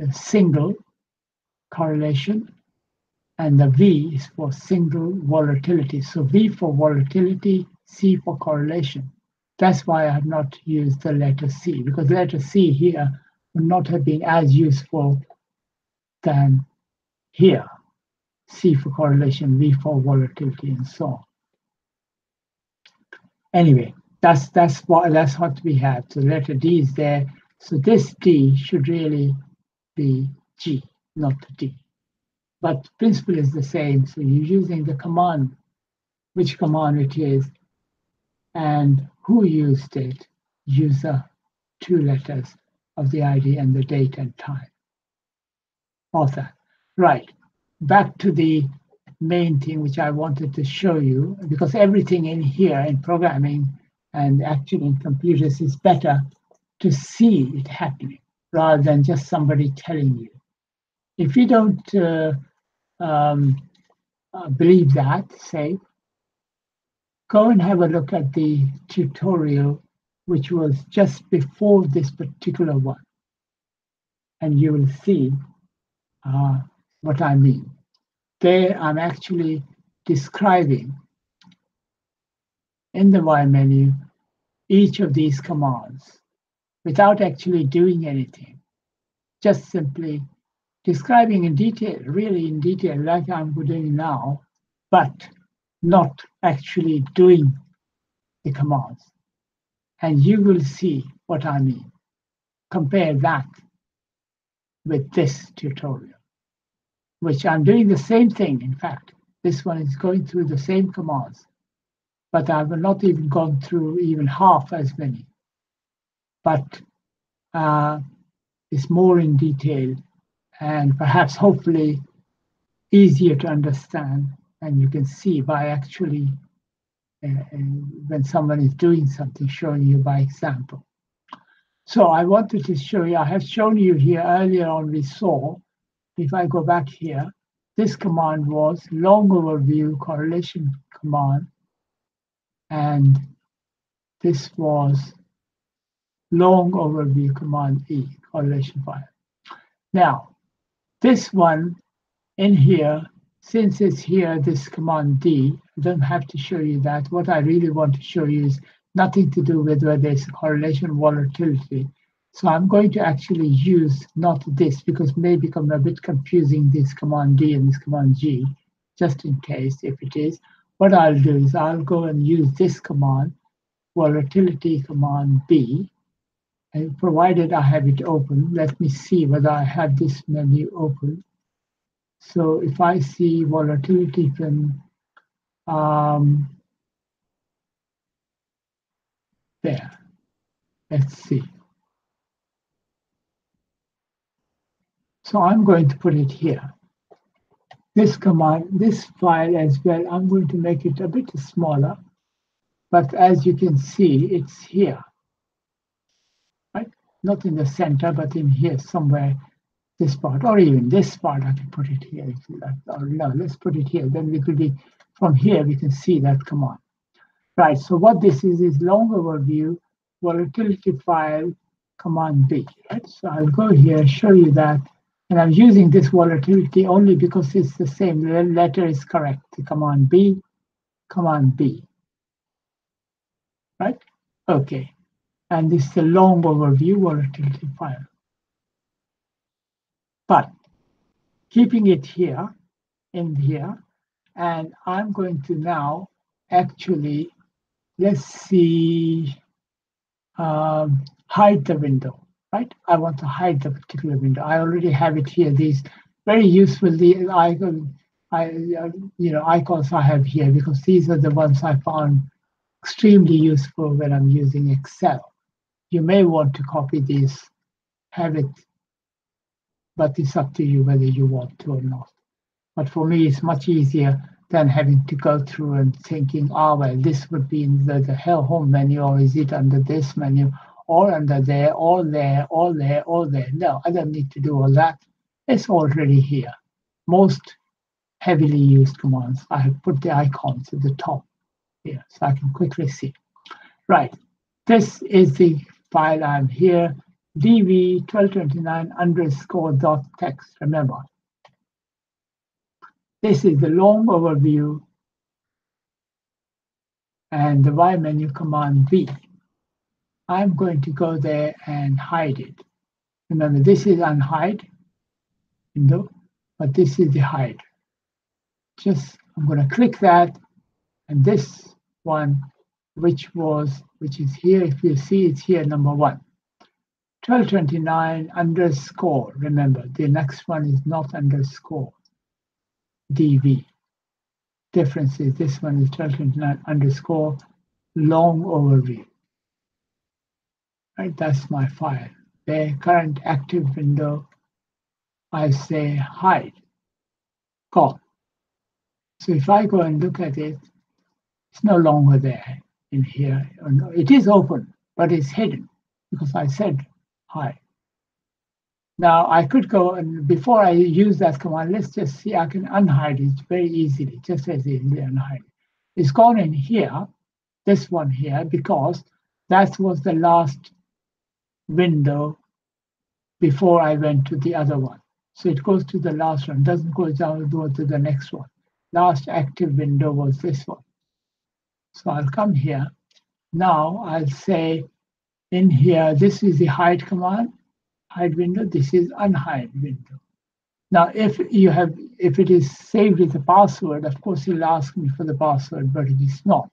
a single correlation, and the V is for single volatility. So V for volatility, C for correlation. That's why I have not used the letter C, because letter C here would not have been as useful than here. C for correlation, V for volatility, and so on. Anyway, that's what we have. So letter D is there. So this D should really be G, not D. But the principle is the same. So you're using the command, which command it is, and who used it, use the 2 letters of the ID and the date and time. All that. Right. Back to the main thing which I wanted to show you, because everything in here in programming and actually in computers is better to see it happening rather than just somebody telling you. If you don't believe that, say, go and have a look at the tutorial which was just before this particular one, and you will see what I mean. There I'm actually describing in the Y menu each of these commands without actually doing anything, just simply describing in detail, really in detail, like I'm doing now, but not actually doing the commands. And you will see what I mean. Compare that with this tutorial, which I'm doing the same thing, in fact, This one is going through the same commands, but I have not even gone through even half as many. But it's more in detail and perhaps hopefully easier to understand. And you can see by actually when someone is doing something, showing you by example. So I wanted to show you, I have shown you here earlier on, we saw, if I go back here, this command was long overview correlation command, and this was long overview command E, correlation file. Now, this one in here, since it's here, this command D, I don't have to show you that. What I really want to show you is nothing to do with whether it's correlation volatility. So I'm going to actually use not this, because it may become a bit confusing, this command D and this command G, just in case if it is. What I'll do is I'll go and use this command, volatility command B, and provided I have it open, let me see whether I have this menu open. So if I see volatility from there, let's see. So I'm going to put it here. This command, this file as well, I'm going to make it a bit smaller, but as you can see, it's here, right? Not in the center, but in here somewhere, this part, or even this part, I can put it here if you like. Or no, let's put it here. Then it will be, from here, we can see that command. Right, so what this is long overview, volatility file, command B, right? So I'll go here, show you that. And I'm using this volatility only because it's the same, the letter is correct. The command B, right? Okay, and this is the long overview volatility file. But keeping it here, in here, and I'm going to now actually, let's see, hide the window, right? I want to hide the particular window. I already have it here. These very useful icons I have here, because these are the ones I found extremely useful when I'm using Excel. You may want to copy these, have it, but it's up to you whether you want to or not. But for me, it's much easier than having to go through and thinking, well, this would be in the home menu, or is it under this menu, or under there, or there, or there, or there. No, I don't need to do all that. It's already here. Most heavily used commands, I have put the icons at the top here, so I can quickly see. Right, this is the file I'm here, dv1229_.txt, remember. This is the long overview and the Y menu command V. I'm going to go there and hide it. Remember, this is unhide window, but this is the hide. I'm going to click that, and this one, which is here, if you see, it's here, number 1. 1229_, remember, the next one is not underscore, DV. Difference is this one is 1229_ long overview. Right, that's my file. The current active window, I say hide, gone. So if I go and look at it, it's no longer there in here. It is open, but it's hidden because I said hide. Now I could go, and before I use that command, let's just see, I can unhide it very easily, just as easily unhide it. It's gone in here, this one here, because that was the last window before I went to the other one. So it goes to the last one, doesn't go down to the next one. Last active window was this one. So I'll come here. Now I'll say in here, this is the hide command, hide window, this is unhide window. Now if it is saved with a password, of course he'll ask me for the password, but if it's not,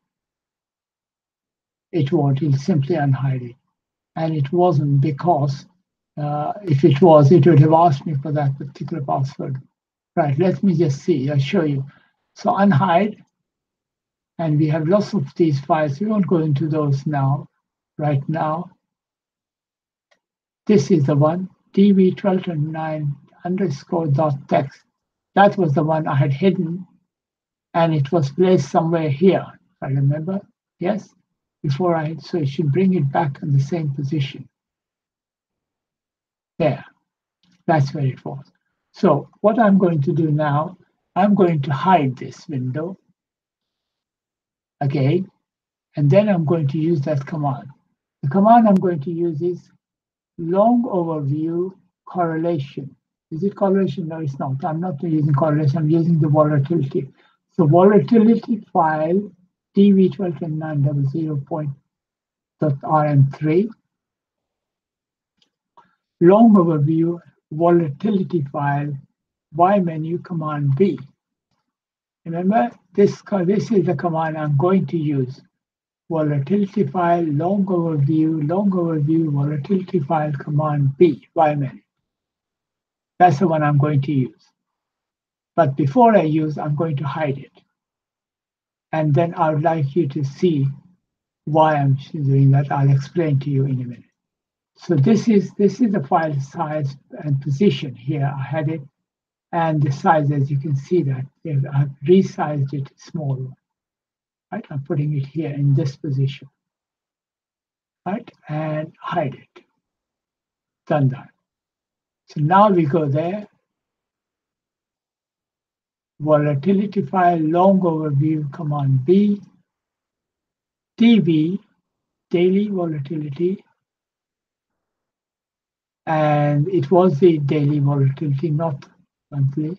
it won't, he'll simply unhide it. And it wasn't, because if it was, it would have asked me for that particular password. Right, let me just see, I'll show you. So unhide, and we have lots of these files. We won't go into those now, right now. This is the one, db1229_.txt. That was the one I had hidden, and it was placed somewhere here, if I remember. Yes, so it should bring it back in the same position. There, that's where it was. So what I'm going to do now, I'm going to hide this window again, and then I'm going to use that command. The command I'm going to use is long overview correlation. Is it correlation? No, it's not. I'm not using correlation. I'm using the volatility. So volatility file dv122900.rm3 long overview volatility file y menu command B. Remember, this is the command I'm going to use. Volatility file long overview volatility file command B y menu. That's the one I'm going to use. But before I use, I'm going to hide it. And then I would like you to see why I'm doing that. I'll explain to you in a minute. So this is the file size and position here. I had it, and the size, as you can see, that I've resized it smaller. Right, I'm putting it here in this position. Right, and hide it. Done that. So now we go there. Volatility file long overview command B db daily volatility, and it was the daily volatility, not monthly.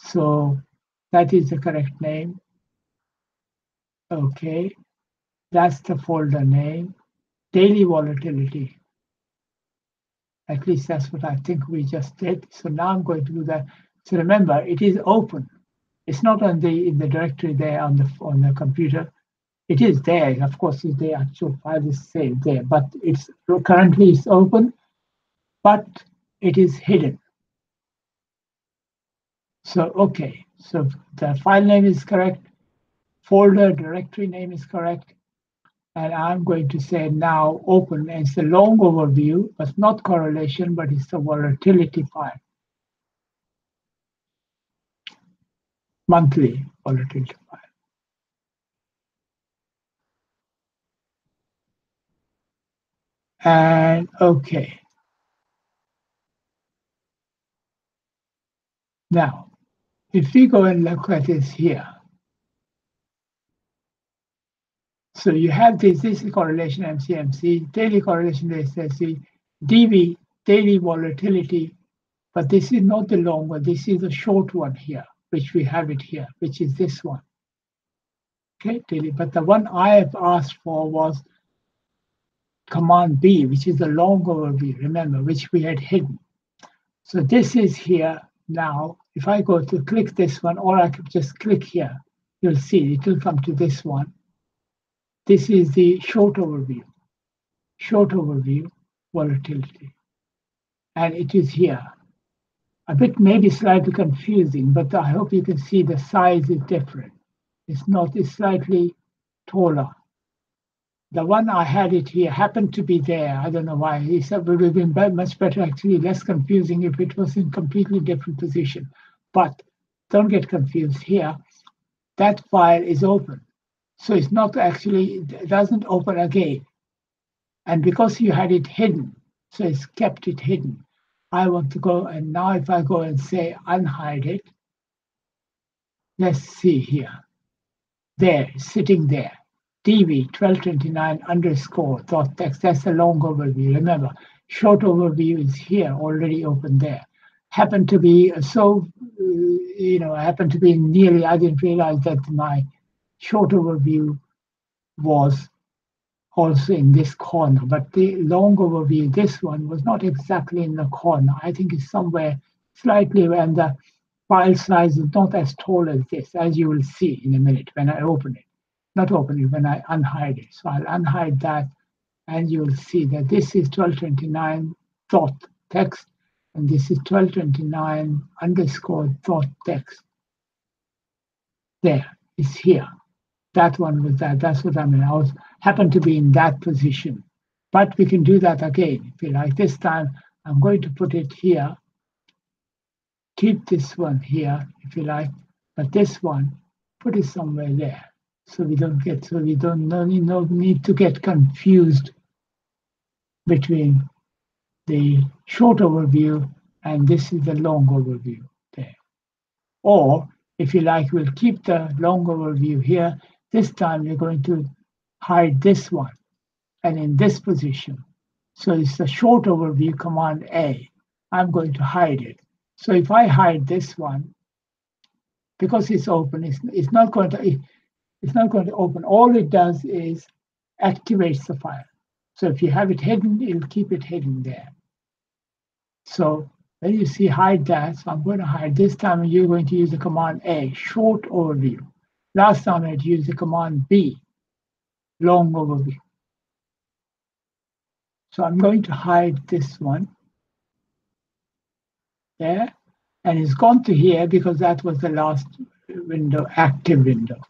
So that is the correct name. Okay, that's the folder name, daily volatility. At least that's what I think we just did. So now I'm going to do that. So remember, it is open. It's not in the directory there on the computer. It is there. Of course, the actual file is saved there, but it's currently it's open, but it is hidden. So okay, so the file name is correct, folder directory name is correct, and I'm going to say now open, and it's a long overview, but not correlation, but it's the volatility file. Monthly volatility file. And okay. Now, if we go and look at this here, so you have this is correlation MCMC, daily correlation SSC, DV, daily volatility, but this is not the long one, this is the short one here, which we have it here, which is this one. Okay, daily, but the one I have asked for was command B, which is the long overview, remember, which we had hidden. So this is here now. If I go to click this one, or I could just click here, you'll see it will come to this one. This is the short overview volatility. And it is here. A bit maybe slightly confusing, but I hope you can see the size is different. It's slightly taller. The one I had it here happened to be there. I don't know why. He said it would have been much better, actually less confusing if it was in completely different position. But don't get confused here. That file is open. So it's not actually, it doesn't open again. And because you had it hidden, so it's kept it hidden. I want to go, and now if I go and say unhide it, let's see here. There, sitting there, dv1229_.txt. That's the long overview. Remember, short overview is here, already open there. Happened to be happened to be nearly, I didn't realize that my short overview was also in this corner, but the long overview, this one was not exactly in the corner. I think it's somewhere slightly, and the file size is not as tall as this, as you will see in a minute when I open it. Not open it, when I unhide it. So I'll unhide that, and you'll see that this is 1229.txt, and this is 1229_.txt. There, it's here. That one was that. That's what I mean. I was happened to be in that position. But we can do that again. If you like, this time I'm going to put it here. Keep this one here, if you like, but this one, put it somewhere there. So we don't no need to get confused between the short overview and this is the long overview there. Or if you like, we'll keep the long overview here. This time we're going to hide this one and in this position. So it's the short overview, Command A. I'm going to hide it. So if I hide this one, because it's open, it's not going to open. All it does is activates the file. So if you have it hidden, it'll keep it hidden there. So when you see hide that, so I'm going to hide this time, you're going to use the command A, short overview. Last time I'd use the command B, long overview. So I'm going to hide this one there, and it's gone to here because that was the last window, active window.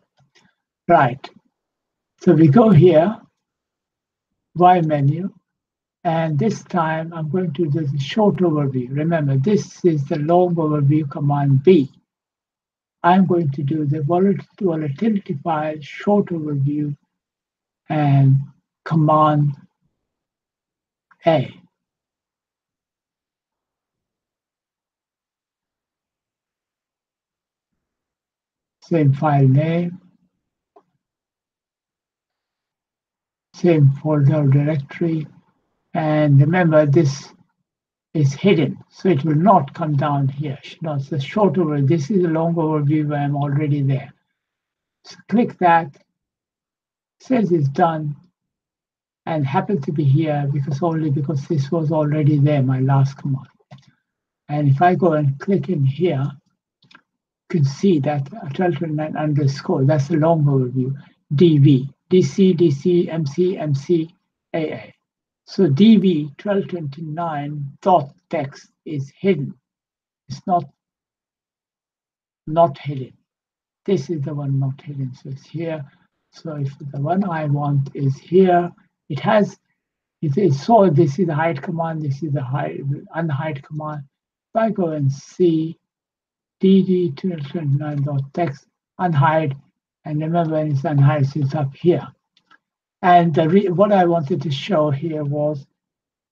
Right. So we go here, Y menu, and this time I'm going to do the short overview. Remember, this is the long overview, command B. I'm going to do the volatility file, short overview, and command A. Same file name, same folder directory. And remember, this is hidden, so it will not come down here. No, it's the short overview. This is a long overview where I'm already there. So click that, says it's done, and happens to be here because this was already there, my last command. And if I go and click in here, you can see that 1229 underscore, that's the long overview, DV, DC, DC, MC, MC, AA. So DV 1229 dot text is hidden. It's not hidden. This is the one not hidden, so it's here. So if the one I want is here, it has, so this is the hide command, this is the unhide command. If I go and see dd1229.text unhide, and remember when it's unhide, it's up here. And what I wanted to show here was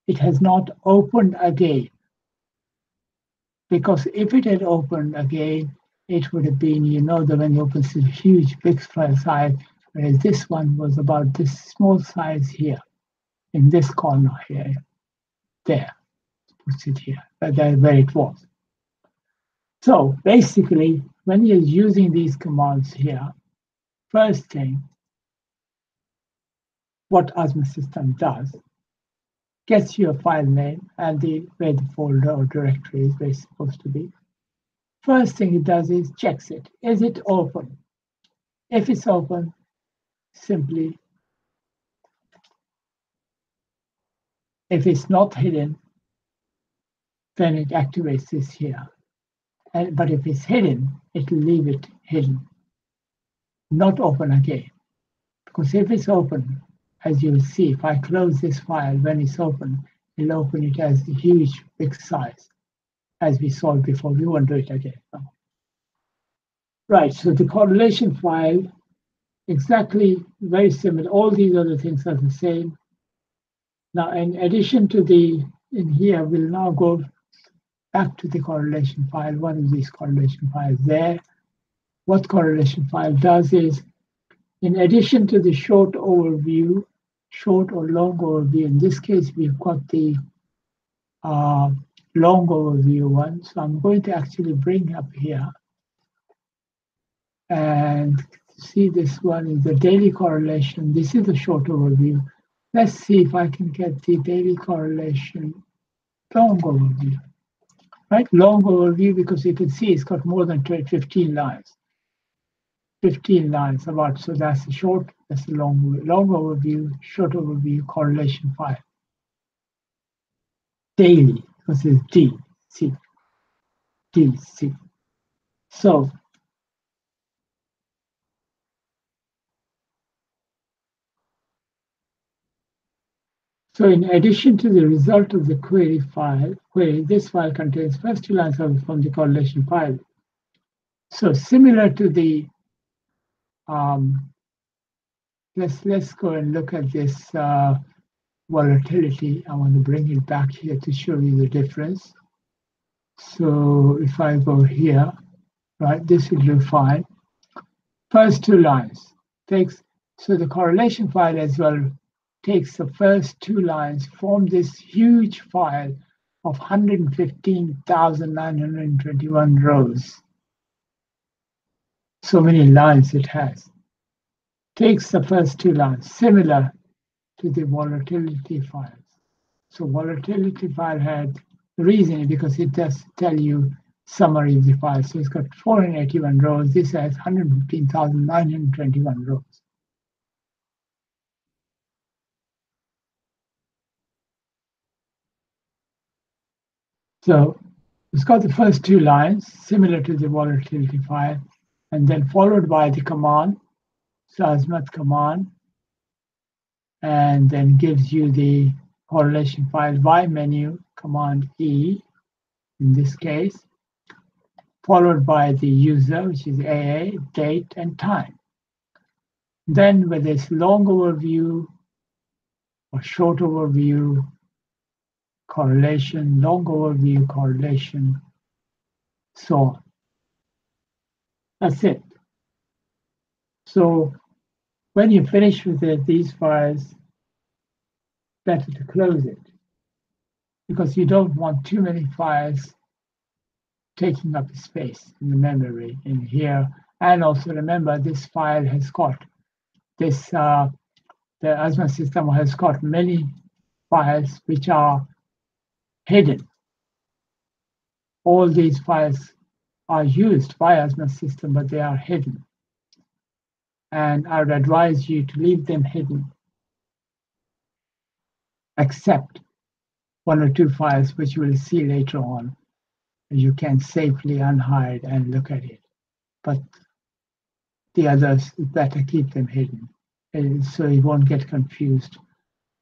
it has not opened again. Because if it had opened again, it would have been, the when it opens a huge big file size, whereas this one was about this small size here, in this corner here, there, puts it here, that's where it was. So basically, when you're using these commands here, first thing, what AZMAT System does, gets you a file name and where the folder or directory is where it's supposed to be. First thing it does is checks it. Is it open? If it's open, simply, if it's not hidden, then it activates this here. But if it's hidden, it will leave it hidden, not open again. Because if it's open, as you'll see, if I close this file, when it's open, it'll open it as a huge, big size, as we saw before. We won't do it again. No. Right, so the correlation file, exactly very similar. All these other things are the same. Now, in addition to in here, we'll now go back to the correlation file, one of these correlation files there. What correlation file does is, in addition to the short overview, short or long overview, in this case, we've got the long overview one. So I'm going to actually bring up here and see this one is the daily correlation. This is the short overview. Let's see if I can get the daily correlation long overview. Right, long overview, because you can see it's got more than 15 lines. 15 lines about, so that's the short, that's the long overview, short overview correlation file. Daily, because it's DC. So So in addition to the result of the query, this file contains first two lines from the correlation file. So similar to the, let's go and look at this volatility. I want to bring it back here to show you the difference. So if I go here, right, this will do fine. First two lines so the correlation file as well takes the first two lines from this huge file of 115,921 rows. So many lines it has. Takes the first two lines, similar to the volatility files. So volatility file had the reason because it does tell you summary of the file. So it's got 481 rows. This has 115,921 rows. So it's got the first two lines, similar to the volatility file, and then followed by the command, so AZMAT command, and then gives you the correlation file by menu, command E, in this case, followed by the user, which is AA, date, and time. Then with this long overview or short overview, correlation, long overview, correlation, so on. That's it. So when you finish with these files, better to close it because you don't want too many files taking up space in the memory in here. And also remember, this file has got this, the AZMAT system has got many files which are hidden. All these files are used by AZMAT system, but they are hidden. And I would advise you to leave them hidden, except one or two files which you will see later on. You can safely unhide and look at it. But the others, better keep them hidden, and so you won't get confused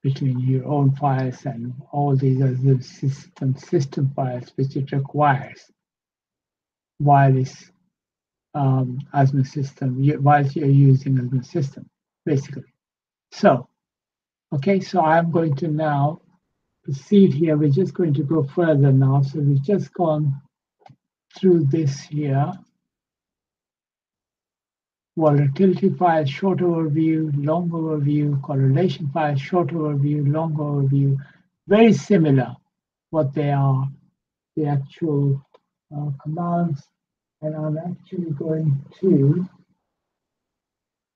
between your own files and all these other system files which it requires while it's AZMAT system, while you're using AZMAT system, basically. So, okay, so I'm going to now proceed here. We're just going to go further now. So we've just gone through this here. Volatility file, short overview, long overview, correlation file, short overview, long overview, very similar what they are, the actual commands. And I'm actually going to,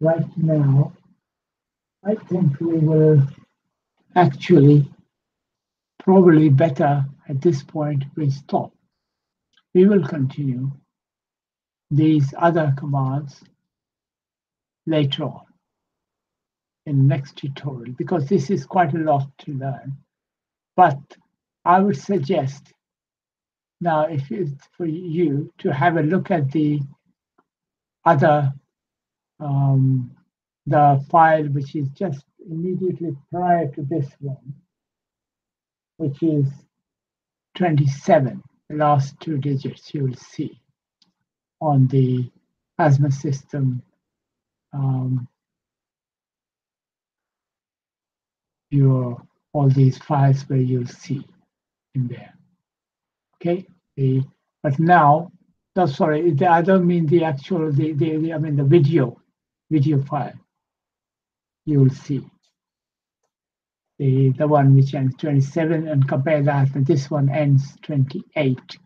right now, I think we will actually, probably better at this point, we stop. We will continue these other commands later on in the next tutorial, because this is quite a lot to learn. But I would suggest now, if it's for you to have a look at the other, the file which is just immediately prior to this one, which is 27, the last two digits you will see on the AZMAT system all these files where you'll see in there. Okay, but now, no, sorry, I don't mean the actual, I mean the video file. You will see the one which ends 27, and compare that, and this one ends 28,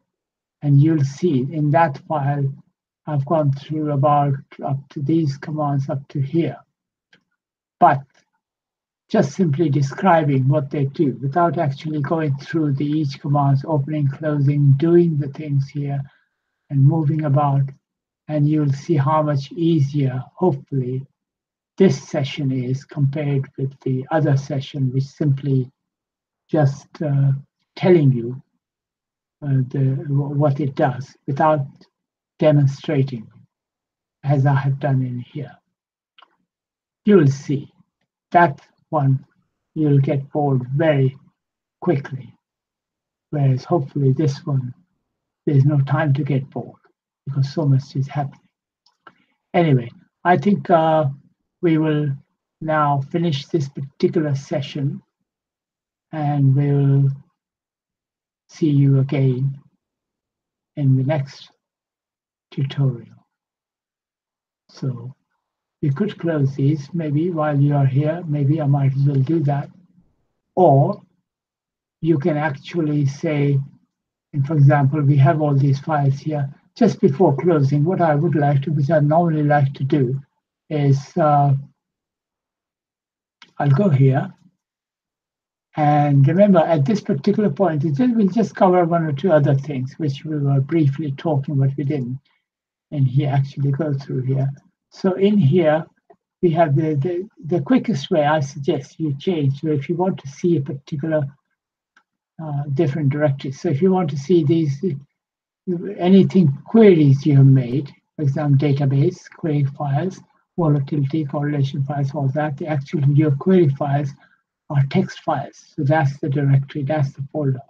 and you'll see in that file I've gone through about up to these commands up to here, but just simply describing what they do without actually going through each commands, opening, closing, doing the things here and moving about, and you'll see how much easier, hopefully, this session is compared with the other session, which simply just telling you what it does without demonstrating, as I have done in here. You will see that one you'll get bored very quickly. Whereas hopefully this one, there's no time to get bored because so much is happening. Anyway, I think we will now finish this particular session and we'll see you again in the next tutorial. So we could close these maybe while you are here. Maybe I might as well do that. Or you can actually say, and for example, we have all these files here. Just before closing, what I would like to, which I normally like to do, is I'll go here. And remember, at this particular point, we'll just cover one or two other things, which we were briefly talking, but we didn't. And here actually go through here. So in here, we have the quickest way I suggest you change. So if you want to see a particular different directory, so if you want to see these, anything queries you have made, for example, database, query files, volatility, correlation files, all that, the actual your query files are text files. So that's the directory, that's the folder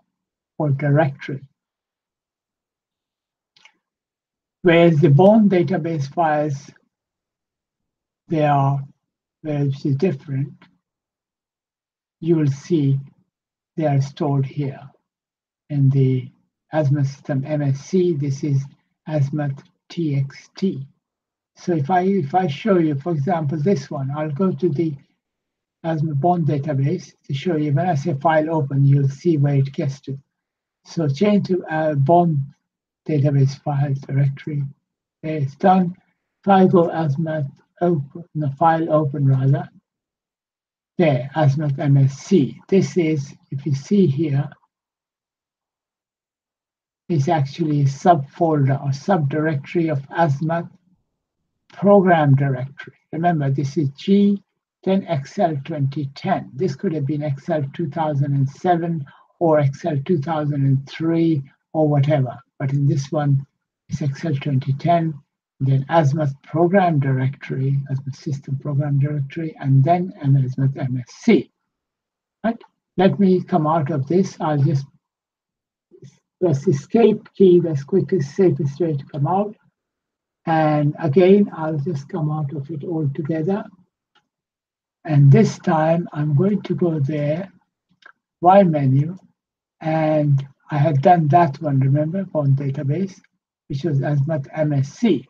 or directory. Whereas the bond database files, they are, which is different, you will see they are stored here in the AZMAT system MSC. This is AZMAT TXT. So if I show you, for example, this one, I'll go to the AZMAT bond database to show you. When I say file open, you'll see where it gets to. So change to bond database files directory. There, it's done. If I go AZMAT open, the file open rather, there, AZMAT MSC. This is, if you see here, is actually a subfolder or subdirectory of AZMAT program directory. Remember, this is G, then XL 2010. This could have been XL 2007 or XL 2003 or whatever. But in this one, it's XL 2010, then AZMAT program directory, AZMAT system program directory, and then AZMAT MSC. Right? Let me come out of this. I'll just press escape key, that's quickest, safest way to come out. And again, I'll just come out of it altogether. And this time I'm going to go there, Y menu, and I had done that one, remember, bond database, which was AZMAT MSC.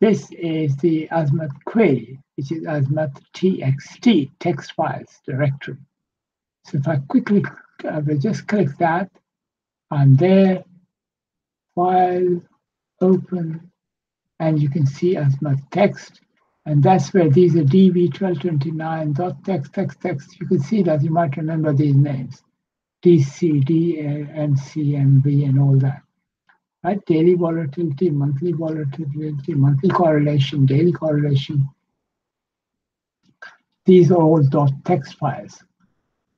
This is the AZMAT query, which is AZMAT TXT, text files directory. So if I quickly will just click that, I'm there, file, open, and you can see AZMAT text. And that's where these are dv1229.text, text. You can see that. You might remember these names, DC, DMC, MB, and all that. Right? Daily volatility, monthly correlation, daily correlation. These are all .text files.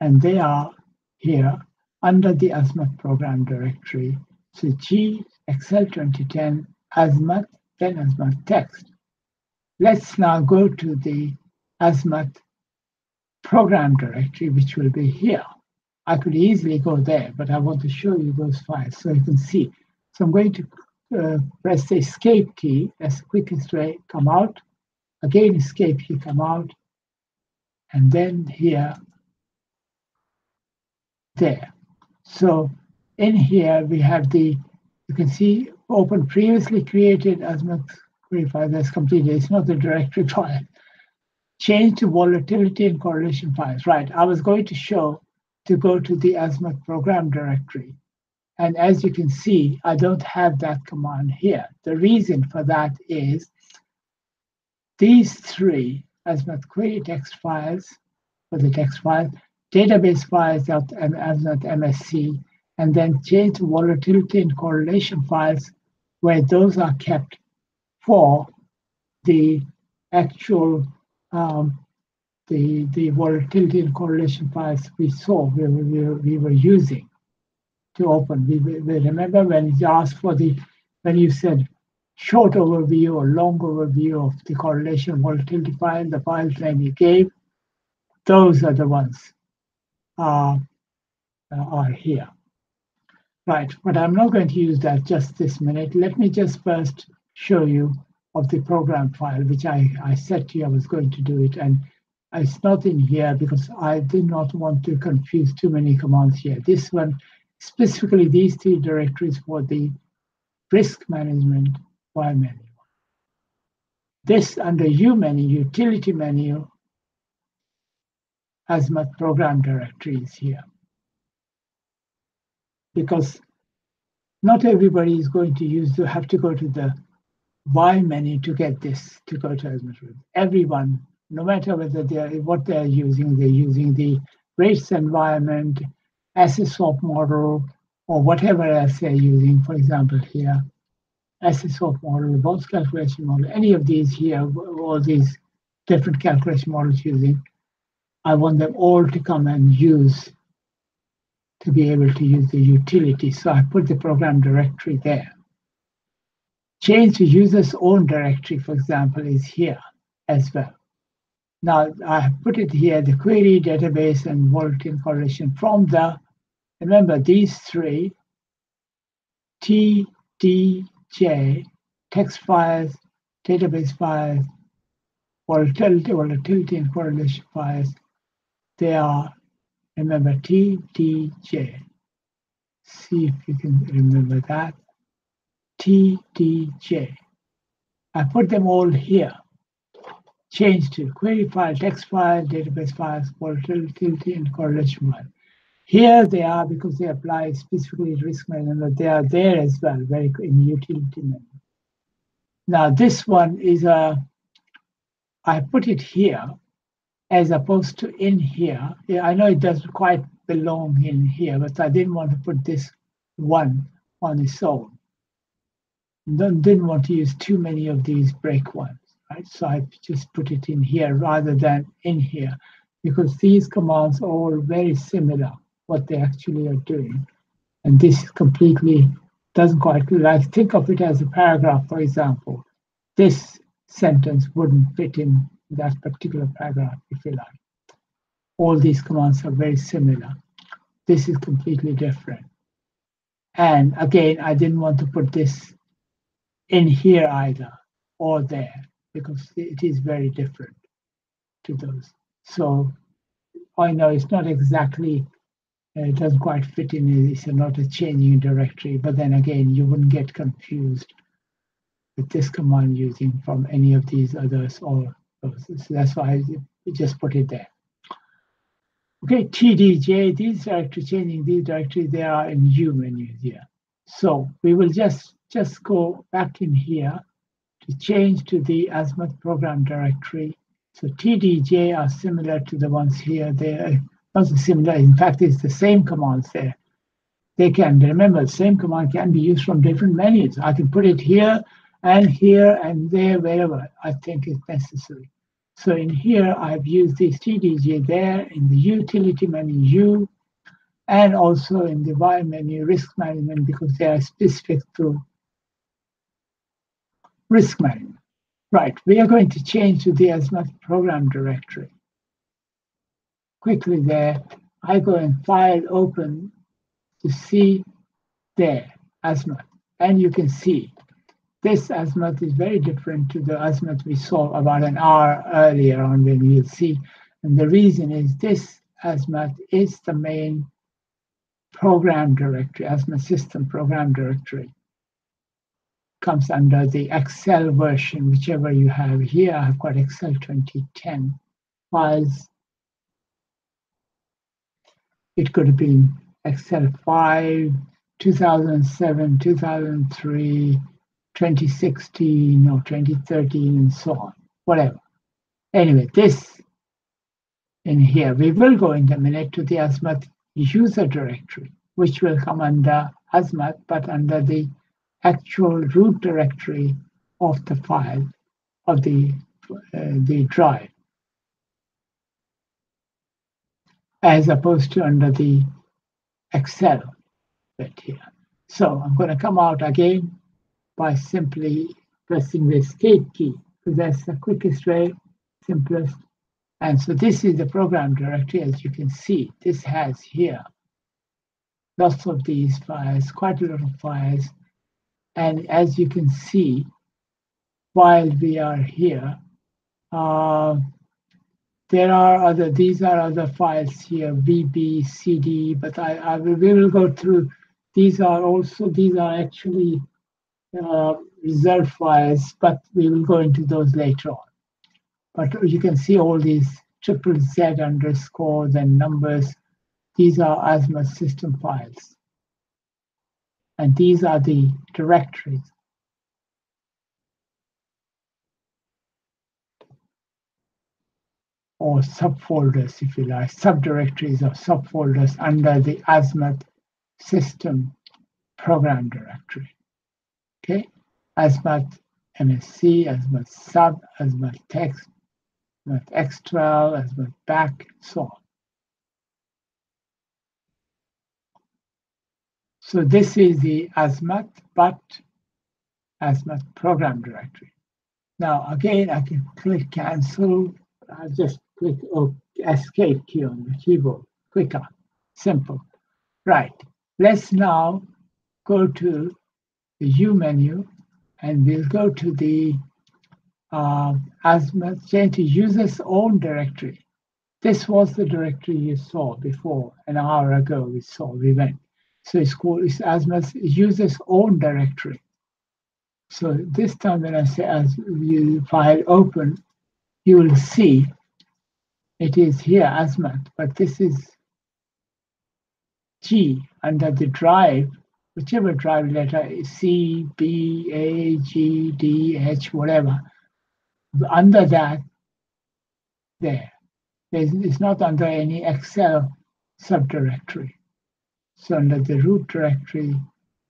And they are here under the AZMAT program directory. So G, XL 2010, AZMAT, then AZMAT text. Let's now go to the AZMAT program directory, which will be here. I could easily go there, but I want to show you those files so you can see. So I'm going to press the escape key. That's the quickest way. Come out. Again, escape key, come out. And then here, there. So in here, we have you can see open previously created AZMAT query file that's completed. It's not the directory file. Change to volatility and correlation files. Right, I was going to show to go to the AZMAT program directory. And as you can see, I don't have that command here. The reason for that is these three AZMAT query text files for the text file, database files AZMAT MSC, and then change to volatility and correlation files where those are kept for the actual the volatility and correlation files we saw we were using to open. We remember when you asked for when you said short overview or long overview of the correlation volatility file, the file name you gave, those are the ones are here. Right, but I'm not going to use that just this minute. Let me just first show you of the program file, which I said to you I was going to do it. And it's not in here because I did not want to confuse too many commands here. This one, specifically these three directories for the risk management Y menu. This under U menu, utility menu, AZMAT program directory is here. Because not everybody is going to have to go to the Y menu to get this, to go to AZMAT. Everyone, no matter whether what they're using the rates environment, asset swap model, or whatever else they're using. For example, here, asset swap model, both calculation model, any of these here, all these different calculation models using, I want them all to come and use to be able to use the utility. So I put the program directory there. Change to user's own directory, for example, is here as well. Now I have put it here, the query, database, and volatility correlation from remember these three, TDJ, text files, database files, volatility and correlation files, they are, remember, TDJ. See if you can remember that. TDJ. I put them all here. Change to query file, text file, database files, volatility, and correlation file. Here they are because they apply specifically to risk management. They are there as well, very in utility menu. Now this one is I put it here as opposed to in here. Yeah, I know it doesn't quite belong in here, but I didn't want to put this one on its own. Didn't want to use too many of these break ones, right? So I just put it in here rather than in here, because these commands are all very similar, what they actually are doing. And this completely doesn't quite, like, think of it as a paragraph, for example. This sentence wouldn't fit in that particular paragraph, if you like. All these commands are very similar. This is completely different. And again, I didn't want to put this in here either, or there, because it is very different to those. So I know it's not exactly, it doesn't quite fit in, it's not a changing directory, but then again, you wouldn't get confused with this command using from any of these others or those. So that's why I just put it there. Okay, TDJ, these directory changing these directories, they are in U menu here. So we will just go back in here to change to the AZMAT program directory. So TDJ are similar to the ones here. They are not similar. In fact, it's the same commands there. They can, remember, the same command can be used from different menus. I can put it here and there, wherever I think is necessary. So in here, I've used this TDJ there in the utility menu U, and also in the Y menu risk management, because they are specific to risk management. Right, we are going to change to the AZMAT program directory. Quickly there, I go and file open to see there, AZMAT. And you can see this AZMAT is very different to the AZMAT we saw about an hour earlier on when we'll see. And the reason is this AZMAT is the main program directory, AZMAT System program directory. Comes under the XL version, whichever you have here. I've got XL2010 files. It could have been XL5, 2007, 2003, 2016, or 2013, and so on, whatever. Anyway, this in here, we will go in a minute to the AZMAT user directory, which will come under AZMAT, but under the actual root directory of the file of the drive, as opposed to under the Excel bit here. So I'm going to come out again by simply pressing the escape key, because that's the quickest way, simplest. And so this is the program directory, as you can see. This has here lots of these files, quite a lot of files. And as you can see, while we are here, there are these are other files here, VB, CD, but we will go through. These are actually reserved files, but we will go into those later on. But you can see all these triple Z underscores and numbers. These are AZMAT system files. And these are the directories. Or subfolders, if you like, subdirectories or subfolders under the AZMAT system program directory. Okay, AZMAT MSC, AZMAT sub, AZMAT text, AZMAT X12, AZMAT back, so on. So this is the AZMAT, but AZMAT program directory. Now again, I can click cancel. I'll just click escape key on the keyboard. Quicker, simple. Right. Let's now go to the U menu, and we'll go to the AZMAT change to user's own directory. This was the directory you saw before, an hour ago we went. So it's AZMAT user's own directory. So this time when I say as you file open, you will see it is here AZMAT, but this is G under the drive, whichever drive letter is C, B, A, G, D, H, whatever. Under that, it's not under any Excel subdirectory. So under the root directory,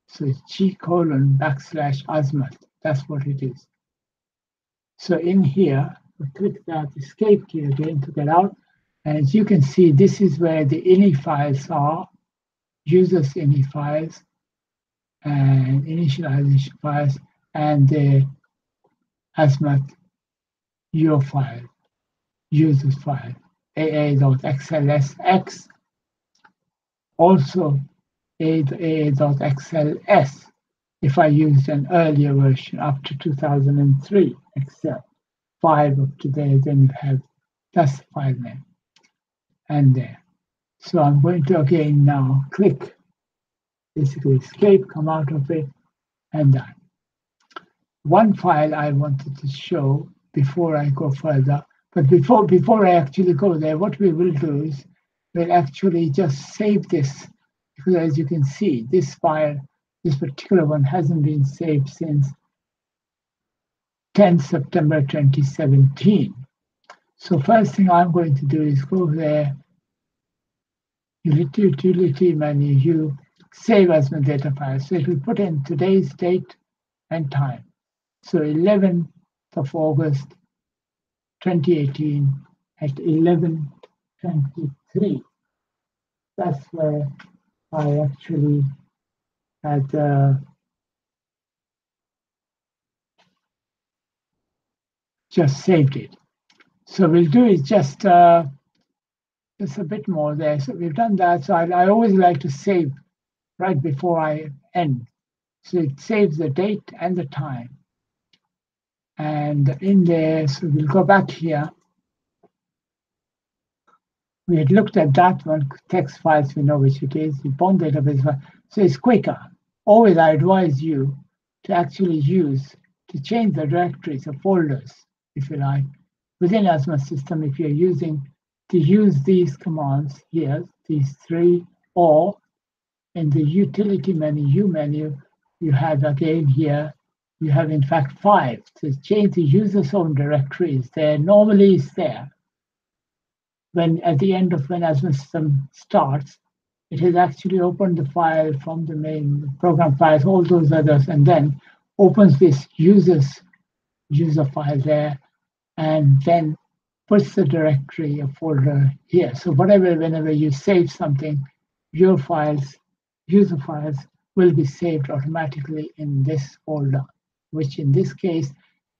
so it's G:\AZMAT. That's what it is. So in here, we click that escape key again to get out. And as you can see, this is where the ini files are, users ini files, and initialization files, and the AZMAT your file, users file, aa.xlsx, also aa.xls if I used an earlier version up to 2003 Excel. 5 of today, then you have that's the file name and there. So I'm going to again now click, basically escape, come out of it, and done. One file I wanted to show before I go further, but before I actually go there, what we will do is we'll actually just save this, because as you can see, this file, this particular one hasn't been saved since 10 September 2017. So first thing I'm going to do is go there, utility menu, save as my data file. So it will put in today's date and time. So 11th of August 2018 at 11:23. That's where I actually had just saved it. So we'll do is just a bit more there. So we've done that. So I always like to save right before I end. So it saves the date and the time. And in there, so we'll go back here. We had looked at that one, text files, we know which it is, the bond database file. So it's quicker. Always I advise you to actually to change the directories or folders, if you like, within AZMAT system if you're to use these commands here, these three, or in the utility menu, you have again here, you have in fact 5. So change the user's own directories there. Normally it's there. When at the end of when AZMAT system starts, it has actually opened the file from the main program files, all those others, and then opens this user file there, and then puts the directory or folder here. So whenever you save something, your files, user files, will be saved automatically in this folder, which in this case,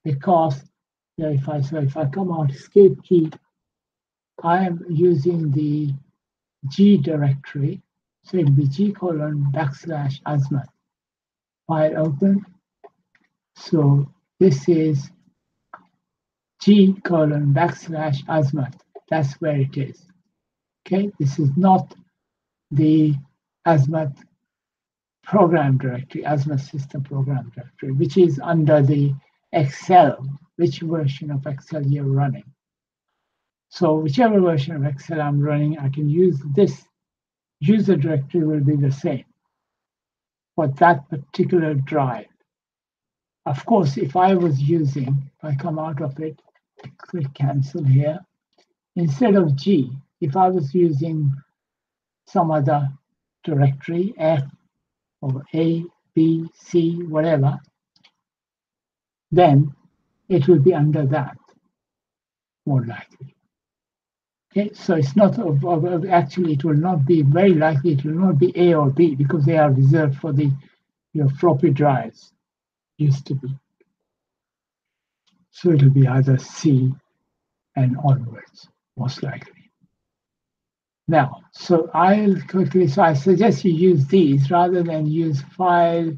because if I come out escape key, I am using the G directory. So it'll be G:\AZMAT. File open. So this is G:\AZMAT. That's where it is. Okay, this is not the AZMAT program directory, AZMAT system program directory, which is under the Excel, which version of Excel you're running. So whichever version of Excel I'm running, I can use this user directory will be the same for that particular drive. Of course, if I was using, if I come out of it, click cancel here, instead of G, if I was using some other directory, F or A, B, C, whatever, then it will be under that, more likely. Okay, so it's not, actually it will not be, very likely it will not be A or B because they are reserved for your floppy drives, used to be. So it'll be either C and onwards, most likely. Now, so I suggest you use these rather than use file,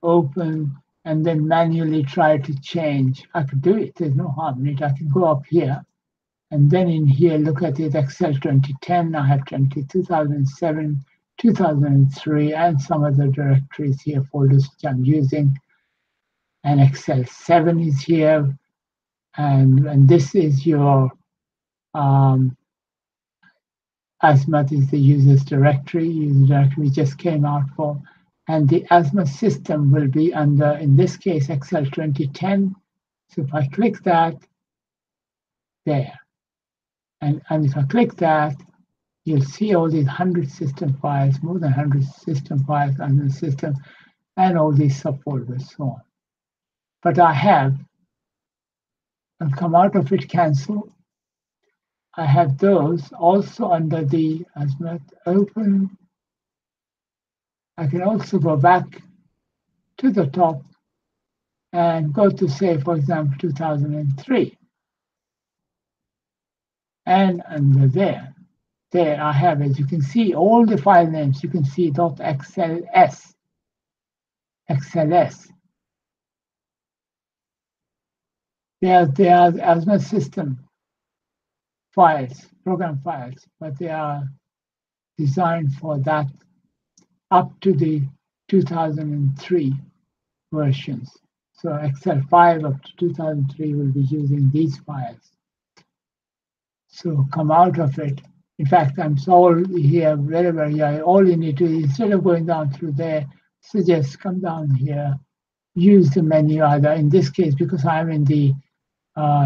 open, and then manually try to change. I could do it, there's no harm in it. I can go up here, and then in here, look at it, Excel 2010, I have 2007, 2003, and some other directories here, folders which I'm using. And Excel 7 is here, and this is your AZMAT is the user directory we just came out for. And the AZMAT system will be under, in this case, Excel 2010. So if I click that, there. And if I click that, you'll see all these 100 system files, more than 100 system files under the system, and all these subfolders, so on. But I'll come out of it, cancel. I have those also under the AZMAT open. I can also go back to the top and go to, say, for example, 2003. And under there I have, as you can see, all the file names. You can see .xls, XLS. They are AZMAT system files, program files, but they are designed for that up to the 2003 versions. So Excel 5 up to 2003 will be using these files. So come out of it. In fact, I'm all here, wherever you are, all you need to, instead of going down through there, suggest come down here, use the menu either, in this case, because I'm in the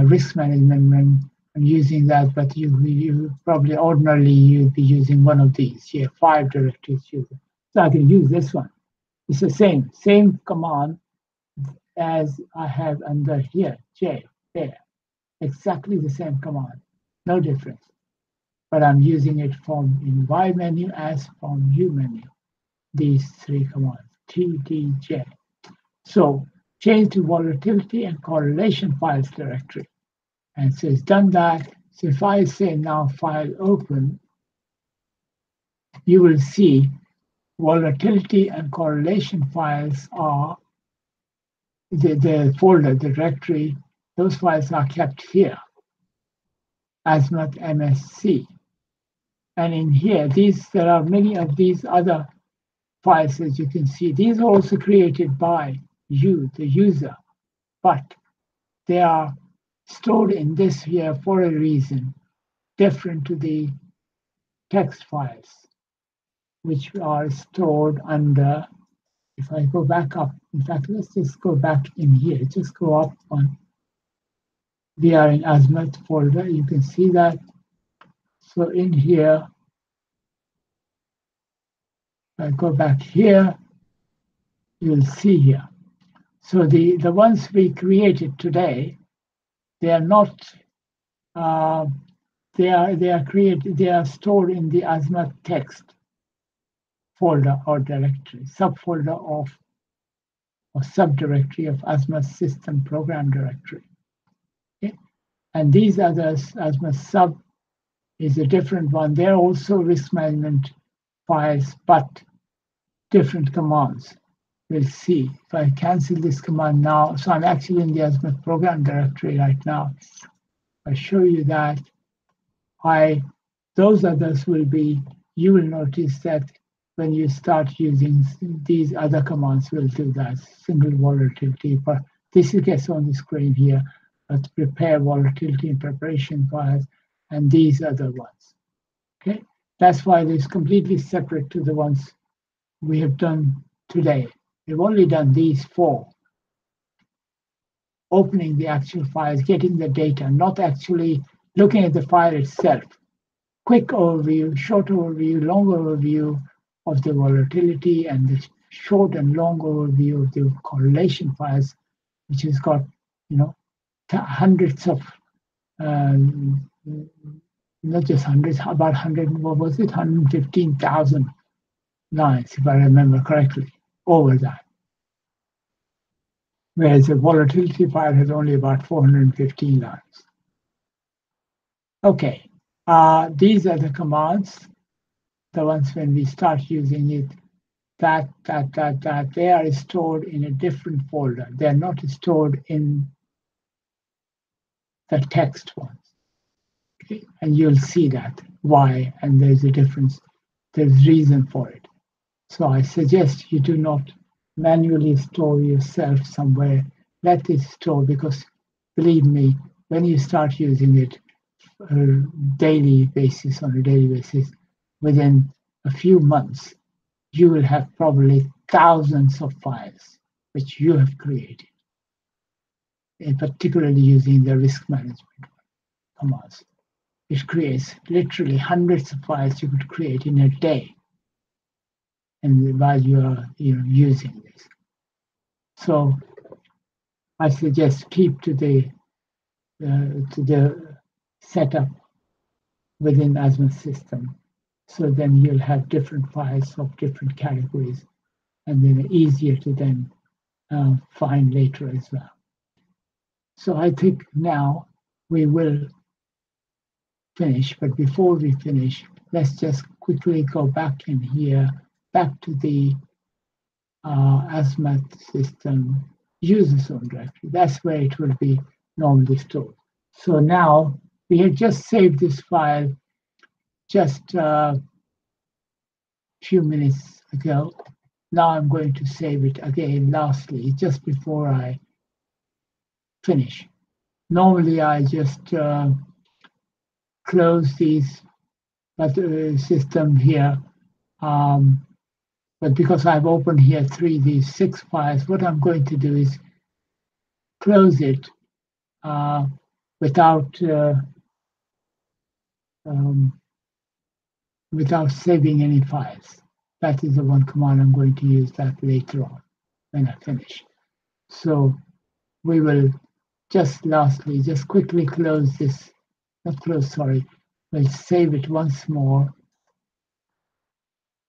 risk management when I'm using that, but you probably ordinarily you'd be using one of these here, 5 directories. So I can use this one. It's the same command as I have under here, J, there. Exactly the same command, no difference. But I'm using it from in Y menu as from U menu, these 3 commands, T, D, J. So change to volatility and correlation files directory. And so it's done that. So if I say now file open, you will see volatility and correlation files are the folder, the directory, those files are kept here, AZMAT MSC. And in here, there are many of these other files, as you can see. These are also created by you, the user, but they are stored in this here for a reason, different to the text files, which are stored under, if I go back up, in fact, let's just go back in here, just go up one. We are in AZMAT folder, you can see that. So in here, I go back here, you'll see here. So the ones we created today, they are not, they are stored in the AZMAT text folder or directory, subfolder of or subdirectory of AZMAT system program directory. Okay? And these are the AZMAT sub is a different one. They're also risk management files, but different commands. We'll see. If I cancel this command now, so I'm actually in the AZMAT program directory right now. I show you that those others will be, you will notice that when you start using these other commands, will do that. Single volatility, but this gets on the screen here, but prepare volatility and preparation files, and these other ones. Okay, that's why it's completely separate to the ones we have done today. We've only done these four. Opening the actual files, getting the data, not actually looking at the file itself. Quick overview, short overview, long overview of the volatility, and the short and long overview of the correlation files, which has got, hundreds of, not just hundreds, about 100, what was it, 115,000 lines, if I remember correctly, over that. Whereas the volatility file has only about 415 lines. Okay, these are the commands, the ones when we start using it, that, they are stored in a different folder. They're not stored in the text ones. Okay? And you'll see that, why, and there's a difference. There's reason for it. So I suggest you do not manually store yourself somewhere. Let it store, because believe me, when you start using it on a daily basis, within a few months, you will have probably thousands of files which you have created, and particularly using the risk management commands. It creates literally hundreds of files you could create in a day, and while you are using this. So I suggest keep to the setup within AZMAT system. So then you'll have different files of different categories, and then easier to then find later as well. So I think now we will finish, but before we finish, let's just quickly go back in here, back to the AZMAT system user zone directory. That's where it will be normally stored. So now we had just saved this file just a few minutes ago. Now I'm going to save it again lastly, just before I finish. Normally I just close these system here, but because I've opened here these 6 files, what I'm going to do is close it without saving any files. That is the one command I'm going to use that later on when I finish. So we will just lastly, just quickly close this, we'll save it once more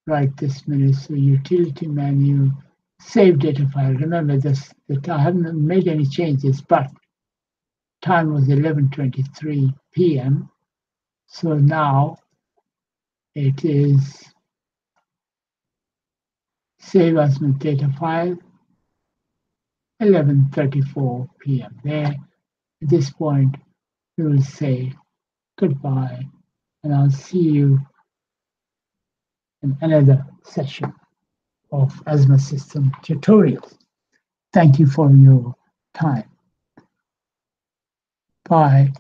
right this minute. So utility menu, save data file. Remember this, that I haven't made any changes, but time was 11:23 p.m. So now it is save AZMAT data file, 11:34 p.m. There, at this point, we will say goodbye, and I'll see you in another session of AZMAT System tutorials. Thank you for your time. Bye.